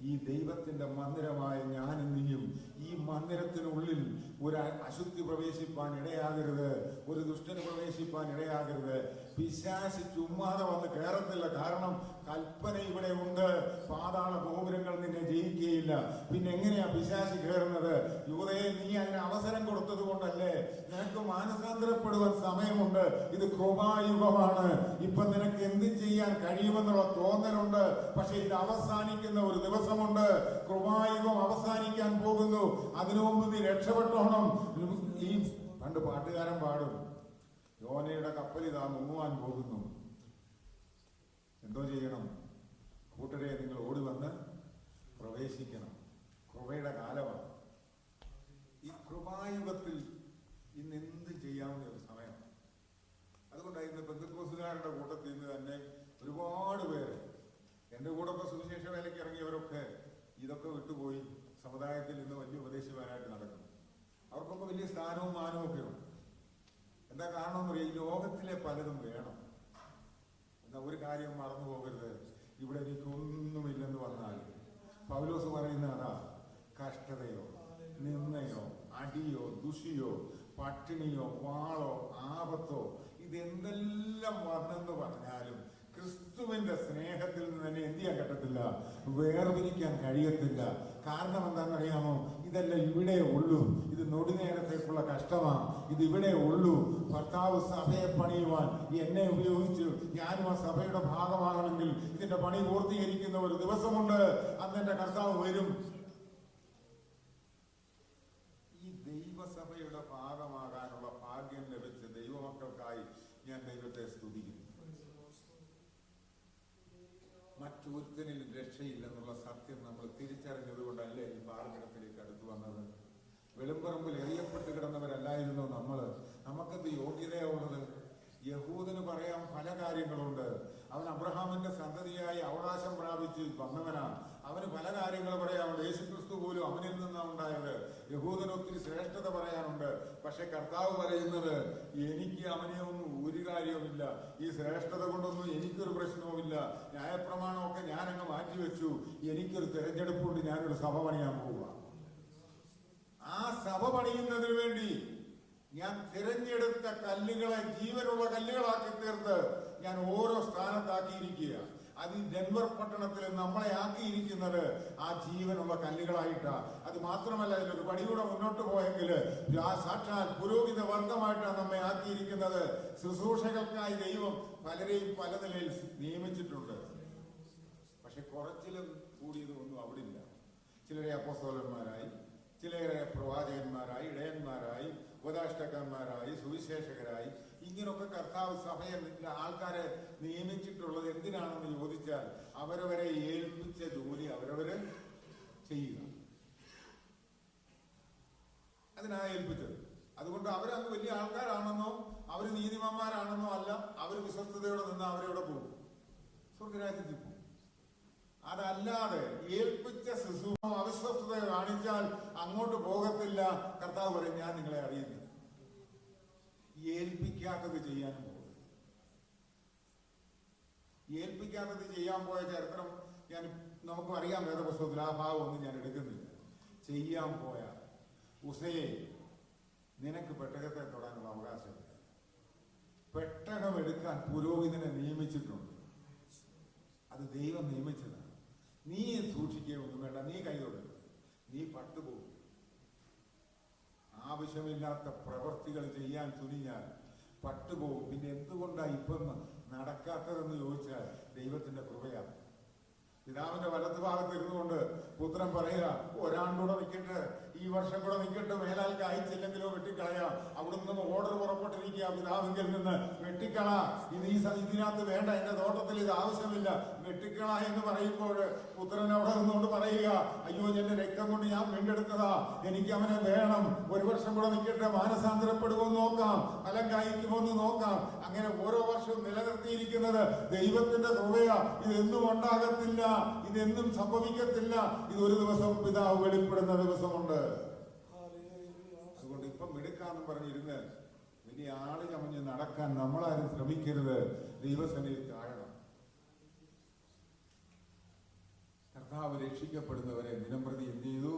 ഈ ദൈവത്തിന്റെ മന്ദിരമായ ഞാനും നീയും, ഈ മന്ദിരത്തിനുള്ളിൽ ഒരു അശുദ്ധി പ്രവേശിപ്പാൻ ഇടയാകരുത്, ഒരു ദുഷ്ടന് പ്രവേശിപ്പാൻ ഇടയാകരുത്. പിശാച് ചുമ്മാതെ വന്ന് കയറത്തില്ല. കാരണം കൽപ്പന ഇവിടെ ഉണ്ട്. പാതാള ഗോപുരങ്ങൾ നിന്നെ ജയിക്കുകയില്ല. പിന്നെ എങ്ങനെയാ പിശാച് കയറുന്നത്? യൂദയെ നീ അതിന് അവസരം കൊടുത്തത് കൊണ്ടല്ലേ? നിനക്ക് മാനസാന്തരപ്പെടുവാൻ സമയമുണ്ട്. ഇത് കൃപായുഗമാണ്. ഇപ്പൊ നിനക്ക് എന്തും ചെയ്യാൻ കഴിയുമെന്നുള്ള തോന്നലുണ്ട്. പക്ഷെ ഇത് അവസാനിക്കുന്ന ഒരു ദിവസമുണ്ട്. കൃപായുഗം അവസാനിക്കാൻ പോകുന്നു. അതിനു മുമ്പ് നീ രക്ഷപ്പെട്ടോണം. ഈ പണ്ട് പാട്ടുകാരൻ പാടും, യോനയുടെ കപ്പലിതാ മുങ്ങുവാൻ പോകുന്നു. എന്തോ ചെയ്യണം? കൂട്ടരെ നിങ്ങൾ ഓടി വന്ന് പ്രവേശിക്കണം. കൃപയുടെ കാലമാണ്. ഈ കൃപായുഗത്തിൽ ഇന്ന് എന്ത് ചെയ്യാവുന്ന ഒരു സമയം. അതുകൊണ്ടാണ് ഇന്ന് പെന്തക്കോസ്തുകാരുടെ കൂട്ടത്തിൽ നിന്ന് തന്നെ ഒരുപാട് പേര്, എൻ്റെ കൂടെ ഇപ്പൊ സുവിശേഷ വേലയ്ക്ക് ഇറങ്ങിയവരൊക്കെ ഇതൊക്കെ വിട്ടുപോയി സമുദായത്തിൽ ഇന്ന് വലിയ ഉപദേശിമാരായിട്ട് നടക്കുന്നു. അവർക്കൊക്കെ വലിയ സ്ഥാനവും മാനവും ഒക്കെ ഉണ്ട്. എന്താ കാരണം എന്ന് പറയാം? ഈ ലോകത്തിലെ പലതും വേണം. എന്നാ ഒരു കാര്യം മറന്നു പോകരുത്, ഇവിടെ എനിക്കൊന്നുമില്ലെന്ന് പറഞ്ഞാൽ പൗലോസ് പറയുന്ന അതാ, കഷ്ടതയോ നിന്നയോ അടിയോ ദുഷിയോ പട്ടിണിയോ വാളോ ആപത്തോ ഇതെന്തെല്ലാം വന്നെന്ന് പറഞ്ഞാലും ക്രിസ്തുവിന്റെ സ്നേഹത്തിൽ നിന്ന് തന്നെ എന്ത് ചെയ്യാൻ പറ്റത്തില്ല, വേർതിരിക്കാൻ കഴിയത്തില്ല. കാരണം എന്താണെന്നറിയാമോ? ഇതെല്ലാം ഇവിടെ ഉള്ളൂ. ഇത് നൊടിനേരത്തേക്കുള്ള കഷ്ടമാണ്. ഇത് ഇവിടെ ഉള്ളൂ. ഭർത്താവ് സഭയെ പണിയുവാൻ എന്നെ ഉപയോഗിച്ചു. ഞാനും ആ സഭയുടെ ഭാഗമാകണമെങ്കിൽ ഇതിന്റെ പണി പൂർത്തീകരിക്കുന്ന ഒരു ദിവസമുണ്ട്. അന്ന് എന്റെ കർത്താവ് വരും. ഈ ദൈവസഭയുടെ ഭാഗമാകാനുള്ള ഭാഗ്യം ലഭിച്ച ദൈവമക്കൾക്കായി ഞാൻ ദൈവത്തെ സ്തുതിക്കുന്നു. മറ്റൊരുത്തനിലും രക്ഷയില്ലെന്നുള്ള സത്യം നമ്മൾ തിരിച്ചറിഞ്ഞത് കൊണ്ടല്ലേ ഈ പാറക്കിടത്തിലേക്ക് അടുത്തു വന്നത്. വെളുമ്പറമ്പിൽ എറിയപ്പെട്ട് കിടന്നവരല്ലായിരുന്നു നമ്മള്. നമുക്കെന്ത് യോഗ്യതയുള്ളത്? യഹൂദന് പറയാൻ പല കാര്യങ്ങളുണ്ട്. അവൻ അബ്രഹാമിന്റെ സന്തതിയായി അവകാശം പ്രാപിച്ച് വന്നവനാണ്. അവന് പല കാര്യങ്ങൾ പറയാനുണ്ട്. യേശുക്രിസ്തു പോലും അവനിൽ നിന്നാണ് ഉണ്ടായത്. യഹൂദന് ഒത്തിരി ശ്രേഷ്ഠത പറയാനുണ്ട്. പക്ഷെ കർത്താവ് പറയുന്നത്, എനിക്ക് അവനെ ഒന്നും ഒരു കാര്യവുമില്ല, ഈ ശ്രേഷ്ഠത കൊണ്ടൊന്നും എനിക്കൊരു പ്രശ്നവുമില്ല, ന്യായപ്രമാണമൊക്കെ ഞാനങ്ങ് മാറ്റിവെച്ചു, എനിക്കൊരു തെരഞ്ഞെടുപ്പുണ്ട്, ഞാനൊരു സഭ പണിയാൻ പോവുക. ആ സഭ പണിയുന്നതിന് വേണ്ടി ഞാൻ തിരഞ്ഞെടുത്ത കല്ലുകളെ ജീവനുള്ള കല്ലുകളാക്കി തീർത്ത് ഞാൻ ഓരോ സ്ഥാനത്താക്കിയിരിക്കുക. അത് ഈ ഡെൻവർ പട്ടണത്തിൽ നമ്മളെ ആക്കിയിരിക്കുന്നത് ആ ജീവനുള്ള കല്ലുകളായിട്ടാ. അത് മാത്രമല്ല, ഇതിലൊരു പടിയൂടെ മുന്നോട്ട് പോയെങ്കിൽ സാക്ഷാൽ പുരോഹിത വർഗമായിട്ടാണ് നമ്മെ ആക്കിയിരിക്കുന്നത്. ശുശ്രൂഷകൾക്കായി ദൈവം പലരെയും പല നിലയിൽ നിയമിച്ചിട്ടുണ്ട്. പക്ഷെ കുറച്ചിലും കൂടിയതൊന്നും അവിടെ ഇല്ല. ചിലരെ അപ്പോസ്തലന്മാരായി, ചിലരെ പ്രവാചകന്മാരായി, ഇടയന്മാരായി, ഉപദേഷ്ടാക്കന്മാരായി, സുവിശേഷകരായി, ഇങ്ങനൊക്കെ കർത്താവ് സഭയെ ആൾക്കാരെ നിയമിച്ചിട്ടുള്ളത് എന്തിനാണെന്ന് ചോദിച്ചാൽ അവരവരെ ഏൽപ്പിച്ച ജോലി അവരവര് ചെയ്യുക. അതിനാ ഏൽപ്പിച്ചത്. അതുകൊണ്ട് അവരങ്ങ് വലിയ ആൾക്കാരാണെന്നോ അവര് നീതിമാന്മാരാണെന്നോ അല്ല. അവര് വിശ്വസ്തയോടെ നിന്ന് അവരെവിടെ പോകും? സ്വർഗരാജ്യത്തിൽ പോകും. അതല്ലാതെ ഏൽപ്പിച്ച ശുശ്രൂഷ അവിശ്വസ്തത കാണിച്ചാൽ അങ്ങോട്ട് പോകത്തില്ല. കർത്താവ് പറയും, ഞാൻ നിങ്ങളെ അറിയുന്നില്ല. ഏൽപ്പിക്കാത്തത് ചെയ്യാനും പോകും. ഏൽപ്പിക്കാത്തത് ചെയ്യാൻ പോയ ചരിത്രം നമുക്ക് അറിയാം വേദപുസ്തകത്തിൽ. ആ ഭാവമൊന്നും ഞാൻ എടുക്കുന്നില്ല. ചെയ്യാൻ പോയ ഉസയെ, നിനക്ക് പെട്ടകത്തെ തൊടാനുള്ള അവകാശമില്ല. പെട്ടകം എടുക്കാൻ പുരോഹിതനെ നിയമിച്ചിട്ടുണ്ട്. അത് ദൈവം നിയമിച്ചതാണ്. നീ സൂക്ഷിക്കുകയൊന്നും വേണ്ട, നീ കൈതൊടരുത്, നീ പട്ടുപോകും. ആവശ്യമില്ലാത്ത പ്രവൃത്തികൾ ചെയ്യാൻ തുനിഞ്ഞാൽ പട്ടുപോകും. പിന്നെ എന്തുകൊണ്ടാണ് ഇപ്പം നടക്കാത്തതെന്ന് ചോദിച്ചാൽ ദൈവത്തിന്റെ കൃപയാണ്. പിതാവിന്റെ വലത്ത് ഭാഗത്ത് ഇരുന്നുകൊണ്ട് പുത്രൻ പറയുക, ഒരാണ്ടൂടെ നിൽക്കട്ടെ, ഈ വർഷം കൂടെ നിൽക്കട്ടെ, മേലാൽക്ക് അയച്ചില്ലെങ്കിലോ വെട്ടിക്കളയാം. അവിടുന്ന് ഓർഡർ പുറപ്പെട്ടിരിക്കുക പിതാവിങ്കിൽ നിന്ന്, വെട്ടിക്കള, ഇതിനകത്ത് വേണ്ട, എന്റെ തോട്ടത്തിൽ ഇത് ആവശ്യമില്ല, വെട്ടിക്കള എന്ന് പറയുമ്പോൾ പുത്രൻ അവിടെ നിന്നുകൊണ്ട് പറയുക, അയ്യോ എന്റെ രക്തം കൊണ്ട് ഞാൻ വീണ്ടെടുത്തതാ, എനിക്ക് അവനെ വേണം, ഒരു വർഷം കൂടെ നിൽക്കട്ടെ, മാനസാന്തരപ്പെടുമെന്ന് നോക്കാം, ഫലം കായ്ക്കുമെന്ന് നോക്കാം. അങ്ങനെ ഓരോ വർഷവും നിലനിർത്തിയിരിക്കുന്നത് ദൈവത്തിന്റെ കൃപയാ. ഇതെന്നും ഉണ്ടാകത്തില്ല, ഇതെന്നും സംഭവിക്കത്തില്ല. ഇതൊരു ദിവസം പിതാവ് വെളിപ്പെടുന്ന ദിവസമുണ്ട്. അതുകൊണ്ട് ഇപ്പം എടുക്കാന്ന് പറഞ്ഞിരുന്ന് വലിയ ആള് ചമഞ്ഞ് നടക്കാൻ നമ്മളാരും ശ്രമിക്കരുത്. ദൈവസന്നിധിയിൽ താഴണം. കർത്താവ് രക്ഷിക്കപ്പെടുന്നവരെ ദിനംപ്രതി എന്ത് ചെയ്തു?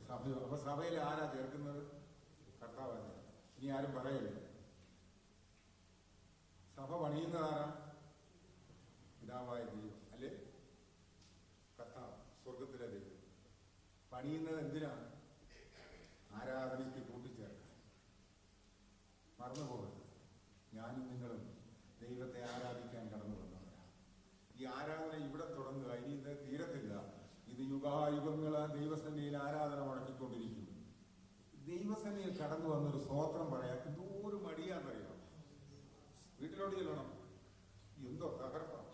സഭയോ. അപ്പൊ സഭയിൽ ആരാ ചേർക്കുന്നത്? കർത്താവ്. ഇനി ആരും പറയല്ലേ. സഭ പണിയുന്നതാരാ? പിതാവായ ദൈവം അല്ലേ? കർത്താവ്, സ്വർഗത്തിലെ ദൈവം. പണിയുന്നത് എന്തിനാണ്? ആരാധനയ്ക്ക് കൂട്ടിച്ചേർക്കാൻ. മറന്നുപോകരുത്, ഞാനും നിങ്ങളും ദൈവത്തെ ആരാധിക്കാൻ കടന്നു വന്നവരാണ്. ഈ ആരാധന ഇവിടെ തുടങ്ങുക, ഇനി ഇത് തീരത്തില്ല. ഇത് യുഗായുഗങ്ങൾ ദൈവസന്നിധിയിൽ ആരാധന മുടക്കിക്കൊണ്ടിരിക്കും. ദൈവസന്നിധിയിൽ കടന്നു വന്നൊരു സ്തോത്രം പറയാൻ എന്തോരു മടിയാന്നറിയാം. വീട്ടിലോട്ട് ചെല്ലണം, എന്തോ തകർപ്പാണ്.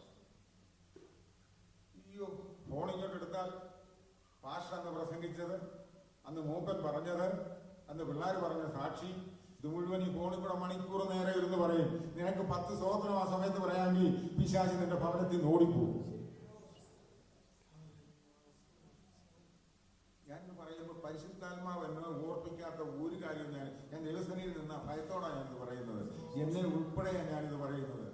അയ്യോ, ഫോണിങ്ങോട്ട് എടുത്താൽ പാസ്റ്റർ അന്ന് പ്രസംഗിച്ചത്, അന്ന് മൂപ്പൻ പറഞ്ഞത്, അന്ന് പിള്ളേർ പറഞ്ഞ സാക്ഷി, ഇത് മുഴുവൻ ഈ ഫോണിൽ കൂടെ മണിക്കൂർ നേരെ ഇരുന്ന് പറയും. നിനക്ക് 10 സ്തോത്രം ആ സമയത്ത് പറയാമെങ്കിൽ പിശാചി നിന്റെ ഭവനത്തിൽ നിന്ന് ഓടിപ്പോകും. ഞാൻ പറയുമ്പോൾ പരിശുദ്ധാത്മാവ് എന്നെ ഓർപ്പിക്കാത്ത ഒരു കാര്യവും ഞാൻ ദൈവസന്നിധിയിൽ നിന്ന ഭയത്തോടാണ് ഞാനിത് പറയുന്നത്. എന്നെ ഉൾപ്പെടെയാണ് ഞാനിത് പറയുന്നത്.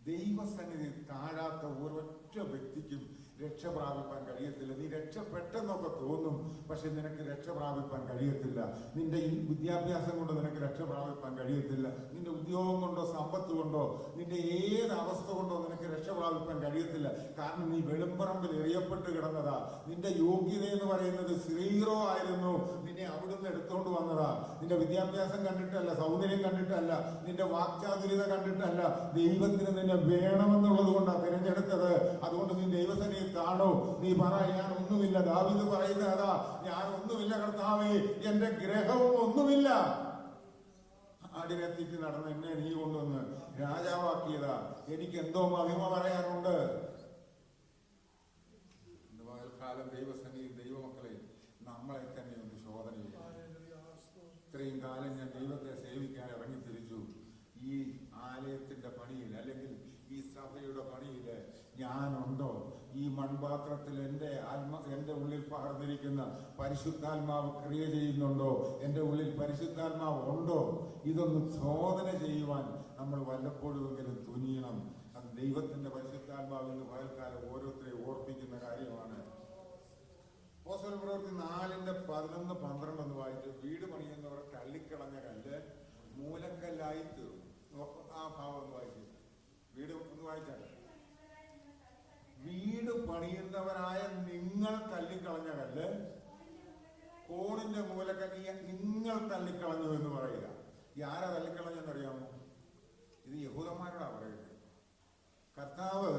ദൈവസന്നിധി താഴാത്ത ഒരൊറ്റ വ്യക്തിക്കും രക്ഷ പ്രാപിപ്പാൻ കഴിയത്തില്ല. നീ രക്ഷപ്പെട്ടെന്നൊക്കെ തോന്നും, പക്ഷെ നിനക്ക് രക്ഷ പ്രാപിപ്പാൻ കഴിയത്തില്ല. നിന്റെ ഈ വിദ്യാഭ്യാസം കൊണ്ട് നിനക്ക് രക്ഷ പ്രാപിപ്പാൻ കഴിയത്തില്ല. നിന്റെ ഉദ്യോഗം കൊണ്ടോ സമ്പത്ത് കൊണ്ടോ നിന്റെ ഏത് അവസ്ഥ കൊണ്ടോ നിനക്ക് രക്ഷ പ്രാപിപ്പാൻ കഴിയത്തില്ല. കാരണം നീ വെളുമ്പറമ്പിൽ എറിയപ്പെട്ട് കിടന്നതാ. നിന്റെ യോഗ്യത എന്ന് പറയുന്നത് 0 ആയിരുന്നു. നിന്നെ അവിടുന്ന് എടുത്തോണ്ട് വന്നതാ. നിന്റെ വിദ്യാഭ്യാസം കണ്ടിട്ടല്ല, സൗന്ദര്യം കണ്ടിട്ടല്ല, നിന്റെ വാക്ചാതുര്യത കണ്ടിട്ടല്ല. ദൈവത്തിന് നിന്നെ വേണമെന്നുള്ളത് കൊണ്ടാണ് തിരഞ്ഞെടുത്തത്. അതുകൊണ്ട് നീ ദൈവസന്നിധിയിൽ കാണോ, നീ പറ, ഞാൻ ഒന്നുമില്ല. ദാവീദ് പറയുന്നത് അതാ, ഞാൻ ഒന്നുമില്ല കർത്താവേ, എന്റെ ഗ്രഹവും ഒന്നുമില്ല. ആടിനെത്തിച്ച് നടന്ന് എന്നെ നീ കൊണ്ടുവന്ന് രാജാവാക്കിയതാ. എനിക്ക് എന്തോ മഹിമ പറയാനുണ്ട്. പകൽക്കാലം ദൈവസന്നിധിയിൽ ദൈവമക്കളെ നമ്മളെ തന്നെ ഒന്ന് ശോധന ചെയ്യും. ഇത്രയും കാലം ഞാൻ ദൈവത്തെ സേവിക്കാൻ ഇറങ്ങിത്തിരിച്ചു. ഈ ആലയത്തിന്റെ പണിയിൽ അല്ലെങ്കിൽ ഈ സഭയുടെ പണിയിൽ ഞാനുണ്ടോ? ഈ മൺപാത്രത്തിൽ എൻ്റെ ഉള്ളിൽ പകർന്നിരിക്കുന്ന പരിശുദ്ധാത്മാവ് ക്രിയ ചെയ്യുന്നുണ്ടോ? എൻ്റെ ഉള്ളിൽ പരിശുദ്ധാത്മാവ് ഉണ്ടോ? ഇതൊന്ന് ശോധന ചെയ്യുവാൻ നമ്മൾ വല്ലപ്പോഴുമെങ്കിലും തുനിയണം. അത് ദൈവത്തിന്റെ പരിശുദ്ധാത്മാവിന് പകൽക്കാലം ഓരോരുത്തരെയും ഓർപ്പിക്കുന്ന കാര്യമാണ്. അപ്പോസ്തല പ്രവൃത്തി 4:11-12 ഒന്ന് വായിച്ചു. വീട് പണിയുന്നവർ തള്ളിക്കളഞ്ഞ കല്ല് മൂലക്കല്ലായി തീർന്നു. ആ ഭാവം ഒന്ന് വായിച്ചു. വീട് ഒന്ന് വായിച്ചാൽ, വീട് പണിയുന്നവരായ നിങ്ങൾ തള്ളിക്കളഞ്ഞ കല്ല് കോണിന്റെ മൂലക്കല്ല് നിങ്ങൾ തള്ളിക്കളഞ്ഞു എന്ന് പറയുക. ആരാ തള്ളിക്കളഞ്ഞെന്നറിയാമോ? ഇത് യഹൂദന്മാരോടാ പറയുന്നത്. കർത്താവ്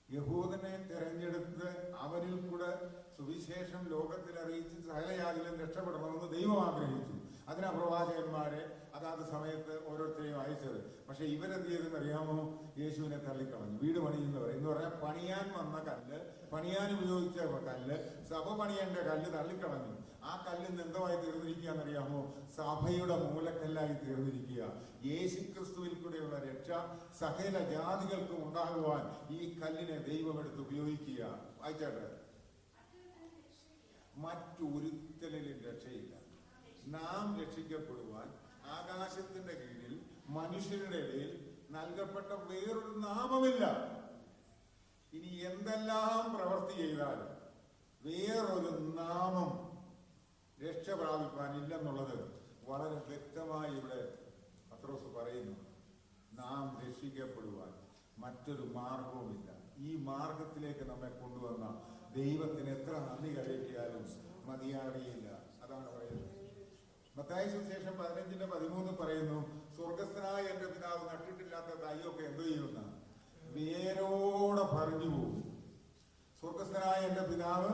യഹൂദനെ തിരഞ്ഞെടുത്ത് അവരിൽ കൂടെ സുവിശേഷം ലോകത്തിൽ അറിയിച്ച് സകലജാതിയിലും രക്ഷപ്പെടണമെന്ന് ദൈവം ആഗ്രഹിച്ചു. അതിനാ പ്രവാചകന്മാരെ അതാത് സമയത്ത് ഓരോരുത്തരെയും അയച്ചത്. പക്ഷെ ഇവരെന്ത് ചെയ്തെന്ന് അറിയാമോ? യേശുവിനെ തള്ളിക്കളഞ്ഞു. വീട് പണിയുന്നവർ എന്ന് പറഞ്ഞാൽ പണിയാൻ വന്ന കല്ല്, പണിയാൻ ഉപയോഗിച്ച കല്ല്, സഭ പണിയേണ്ട കല്ല് തള്ളിക്കളഞ്ഞു. ആ കല്ലിന്ന് എന്തോമായി തീർന്നിരിക്കുകയെന്നറിയാമോ? സഭയുടെ മൂലക്കല്ലായി തീർന്നിരിക്കുക. യേശുക്രിസ്തുവിൽ കൂടെയുള്ള രക്ഷ സകല ജാതികൾക്കും ഉണ്ടാകുവാൻ ഈ കല്ലിനെ ദൈവം എടുത്ത് ഉപയോഗിക്കുക. വായിച്ചാട്ടെ. മറ്റൊരുത്തലിലും രക്ഷയില്ല. നാം രക്ഷിക്കപ്പെടുവാൻ ആകാശത്തിന്റെ കീഴിൽ മനുഷ്യരുടെ ഇടയിൽ നൽകപ്പെട്ട വേറൊരു നാമമില്ല. ഇനി എന്തെല്ലാം പ്രവൃത്തി ചെയ്താലും വേറൊരു നാമം രക്ഷ പ്രാപിപ്പാനില്ലെന്നുള്ളത് വളരെ വ്യക്തമായി ഇവിടെ പത്രോസ് പറയുന്നു. നാം രക്ഷിക്കപ്പെടുവാൻ മറ്റൊരു മാർഗവുമില്ല. ഈ മാർഗത്തിലേക്ക് നമ്മെ കൊണ്ടുവന്ന ദൈവത്തിന് എത്ര നന്ദി കരയിട്ടാലും മതിയാകുകയില്ല. അതാണ് പറയുന്നത്. മത്തായി സുവിശേഷം 15:13 പറയുന്നു, സ്വർഗസ്ഥനായ എന്റെ പിതാവ് നട്ടിട്ടില്ലാത്ത തൈയൊക്കെ എന്തോ ചെയ്യുന്ന വേരോടെ പറഞ്ഞു പോകും. സ്വർഗസ്ഥനായ എന്റെ പിതാവ്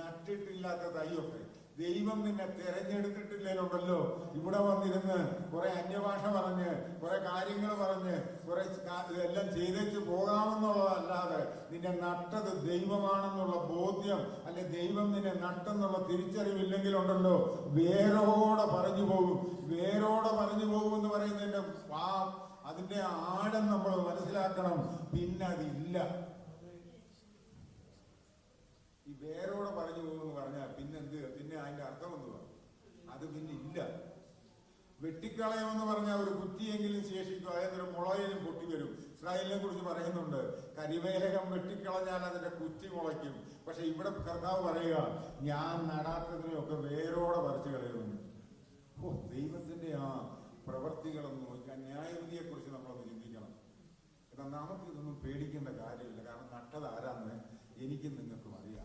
നട്ടിട്ടില്ലാത്ത തൈയൊക്കെ. ദൈവം നിന്നെ തെരഞ്ഞെടുത്തിട്ടില്ലേലുണ്ടല്ലോ, ഇവിടെ വന്നിരുന്ന് കുറെ അന്യഭാഷ പറഞ്ഞ് കുറെ കാര്യങ്ങൾ പറഞ്ഞ് കുറെ എല്ലാം ചെയ്തേച്ച് പോകാമെന്നുള്ളതല്ലാതെ നിന്നെ നട്ടത് ദൈവമാണെന്നുള്ള ബോധ്യം, അല്ലെ ദൈവം നിന്നെ നട്ടെന്നുള്ള തിരിച്ചറിവില്ലെങ്കിലുണ്ടല്ലോ വേരോടെ പറഞ്ഞു പോകും. വേരോടെ പറഞ്ഞു പോകും എന്ന് പറയുന്നതിന്റെ അതിന്റെ ആഴം നമ്മൾ മനസ്സിലാക്കണം. പിന്നെ അതില്ല. ഈ വേരോടെ പറഞ്ഞു പോകുമെന്ന് പറഞ്ഞാൽ പിന്നെന്ത്? പിന്നെ അതിന്റെ അർത്ഥം എന്തുവാ? അത് പിന്നെ ഇല്ല. വെട്ടിക്കളയുമെന്ന് പറഞ്ഞാൽ ഒരു കുറ്റിയെങ്കിലും ശേഷിക്കും, അതായത് മുളയിലും പൊട്ടി വരും. ഇസ്രായേലിനെ കുറിച്ച് പറയുന്നുണ്ട്, കരിവേലകം വെട്ടിക്കളഞ്ഞാൽ അതിന്റെ കുറ്റി മുളയ്ക്കും. പക്ഷെ ഇവിടെ കർത്താവ് പറയുക, ഞാൻ നടാത്തതിനെയൊക്കെ വേരോടെ പറിച്ചു കളയുന്നു. ദൈവത്തിന്റെ ആ പ്രവർത്തികളൊന്നും നോക്കാൻ ന്യായവിധിയെ കുറിച്ച് നമ്മളൊന്ന് ചിന്തിക്കണം. എന്നാൽ നമുക്കിതൊന്നും പേടിക്കേണ്ട കാര്യമില്ല. കാരണം നട്ടത് ആരാന്ന് എനിക്കും നിങ്ങൾക്കും അറിയാം.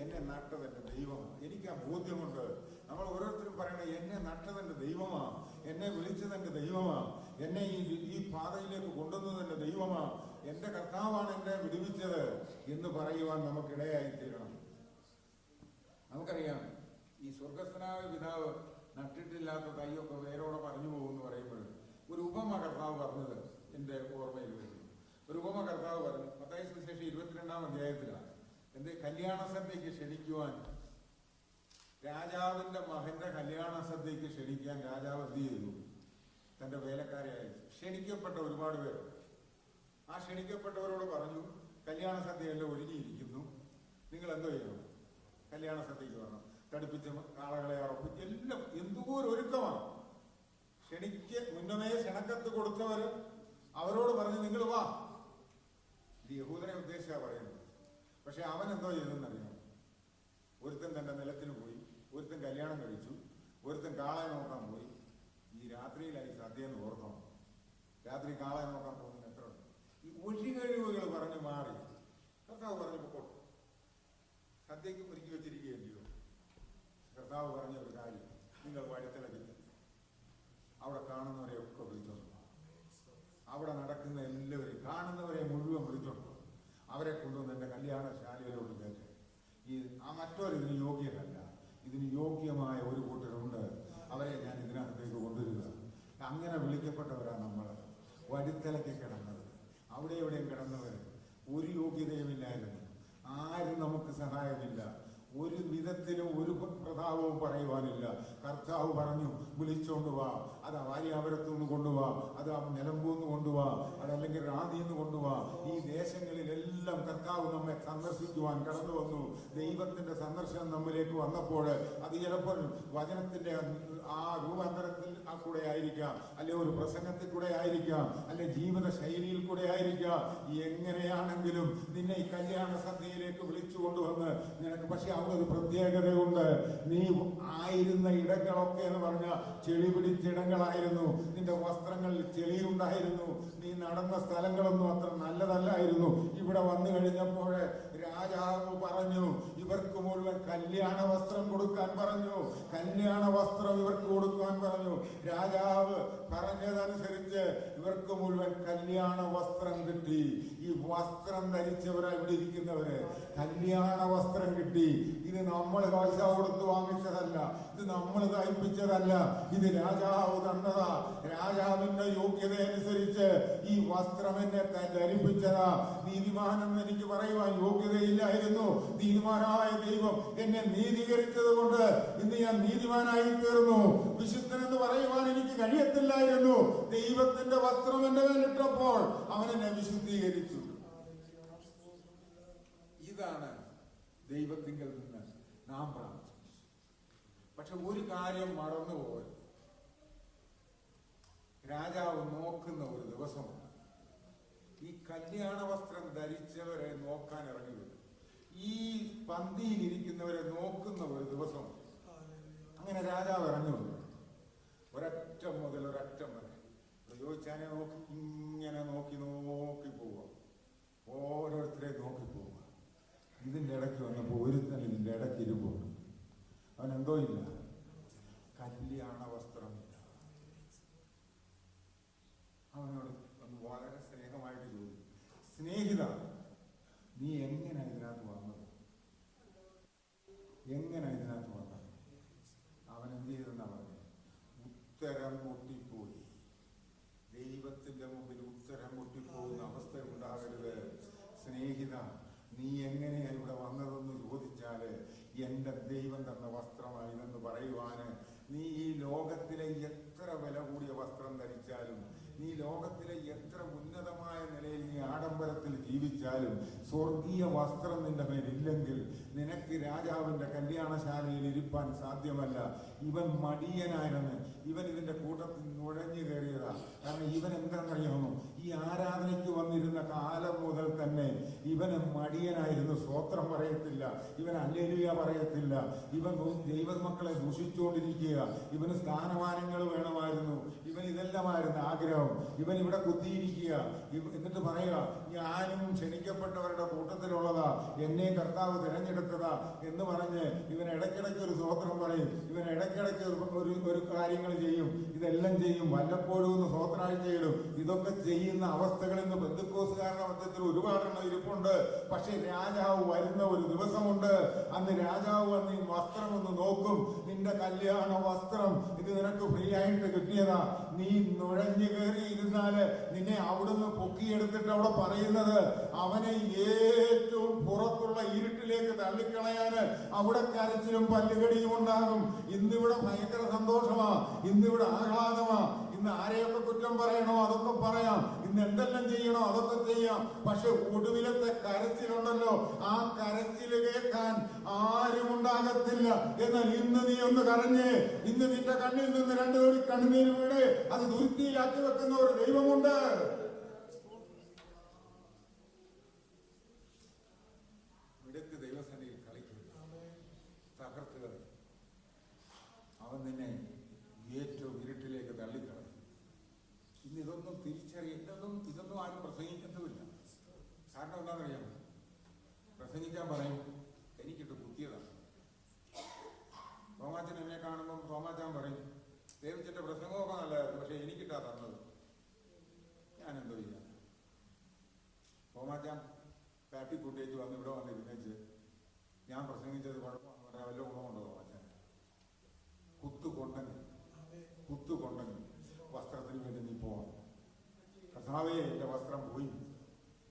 എന്നെ നട്ടതെന്റെ ദൈവമാണ്. എനിക്ക് ആ ബോധ്യമുണ്ട്. നമ്മൾ ഓരോരുത്തരും പറയണേ, എന്നെ നട്ടതെന്റെ ദൈവമാ, എന്നെ വിളിച്ചതെന്റെ ദൈവമാ, എന്നെ ഈ പാതയിലേക്ക് കൊണ്ടുവന്നതെന്റെ ദൈവമാ, എന്റെ കർത്താവാണ് എന്നെ വിടുവിച്ചത് എന്ന് പറയുവാൻ നമുക്കിടയായിത്തീരണം. നമുക്കറിയാം, ഈ സ്വർഗസ്ഥനായ പിതാവ് നട്ടിട്ടില്ലാത്ത തൈയൊക്കെ വേരോടെ പറഞ്ഞു പോകുമെന്ന് പറയുമ്പോൾ ഒരു ഉപമ കർത്താവ് പറഞ്ഞത് എന്റെ ഓർമ്മയിൽ വരുന്നു. ഒരു ഉപമ കർത്താവ് പറഞ്ഞു. മത്തായി സുവിശേഷം 22-ാം അധ്യായത്തിലാണ്. എന്റെ കല്യാണ സദ്യക്ക് ക്ഷണിക്കുവാൻ, രാജാവിന്റെ മകന്റെ കല്യാണ സദ്യക്ക് ക്ഷണിക്കാൻ രാജാവ് എന്ത് ചെയ്തു? തന്റെ വേലക്കാരെ അയച്ചു. ക്ഷണിക്കപ്പെട്ട ഒരുപാട് പേർ. ആ ക്ഷണിക്കപ്പെട്ടവരോട് പറഞ്ഞു, കല്യാണ സദ്യയെല്ലാം ഒരുങ്ങിയിരിക്കുന്നു, നിങ്ങൾ എന്തോ ചെയ്യണം? കല്യാണ സദ്യക്ക് വരണം. തടിപ്പിച്ച് കാളകളെ അറപ്പിച്ച് എല്ലാം എന്തോ ഒരു ഒരുക്കമാണ്. മുന്നമേ ക്ഷണക്കത്ത് കൊടുത്തവർ അവരോട് പറഞ്ഞു, നിങ്ങൾ വാ. ഇത് യഹൂദനെ ഉദ്ദേശിച്ചാ പറയുന്നത്. പക്ഷെ അവൻ എന്തോ ചെയ്തെന്നറിയാം. ഒരുത്തൻ തന്റെ നിലത്തിന് പോയി, ഒരുത്തൻ കല്യാണം കഴിച്ചു, ഒരുത്തൻ കാളയെ നോക്കാൻ പോയി. ഈ രാത്രിയിലായി സദ്യ എന്ന് ഓർക്കണം. രാത്രി കാളയെ നോക്കാൻ പോകുന്നതിന് എത്ര ഉണ്ട്? ഈ ഒഴികഴിവുകൾ പറഞ്ഞ് മാറി കർത്താവ് പറഞ്ഞു പൊക്കോട്ടെ. സദ്യക്ക് ഒരുക്കി വെച്ചിരിക്കുകയല്ലയോ. കർത്താവ് പറഞ്ഞ ഒരു കാര്യം, നിങ്ങൾ വഴിത്തിളക്കില്ല, അവിടെ കാണുന്നവരെ ഒക്കെ വിളിച്ചോണ്ട്, അവിടെ നടക്കുന്ന എല്ലാവരെയും കാണുന്നവരെ മുഴുവൻ വിളിച്ചോണ്ട് അവരെ കൊണ്ടുവന്ന് എൻ്റെ കല്യാണശാലയിലോട്ട് കയറ്റി. മറ്റൊരു ഇതിന് യോഗ്യരല്ല, ഇതിന് യോഗ്യമായ ഒരു കൂട്ടരുണ്ട്, അവരെ ഞാൻ ഇതിനകത്തേക്ക് കൊണ്ടുവരിക. അങ്ങനെ വിളിക്കപ്പെട്ടവരാണ് നമ്മൾ. വഴിത്തലയ്ക്ക് കിടന്നത്, അവിടെ എവിടെയും കിടന്നവർ, ഒരു യോഗ്യതയുമില്ലായിരുന്നു, ആരും നമുക്ക് സഹായമില്ല, ഒരു വിധത്തിലും ഒരു പ്രതാപവും പറയുവാനില്ല. കർത്താവ് പറഞ്ഞു വിളിച്ചോണ്ട് വാ, അത് വാര്യാപുരത്തുനിന്ന് കൊണ്ടുപോവാ, അത് നിലമ്പൂന്ന് കൊണ്ടുപോവാ, അതല്ലെങ്കിൽ റാന്നിന്ന് കൊണ്ടുപോവാ. ഈ ദേശങ്ങളിലെല്ലാം കർത്താവ് നമ്മെ സന്ദർശിക്കുവാൻ കടന്നു വന്നു. ദൈവത്തിന്റെ സന്ദർശനം നമ്മിലേക്ക് വന്നപ്പോൾ അത് ചിലപ്പോൾ വചനത്തിന്റെ ആ രൂപാന്തരത്തിൽ കൂടെ ആയിരിക്കാം, അല്ലെ ഒരു പ്രസംഗത്തിൽ കൂടെ ആയിരിക്കാം, അല്ലെ ജീവിത ശൈലിയിൽ കൂടെ ആയിരിക്കാം. എങ്ങനെയാണെങ്കിലും നിന്നെ ഈ കല്യാണ സദ്യയിലേക്ക് വിളിച്ചു കൊണ്ടുവന്ന് നിനക്ക്, പക്ഷെ അവിടെ ഒരു പ്രത്യേകതയുണ്ട്. നീ ആയിരുന്ന ഇടങ്ങളൊക്കെ എന്ന് പറഞ്ഞ ചെളി പിടിച്ച ഇടങ്ങളായിരുന്നു. നിന്റെ വസ്ത്രങ്ങളിൽ ചെളിയുണ്ടായിരുന്നു. നീ നടന്ന സ്ഥലങ്ങളൊന്നും അത്ര നല്ലതല്ലായിരുന്നു. ഇവിടെ വന്നു കഴിഞ്ഞപ്പോൾ രാജാവ് പറഞ്ഞു ഇവർക്ക് മുഴുവൻ കല്യാണ വസ്ത്രം കൊടുക്കാൻ പറഞ്ഞു. കല്യാണ വസ്ത്രം ഇവർക്ക് കൊടുക്കാൻ പറഞ്ഞു. രാജാവ് പറഞ്ഞതനുസരിച്ച് ഇവർക്ക് മുഴുവൻ കല്യാണ വസ്ത്രം കിട്ടി. ഈ വസ്ത്രം ധരിച്ചവരാ ഇവിടെ ഇരിക്കുന്നവര്. കല്യാണ വസ്ത്രം കിട്ടി. ഇത് നമ്മൾ പൈസ കൊടുത്ത് വാങ്ങിച്ചതല്ല, ഇത് നമ്മൾ തയ്പ്പിച്ചതല്ല, ഇത് രാജാവ് തന്നതാ. രാജാവിന്റെ യോഗ്യത അനുസരിച്ച് ഈ വസ്ത്രം എന്നെ ധരിപ്പിച്ചതാ. നീതിമാനെന്ന് എനിക്ക് പറയുവാൻ യോഗ്യതയില്ലായിരുന്നു. നീതിമാനായ ദൈവം എന്നെ നീതീകരിച്ചത് കൊണ്ട് ഇന്ന് ഞാൻ നീതിമാനായി തീർന്നു. വിശുദ്ധനെന്ന് പറയുവാൻ എനിക്ക് കഴിയത്തില്ലായിരുന്നു. ദൈവത്തിന്റെ വസ്ത്രം എന്റെ മേലിട്ടപ്പോൾ അവൻ എന്നെ വിശുദ്ധീകരിച്ചു. ഇതാണ് ദൈവത്തിങ്കൽ നിന്ന് നാം പ്രാപിച്ചത്. പക്ഷെ ഒരു കാര്യം മറന്നുപോകരുത്, രാജാവ് നോക്കുന്ന ഒരു ദിവസമുണ്ട്. ഈ കല്യാണ വസ്ത്രം ധരിച്ചവരെ നോക്കാൻ ഇറങ്ങി വരും. ഈ പന്തിയിലിരിക്കുന്നവരെ നോക്കുന്ന ഒരു ദിവസമുണ്ട്. അങ്ങനെ രാജാവ് ഇറങ്ങി വന്നു. ഒരറ്റം മുതൽ ഒരറ്റം വരെ ചോദിച്ചാനെ നോക്കി ഇങ്ങനെ നോക്കി നോക്കി പോവുക, ഓരോരുത്തരെ നോക്കി പോവുക. ഇതിന്റെ ഇടയ്ക്ക് വന്നപ്പോൾ ഒരുത്തൻ ഇതിന്റെ ഇടയ്ക്ക് ഇരുമ്പുണ്ട്. അവൻ എന്തോ ഇല്ല, കല്യാണ വസ്ത്രമില്ല. അവനോട് ഒന്ന് വളരെ സ്നേഹമായിട്ട് ചോദിച്ചു, സ്നേഹിത, നീ എങ്ങനെ ഇതിനകത്ത് വന്നത്? എങ്ങനെ ഇതിനകത്ത് വന്നത്? അവൻ എന്ത് ചെയ്തെന്നാ പറഞ്ഞു? ഉത്തരം മുട്ടിപ്പോയി. ദൈവത്തിന്റെ മുമ്പിൽ ഉത്തരം മുട്ടിപ്പോകുന്ന അവസ്ഥ ഉണ്ടാകരുത്. സ്നേഹിത, നീ എങ്ങനെയാ ഇവിടെ വന്നതെന്ന് ചോദിച്ചാല് എന്റെ ദൈവം തന്ന വസ്ത്രമായിതെന്ന് പറയുവാന്, നീ ഈ ലോകത്തിലെ എത്ര വില കൂടിയ വസ്ത്രം ധരിച്ചാലും, നീ ലോകത്തിലെ എത്ര ഉന്നതമായ നിലയിൽ നീ ആഡംബരത്തിൽ ജീവിച്ചാലും, സ്വർഗീയ വസ്ത്രം നിന്റെ മേലില്ലെങ്കിൽ നിനക്ക് രാജാവിന്റെ കല്യാണശാലയിൽ ഇരിപ്പാൻ സാധ്യമല്ല. ഇവൻ മടിയനായിരുന്നു. ഇവൻ ഇതിന്റെ കൂട്ടത്തിൽ നുഴഞ്ഞു കയറിയതാ. കാരണം ഇവൻ എന്താണെന്നറിയാമോ, ഈ ആരാധനയ്ക്ക് വന്നിരുന്ന കാലം മുതൽ തന്നെ ഇവന് മടിയനായിരുന്നു. സ്തോത്രം പറയത്തില്ല, ഇവൻ ഹല്ലേലൂയ പറയത്തില്ല, ഇവൻ ദൈവമക്കളെ ദൂഷിച്ചുകൊണ്ടിരിക്കുക, ഇവന് സ്ഥാനമാനങ്ങൾ വേണമായിരുന്നു, ഇവൻ ഇതെല്ലാമായിരുന്നു ആഗ്രഹം. ഇവൻ ഇവിടെ കുത്തിയിരിക്കുക, എന്നിട്ട് പറയുക ഞാനും ക്ഷണിക്കപ്പെട്ടവരുടെ കൂട്ടത്തിലുള്ളതാ, എന്നെ കർത്താവ് തിരഞ്ഞെടുത്തതാ എന്ന് പറഞ്ഞ് ഇവൻ ഇടയ്ക്കിടയ്ക്ക് ഒരു സ്തോത്രം പറയും. ഇവൻ ഇടയ്ക്കിടയ്ക്ക് ഒരു കാര്യങ്ങൾ ചെയ്യും. ഇതെല്ലാം ചെയ്യും. വല്ലപ്പോഴും ഒന്ന് സ്തോത്രാഴ്ചയിടും. ഇതൊക്കെ ചെയ്യുന്ന അവസ്ഥകൾ ഇന്ന് പെന്തക്കോസ്തുകാരുടെ മധ്യത്തിൽ ഒരുപാടെണ്ണം ഇരിപ്പുണ്ട്. പക്ഷെ രാജാവ് വരുന്ന ഒരു ദിവസമുണ്ട്. അന്ന് രാജാവ് വന്ന് ഈ വസ്ത്രം ഒന്ന് നോക്കും. നിന്റെ കല്യാണ വസ്ത്രം ഇത് നിനക്ക് ഫ്രീ ആയിട്ട് കിട്ടിയതാ. നീ നുഴഞ്ഞു കയറി ഇരുന്നാല് നിന്നെ അവിടുന്ന് പൊക്കിയെടുത്തിട്ട് അവിടെ പറയുന്നത് അവനെ ഏറ്റവും പുറത്തുള്ള ഇരുട്ടിലേക്ക് തള്ളിക്കളയാന് അവിടെ കരച്ചിലും പല്ലുകടിയും ഉണ്ടാകും. ഇന്നിവിടെ ഭയങ്കര സന്തോഷമാ, ഇന്നിവിടെ ആഹ്ലാദമാ. ഇന്ന് ആരെയൊക്കെ കുറ്റം പറയണോ അതൊക്കെ പറയാം, ഇന്ന് എന്തെല്ലാം ചെയ്യണോ അതൊക്കെ ചെയ്യാം. പക്ഷെ ഒടുവിലത്തെ കരച്ചിലുണ്ടല്ലോ, ആ കരച്ചില് കേൾക്കാൻ ആരും ഉണ്ടാകത്തില്ല. എന്നാൽ ഇന്ന് നീ ഒന്ന് കരഞ്ഞ്, ഇന്ന് നിന്റെ കണ്ണിൽ നിന്ന് രണ്ടു കോടി കണ്ണുനീര് വീട് അത് ദുരിത്തിയിലാക്കി വെക്കുന്ന ഒരു ദൈവമുണ്ട്. ഇതൊന്നും ആരും പ്രസംഗിക്കത്തുമില്ല. കാരണം എന്താണെന്നറിയാമോ? പ്രസംഗിക്കാൻ പറയും എനിക്കിട്ട് കുത്തിയതാണ്. തോമാച്ചൻ എന്നെ കാണുമ്പം തോമാച്ചാൻ പറയും ദേവിച്ചിന്റെ പ്രസംഗമൊക്കെ നല്ലതായിരുന്നു, പക്ഷെ എനിക്കിട്ടാ തന്നത്. ഞാൻ എന്തോ ചെയ്യാം? തോമാച്ചാൻ കാട്ടിക്കൂട്ടിയേച്ച് വന്ന് ഇവിടെ വന്നിരുന്നേച്ച് ഞാൻ പ്രസംഗിച്ചത് കുഴപ്പമെന്ന് പറഞ്ഞാൽ വല്ല ഗുണമുണ്ടോ? തോമാച്ചാൻ കുത്തുകൊണ്ടെങ്കിൽ വസ്ത്രത്തിന് വേണ്ടി നീ പോവാം. കർത്താവേ എൻ്റെ വസ്ത്രം പോയി,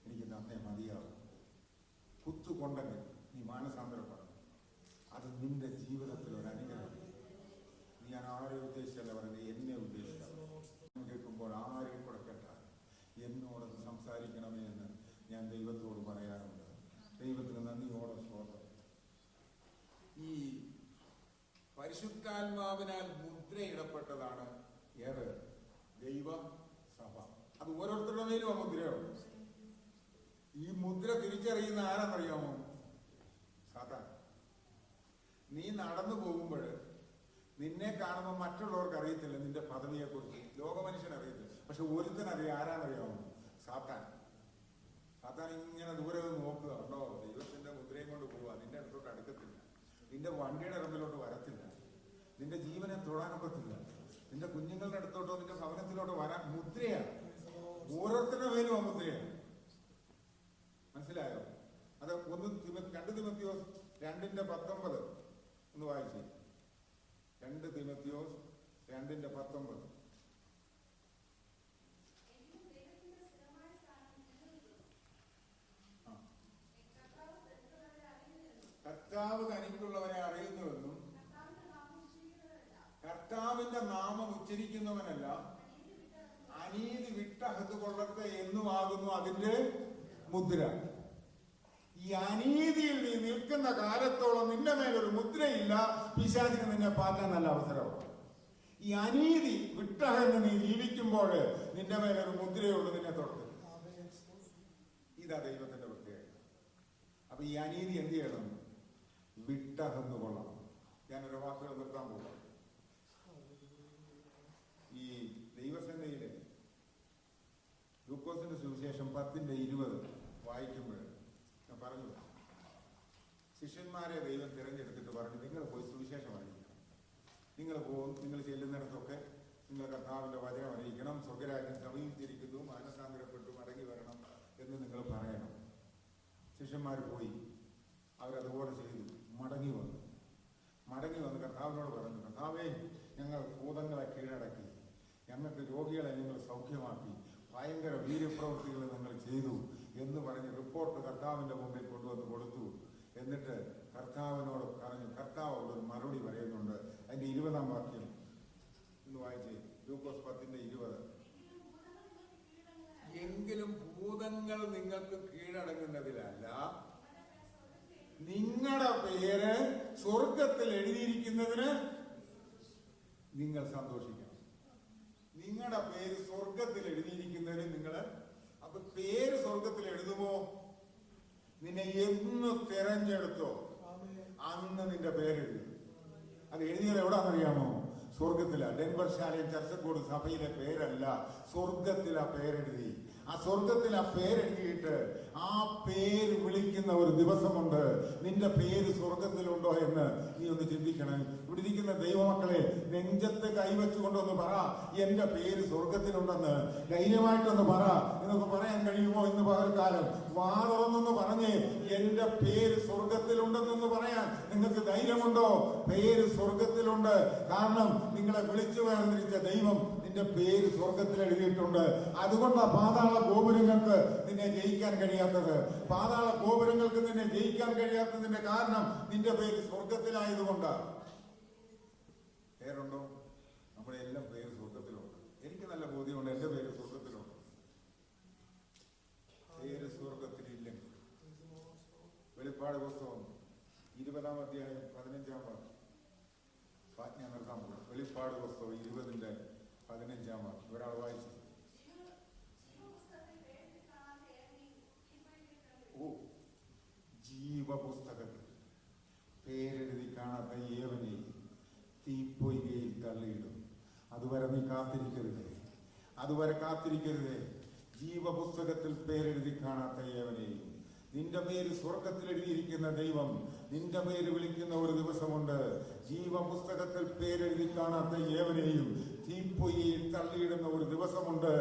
എനിക്ക് നന്നേ മതിയാവും. കുത്തുകൊണ്ടെങ്കിൽ നീ മാനസാന്തരപ്പെടണം. അത് നിന്റെ ജീവിതത്തിൽ ഒരു അനുഗ്രഹം. ഞാൻ ആരെ ഉദ്ദേശിച്ചല്ല പറയുന്നത്, എന്നെ ഉദ്ദേശിച്ചാണ്. കേൾക്കുമ്പോൾ ആരെയും കൂടെ കേട്ടാൽ എന്നോടൊന്ന് സംസാരിക്കണമേ എന്ന് ഞാൻ ദൈവത്തോട് പറയാറുണ്ട്. ദൈവത്തിന് നന്ദിയോടെ സ്തോത്രം. ഈ പരിശുദ്ധാത്മാവിനാൽ മുദ്രയിടപ്പെട്ടതാണ് ഏത്? ദൈവസഭ. അത് ഓരോരുത്തരുടെ മേലും ആ മുദ്രയുണ്ട്. ഈ മുദ്ര തിരിച്ചറിയുന്ന ആരാന്നറിയാമോ? സാത്താൻ. നീ നടന്നു പോകുമ്പോൾ നിന്നെ കാണുമ്പോൾ മറ്റുള്ളവർക്ക് അറിയത്തില്ല നിന്റെ പദവിയെക്കുറിച്ച്, ലോകമനുഷ്യൻ അറിയത്തില്ല. പക്ഷെ ഒരുത്തനറിയാം. ആരാന്നറിയാമോ? സാത്താൻ. സാത്താൻ ഇങ്ങനെ ദൂരെ നോക്കുക, ഉണ്ടോ ദൈവത്തിന്റെ മുദ്രയും കൊണ്ട് പോവുക. നിന്റെ അടുത്തോട്ട് അടുക്കത്തില്ല, നിന്റെ വണ്ടിയുടെ ഇറമ്പിലോട്ട് വരത്തില്ല, നിന്റെ ജീവനെ തൊടാനൊക്കത്തില്ല, നിന്റെ കുഞ്ഞുങ്ങളുടെ അടുത്തോട്ടോ നിന്റെ ഭവനത്തിലോട്ടോ വരാൻ. മുദ്രയാണ്. ഓരോരുത്തരുടെ മേലും ആ മുദ്രയാണ്. മനസ്സിലായോ? അത് 2 തിമോത്തിയോസ് 2:19 ഒന്ന് വായിച്ചേ. 2 തിമോത്തിയോസ് 2:19. കർത്താവ് തനിക്കുള്ളവരെ അറിയുന്നുവെന്നും കർത്താവിന്റെ നാമം ഉച്ചരിക്കുന്നവനല്ല അനീതി വിട്ടകത്ത് കൊള്ളട്ടെ എന്നുമാകുന്നു അതിന്റെ മുദ്ര. ഈ അനീതിയിൽ നീ നിൽക്കുന്ന കാലത്തോളം നിന്റെ മേലൊരു മുദ്രയില്ല. പിശാചിന് നിന്നെ പാറ്റാൻ നല്ല അവസരമാണ്. ഈ അനീതി വിട്ടകന്ന് നീ ജീവിക്കുമ്പോൾ നിന്റെ മേലൊരു മുദ്രയുള്ളൂ, നിന്നെ തൊടത്തില്ല. ഇതാ ദൈവത്തിന്റെ പ്രത്യേകത. അപ്പൊ ഈ അനീതി എന്ത് ചെയ്യണം? വിട്ടകന്ന് കൊള്ളണം. ഞാനൊരു വാക്കുകൾ നിർത്താൻ പോകാം. ഈ ദൈവസേനയിലെ ലൂക്കോസിന്റെ സുവിശേഷം 10:20 വായിക്കുമ്പോൾ ഞാൻ പറഞ്ഞു, ശിഷ്യന്മാരെ ദൈവം തിരഞ്ഞെടുത്തിട്ട് പറഞ്ഞു, നിങ്ങൾ പോയി സുവിശേഷം അറിയിക്കണം. നിങ്ങൾ പോകും, നിങ്ങൾ ചെല്ലുന്നിടത്തൊക്കെ നിങ്ങൾ കർത്താവിന്റെ വചനം അറിയിക്കണം. സ്വർഗരാജ്യം സമീപിച്ചിരിക്കുന്നു, മാനസാന്തരപ്പെട്ടു മടങ്ങി വരണം എന്ന് നിങ്ങൾ പറയണം. ശിഷ്യന്മാർ പോയി, അവരതുപോലെ ചെയ്തു. മടങ്ങി വന്ന് കർത്താവിനോട് പറഞ്ഞു, കർത്താവേ, ഞങ്ങൾ ഭൂതങ്ങളെ കീഴടക്കി, ഞങ്ങൾക്ക് രോഗികളെ നിങ്ങൾ സൗഖ്യമാക്കി, ഭയങ്കര വീര്യപ്രവൃത്തികൾ നിങ്ങൾ ചെയ്തു എന്ന് പറഞ്ഞ് റിപ്പോർട്ട് കർത്താവിന്റെ മുമ്പിൽ കൊണ്ടുവന്ന് കൊടുത്തു. എന്നിട്ട് കർത്താവിനോട് പറഞ്ഞു, കർത്താവ് ഒരു മറുപടി പറയുന്നുണ്ട്. അതിന്റെ 20-ാം വാക്യം ഒന്ന് വായിച്ചേ. ലൂക്കോസ് 10:20. എങ്കിലും ഭൂതങ്ങൾ നിങ്ങൾക്ക് കീഴടങ്ങുന്നതിലല്ല, നിങ്ങളുടെ പേര് സ്വർഗത്തിൽ എഴുതിയിരിക്കുന്നതിന് നിങ്ങൾ സന്തോഷിക്കണം. നിങ്ങളുടെ പേര് സ്വർഗത്തിൽ എഴുതിയിരിക്കുന്നതിന് നിങ്ങള്, അപ്പൊ പേര് സ്വർഗത്തിൽ എഴുതുമോ? നിന്നെ എന്ന് തെരഞ്ഞെടുത്തോ അന്ന് നിന്റെ പേരെഴുതി. അത് എഴുതിയത് എവിടാന്നറിയാമോ? സ്വർഗത്തില. ഡെൻവർ ശാലയം ചർച്ചക്കോട് സഭയിലെ പേരല്ല, സ്വർഗത്തിലാ പേരെഴുതി. ആ സ്വർഗത്തിൽ ആ പേരെഴുതിയിട്ട് ആ പേര് വിളിക്കുന്ന ഒരു ദിവസമുണ്ട്. നിന്റെ പേര് സ്വർഗത്തിലുണ്ടോ എന്ന് നീ ഒന്ന് ചിന്തിക്കണം. ഇവിടെ ഇരിക്കുന്ന ദൈവമക്കളെ, നെഞ്ചത്ത് കൈവച്ചുകൊണ്ടൊന്ന് പറ, എന്റെ പേര് സ്വർഗത്തിലുണ്ടെന്ന്. ധൈര്യമായിട്ടൊന്ന് പറ. നിങ്ങൾക്ക് പറയാൻ കഴിയുമോ? ഇന്ന് പകൽക്കാലം വാതുറന്നൊന്ന് പറഞ്ഞ് എന്റെ പേര് സ്വർഗത്തിലുണ്ടെന്നൊന്ന് പറയാൻ നിങ്ങൾക്ക് ധൈര്യമുണ്ടോ? പേര് സ്വർഗത്തിലുണ്ട്. കാരണം നിങ്ങളെ വിളിച്ചു വേർതിരിച്ച ദൈവം നിന്റെ പേര് സ്വർഗത്തിൽ എഴുതിയിട്ടുണ്ട്. അതുകൊണ്ടാ പാതാള ഗോപുരങ്ങൾക്ക് നിന്നെ ജയിക്കാൻ കഴിയാത്തത്. പാതാള ഗോപുരങ്ങൾക്ക് നിന്നെ ജയിക്കാൻ കഴിയാത്തതിന്റെ കാരണം നിന്റെ പേര് സ്വർഗത്തിലായതുകൊണ്ടാണ്. പേരുണ്ടോ? നമ്മുടെ എല്ലാം പേര് സ്വർഗത്തിലുണ്ട്. എനിക്ക് നല്ല ബോധ്യമുണ്ട് എന്റെ പേര് സ്വർഗത്തിലുണ്ട്. പേര് സ്വർഗത്തിലില്ലെങ്കിൽ വെളിപ്പാട് പുസ്തകം 20-ാം അധ്യായം 15-ാം വാക്യം. ഞാൻ നിർത്താൻ പോകും. വെളിപ്പാട് പുസ്തകം 20-ന്റെ 15-ാം വാക്യം ഒരാൾ വായിച്ചു. ജീവപുസ്തകത്തിൽ പേരെഴുതി കാണാത്ത ഏവനെയും തീപ്പൊയ്കയിൽ തള്ളിയിടും. അതുവരെ നീ കാത്തിരിക്കരുത്. അതുവരെ കാത്തിരിക്കരുതേ. ജീവപുസ്തകത്തിൽ പേരെഴുതി കാണാത്ത ഏവനെയും നിന്റെ പേര് സ്വർഗത്തിൽ എഴുതിയിരിക്കുന്ന ദൈവം നിന്റെ പേര് വിളിക്കുന്ന ഒരു ദിവസമുണ്ട്. ജീവപുസ്തകത്തിൽ പേരെഴുതി കാണാത്ത ഏവനെയും തീപ്പൊയ്യിൽ തള്ളിയിടുന്ന ഒരു ദിവസമുണ്ട്.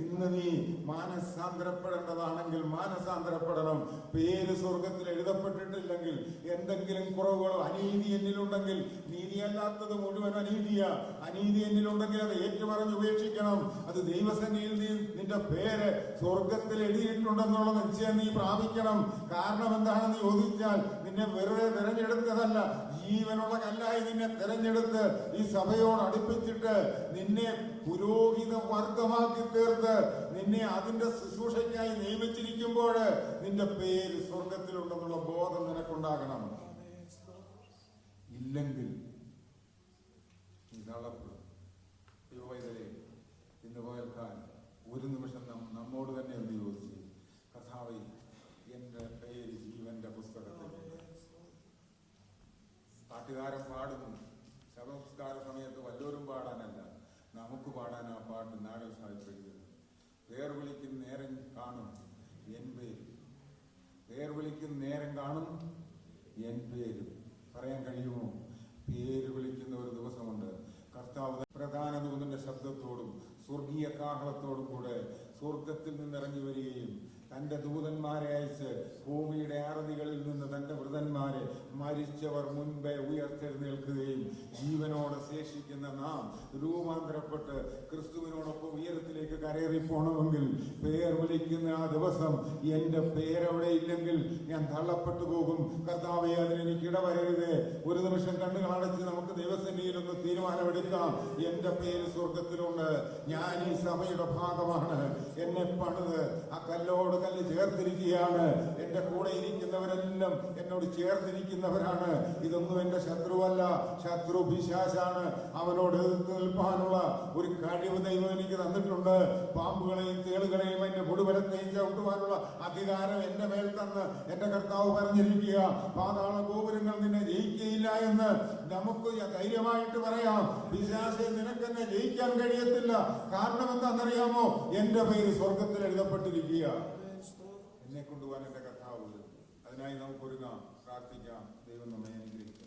ഇന്ന് നീ മാനസാന്തരപ്പെടേണ്ടതാണെങ്കിൽ മാനസാന്തരപ്പെടണം. പേര് സ്വർഗത്തിൽ എഴുതപ്പെട്ടിട്ടില്ലെങ്കിൽ എന്തെങ്കിലും കുറവുകളോ അനീതി എന്നിലുണ്ടെങ്കിൽ, നീതിയല്ലാത്തത് മുഴുവൻ അനീതിയാ, അനീതി എന്നിലുണ്ടെങ്കിൽ അത് ഏറ്റുപറഞ്ഞ് ഉപേക്ഷിക്കണം. അത് ദൈവസന്നിധിയിൽ നിന്റെ പേര് സ്വർഗത്തിൽ എഴുതിയിട്ടുണ്ടെന്നുള്ള നിശ്ചയം നീ പ്രാപിക്കണം. കാരണം എന്താണെന്ന് ചോദിച്ചാൽ, നിന്നെ വെറുതെ തിരഞ്ഞെടുത്തതല്ല, ജീവനുള്ള കല്ലായി നിന്നെ തിരഞ്ഞെടുത്ത് ഈ സഭയോട് അടുപ്പിച്ചിട്ട് നിന്നെ പുരോഹിത വർഗമാക്കി തീർത്ത് നിന്നെ അതിന്റെ ശുശ്രൂഷയ്ക്കായി നിയമിച്ചിരിക്കുമ്പോൾ നിന്റെ പേര് സ്വർഗത്തിലുണ്ടെന്നുള്ള ബോധം നിനക്കുണ്ടാകണം. ഇല്ലെങ്കിൽ നീ തള്ളപ്പെടും. യുവവൈദ്യരെ ഇന്ന് പോയൽക്കാൻ ഒരു നിമിഷം നമ്മോട് തന്നെ ഒന്ന് ചോദിച്ചു, കർത്താവേ, എന്റെ പേര് ജീവന്റെ പുസ്തകത്തിലുണ്ട്. പാട്ടുകാരൻ പാടുന്നു, ശവസംസ്കാര സമയത്ത് വല്ലവരും പാടാനല്ല, നമുക്ക് പാടാൻ ആ പാട്ട് നാടൻ സാധിപ്പിക്കുന്നത്. പേർ വിളിക്കുന്ന നേരം കാണും എൻ പേര്, പേർ വിളിക്കുന്ന നേരം കാണും എൻ പേര്. പറയാൻ കഴിയുമോ? പേര് വിളിക്കുന്ന ഒരു ദിവസമുണ്ട്. കർത്താവ് പ്രധാന ദൂതന്റെ ശബ്ദത്തോടും സ്വർഗീയ കാഹളത്തോടും കൂടെ സ്വർഗത്തിൽ നിന്നിറങ്ങി വരികയും തന്റെ ദൂതന്മാരെ അയച്ച് ഭൂമിയുടെ ആരതികളിൽ നിന്ന് തന്റെ വൃതന്മാരെ മരിച്ചവർ മുൻപേ ഉയർത്തെഴുന്നേൽക്കുകയും ജീവനോടെ ശേഷിക്കുന്ന നാം രൂപാന്തരപ്പെട്ട് ക്രിസ്തുവിനോടൊപ്പം ഉയരത്തിലേക്ക് കരയേറിപ്പോണമെങ്കിൽ പേർ വിളിക്കുന്ന ആ ദിവസം എന്റെ പേരവിടെ ഇല്ലെങ്കിൽ ഞാൻ തള്ളപ്പെട്ടു പോകും. കർത്താവേ, അതിനെനിക്ക് ഇടവരരുത്. ഒരു നിമിഷം കണ്ണുകൾ അടച്ച് നമുക്ക് ദൈവസന്നിധിയിൽ ഒന്ന് തീരുമാനമെടുക്കാം. എന്റെ പേര് സ്വർഗത്തിലുണ്ട്. ഞാൻ ഈ സഭയുടെ ഭാഗമാണ്. എന്നെ പണിത് ആ കല്ലോട് കല്ല് ചേർത്തിരിക്കുകയാണ്. എന്റെ കൂടെ ഇരിക്കുന്നവരെല്ലാം എന്നോട് ചേർത്തിരിക്കുന്നവരാണ്. ഇതൊന്നും എന്റെ ശത്രുവല്ല, ശത്രു പിശാചാണ്. അവനോട് എതിർത്ത് നിൽപ്പാനുള്ള ഒരു കഴിവ് ദൈവം എനിക്ക് തന്നിട്ടുണ്ട്. പാമ്പുകളെയും തേളുകളെയും എന്റെ മുടുബലത്തെയും ചവിട്ടുവാനുള്ള അധികാരം എന്റെ മേൽ തന്ന് എന്റെ കർത്താവ് പറഞ്ഞിരിക്കുക. പാതാള ഗോപുരങ്ങൾ നിന്നെ ജയിക്കുകയില്ല എന്ന് നമുക്ക് ധൈര്യമായിട്ട് പറയാം. പിശാചെ, നിനക്കെന്നെ ജയിക്കാൻ കഴിയത്തില്ല. കാരണം എന്താണെന്നറിയാമോ? എന്റെ പേര് സ്വർഗത്തിൽ എഴുതപ്പെട്ടിരിക്കുക. എന്നെ കൊണ്ടുപോകാൻ എന്റെ കർത്താവ് വരും. അതിനായി നമുക്കൊരുങ്ങാം, പ്രാർത്ഥിക്കാം. ദൈവം നമ്മെ അനുഗ്രഹിക്കും.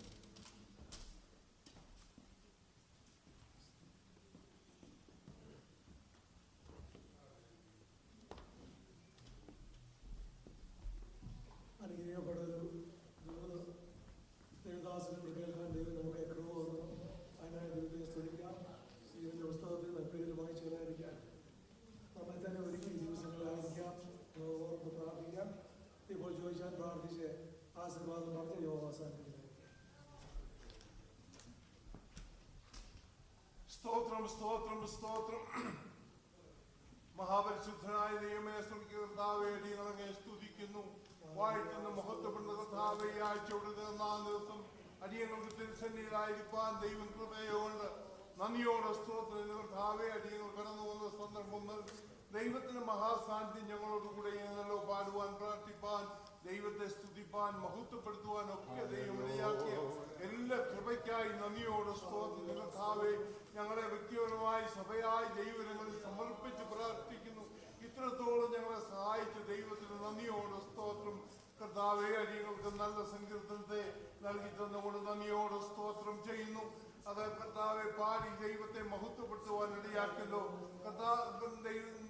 അനുഗ്രഹിക്കപ്പെട്ടൊരു ദേവദാസനോട് കേൾക്കാൻ ദൈവം നമുക്ക് കൃപ തന്നു. അതിനായി ദൈവത്തെ സ്തുതിക്കാം. ദൈവത്തിന്റെ പുസ്തകത്തിൽ നന്മയിൽ വായിച്ചവരായിരിക്കാൻ നമ്മെ തന്നെ ഒരുക്കി ദിവസങ്ങളായിരിക്കാം. ഓർത്ത് പ്രാർത്ഥിക്കാം. ഇപ്പോൾ ചോദിച്ചാൽ പ്രാർത്ഥിച്ച് ആശീർവാദം പറഞ്ഞ് യോഗ അവസാനിപ്പിക്കുന്നത്. സ്തോത്രം, സ്തോത്രം, സ്തോത്രം. മഹാപരിശുദ്ധനായ ദൈവമേ, കർത്താവേ, ഞങ്ങളെ സ്തുതിക്കുന്നു, വാഴ്ത്തുന്ന മഹത്വപ്പെടുന്ന കർത്താവേ, ഈ ആഴ്ചയുടെ 4 ദിവസം അടിയങ്ങൾക്ക് തിരുസന്നിധിയിലായിരിക്കാൻ ദൈവം കൃപയോണ്ട് നന്ദിയോടെ സ്തോത്രം. കർത്താവേ, അടിയങ്ങൾ കടന്നു വന്ന സന്ദർഭങ്ങൾ ദൈവത്തിന്റെ മഹാസാന്നിധ്യം ഞങ്ങളോടുകൂടെ ഞങ്ങളോ പാടുവാൻ, പ്രാർത്ഥിപ്പാൻ, ദൈവത്തെ സ്തുതിപ്പാൻ, മഹത്വപ്പെടുത്തുവാൻ ഒക്കെ ദൈവം ഇടയാക്കിയ എല്ലാ കൃപയ്ക്കായി നന്ദിയോടെ സ്തോത്രം. കർത്താവേ, ഞങ്ങളെ വ്യക്തിപരമായി സഭയായി ദൈവങ്ങളിൽ സമർപ്പിച്ച് പ്രാർത്ഥിക്കുന്നു. ഇത്രത്തോളം ഞങ്ങളെ സഹായിച്ച ദൈവത്തിന് നന്ദിയോടെ സ്തോത്രം. കർത്താവേ, അടിയങ്ങൾക്ക് നല്ല സങ്കീർത്തനത്തെ നൽകി തന്നുകൊണ്ട് നന്ദിയോടെ സ്തോത്രം ചെയ്യുന്നു. അത് കർത്താവെ പാടി ദൈവത്തെ മഹത്വപ്പെടുത്തുവാൻ ഇടയാക്കല്ലോ.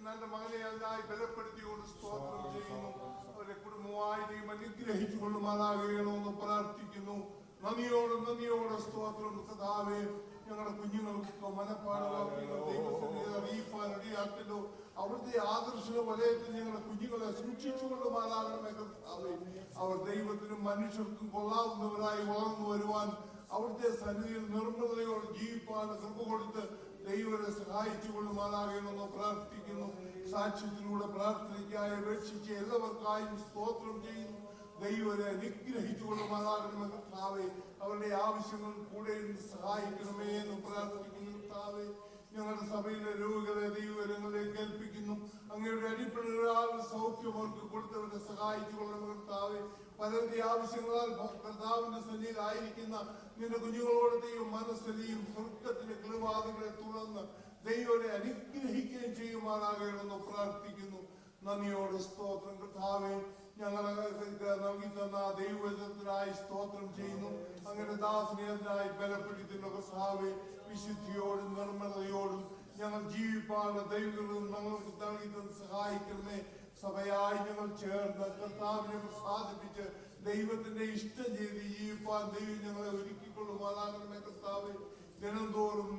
നല്ല മകനെ അതിനായി ബലപ്പെടുത്തിക്കൊണ്ട് സ്തോത്രം ചെയ്യുന്നു. അവരെ കുടുംബമായി ദൈവം അനുഗ്രഹിച്ചുകൊള്ളുമാറാകണമെന്ന് പ്രാർത്ഥിക്കുന്നു. നന്ദിയോടെ സ്തോത്രം. കർത്താവെ, ഞങ്ങളുടെ കുഞ്ഞുങ്ങൾക്ക് മനപ്പാടമാക്കി ദൈവസന്നിധിയിൽ അറിയിപ്പാൻ ഇടയാക്കല്ലോ. അവിടുത്തെ ആകർഷണ വലയത്തിൽ ഞങ്ങളുടെ കുഞ്ഞുങ്ങളെ സൂക്ഷിച്ചുകൊള്ളുമാറാകണമേ കർത്താവേ. അവർ ദൈവത്തിനും മനുഷ്യർക്കും കൊള്ളാവുന്നവരായി വളർന്നു വരുവാൻ, അവിടുത്തെ സന്നിധിയിൽ നിർമ്മലതയോടെ ജീവിപ്പാൻ കൃപ കൊടുത്ത് ദൈവത്തെ സഹായിച്ചു കൊള്ളുമാറാകണമെന്ന് പ്രാർത്ഥിക്കുന്നു. സാക്ഷ്യത്തിലൂടെ പ്രാർത്ഥനയ്ക്കായി അപേക്ഷിച്ച എല്ലാവർക്കായും സ്തോത്രം ചെയ്യുന്നു. ദൈവത്തെ അനുഗ്രഹിച്ചു കൊള്ളുമാറാകണമെന്ന് കർത്താവേ, അവരുടെ ആവശ്യങ്ങൾ കൂടെ സഹായിക്കണമേ എന്ന് പ്രാർത്ഥിക്കുന്നു. കർത്താവേ, ഞങ്ങളുടെ സഭയിലെ രോഗികളെ ദൈവങ്ങളിലേക്ക് ഏൽപ്പിക്കുന്നു. അങ്ങയുടെ അടിപ്പണ സൗഖ്യം അവർക്ക് കൊടുത്തവരെ സഹായിച്ചു കൊള്ളണം കർത്താവേ. പലരുടെ ആവശ്യങ്ങളാൽ കർത്താവിന്റെ സന്നിധിയിലായിരിക്കുന്ന നിന്റെ കുഞ്ഞുങ്ങളോട് ദൈവം മനസ്സലിയും സ്വർഗത്തിന്റെ കൃപാദികളെ തുറന്ന് ദൈവത്തെ അനുഗ്രഹിക്കുകയും ചെയ്യും പ്രാർത്ഥിക്കുന്നു. നന്ദിയോട് സ്തോത്രം കർത്താവേ. ഞങ്ങളെ നൽകി തന്ന ദൈവത്തിനായി സ്തോത്രം ചെയ്യുന്നു. അങ്ങനെ ദാസനെ അതിനായി ബലപ്പെടുത്തുന്ന കർത്താവേ, വിശുദ്ധിയോടും നിർമ്മലതയോടും ഞങ്ങൾ ജീവിപ്പാനുള്ള ദൈവങ്ങളും ഞങ്ങൾക്ക് നൽകി തന്ന് സഹായിക്കണമേ. സഭയായി ഞങ്ങൾ ചേർന്ന് കർത്താവിനെ പ്രസാദിപ്പിച്ച് ദൈവത്തിന്റെ ഇഷ്ടം ചെയ്ത് ജീവിപ്പാൻ ദൈവം ഞങ്ങളെ ഒരുക്കിക്കൊള്ളുമാറാകണമേ കർത്താവേ. ദിനം തോറും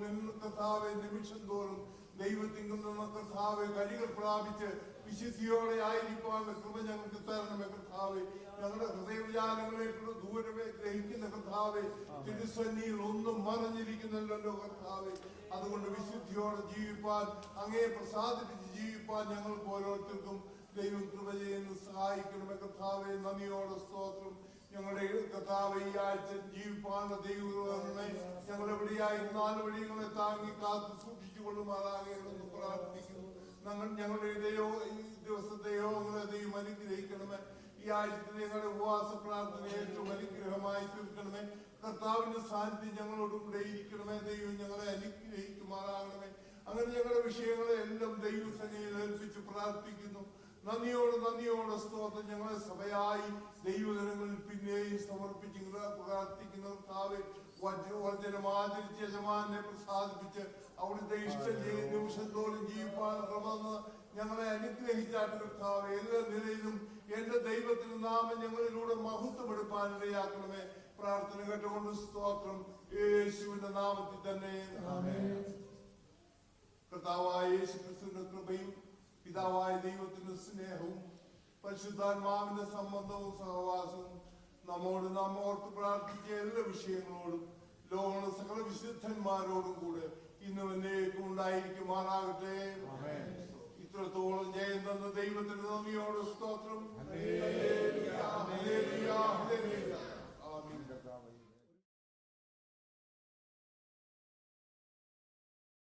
കർത്താവെ, നിമിഷം തോറും ദൈവത്തിൽ നിന്നുള്ള കർത്താവെ കഴികൾ പ്രാപിച്ച് വിശുദ്ധിയോടെ ആയിരിക്കാനുള്ള കൃപ ഞങ്ങൾക്ക് തരണമേ കർത്താവെ. ഞങ്ങളുടെ ഹൃദയവിചാരങ്ങളെക്കുള്ള ദൂരമേ ഗ്രഹിക്കുന്ന കർത്താവെ, തിരുസന്നിയിൽ ഒന്നും മറഞ്ഞിരിക്കുന്നില്ലല്ലോ കർത്താവെ. അതുകൊണ്ട് വിശുദ്ധിയോടെ ജീവിപ്പാൻ, അങ്ങയെ പ്രസാദിപ്പിച്ച് ജീവിപ്പാൻ ഞങ്ങൾക്ക് ഓരോരുത്തർക്കും ദൈവം കൃപ ചെയ്യുന്ന സഹായിക്കണമേ കർത്താവെ. നന്ദിയോടെ സ്തോത്രം. ഞങ്ങളുടെ കർത്താവ് ഈ ആഴ്ച ജീവിപ്പാനുള്ള ദൈവമേ, ഞങ്ങളെവിടെയായി 4 വഴികളെ താങ്ങി കാത്ത് സൂക്ഷിച്ചു കൊള്ളുമാറാകണമെന്ന് പ്രാർത്ഥിക്കുന്നു. ഞങ്ങളുടെ ഈ ദിവസത്തെയോ ഞങ്ങളെ ദൈവം അനുഗ്രഹിക്കണമേ. ഈ ആഴ്ചത്തെ ഞങ്ങളുടെ ഉപവാസ പ്രാർത്ഥന ഏറ്റവും അനുഗ്രഹമായി തീർക്കണമേ. കർത്താവിന്റെ സാന്നിധ്യം ഞങ്ങളോട് കൂടെ ഇരിക്കണമേ. ദൈവം ഞങ്ങളെ അനുഗ്രഹിക്കുമാറാകണമേ. അങ്ങനെ ഞങ്ങളുടെ വിഷയങ്ങളെ എല്ലാം ദൈവസേനയിൽ ഏൽപ്പിച്ച് പ്രാർത്ഥിക്കുന്നു. നന്ദിയോടെ സ്തോത്രം. ഞങ്ങളെ സഭയായി ദൈവജനങ്ങളിൽ പിന്നെയും സമർപ്പിച്ച് പ്രാർത്ഥിക്കുന്ന കർത്താവേ, വചനം ആചരിച്ച് യജമാനെ പ്രസാദിപ്പിച്ച് അവിടുത്തെ ഇഷ്ടം ചെയ്ത് നിമിഷം തോറും ജീവിപ്പാൻ ക്രമന്ന് ഞങ്ങളെ അനുഗ്രഹിച്ചാട്ട് കർത്താവേ. എല്ലാ നിലയിലും എന്റെ ദൈവത്തിന്റെ നാമം ഞങ്ങളിലൂടെ മഹത്വപ്പെടുപ്പാൻ ഇടയാക്കണമേ. പ്രാർത്ഥന കേട്ടുകൊണ്ട് സ്തോത്രം. യേശുവിന്റെ നാമത്തിൽ തന്നെ കർത്താവായ യേശു ക്രിസ്തുവിന്റെ കൃപയും പിതാവായ ദൈവത്തിന്റെ സ്നേഹവും പരിശുദ്ധാത്മാവിന്റെ സംബന്ധവും സഹവാസവും നമ്മോട് നാം ഓർത്ത് പ്രാർത്ഥിച്ച എല്ലാ വിഷയങ്ങളോടും ലോക സകല വിശുദ്ധന്മാരോടും കൂടെ ഇന്നും എന്നേക്കും ഉണ്ടായിരിക്കുമാറാകട്ടെ. ഇത്രത്തോളം ജയം തന്ന ദൈവത്തിന് നന്ദിയോട് സ്തോത്രം. Hallelujah, hallelujah, hallelujah.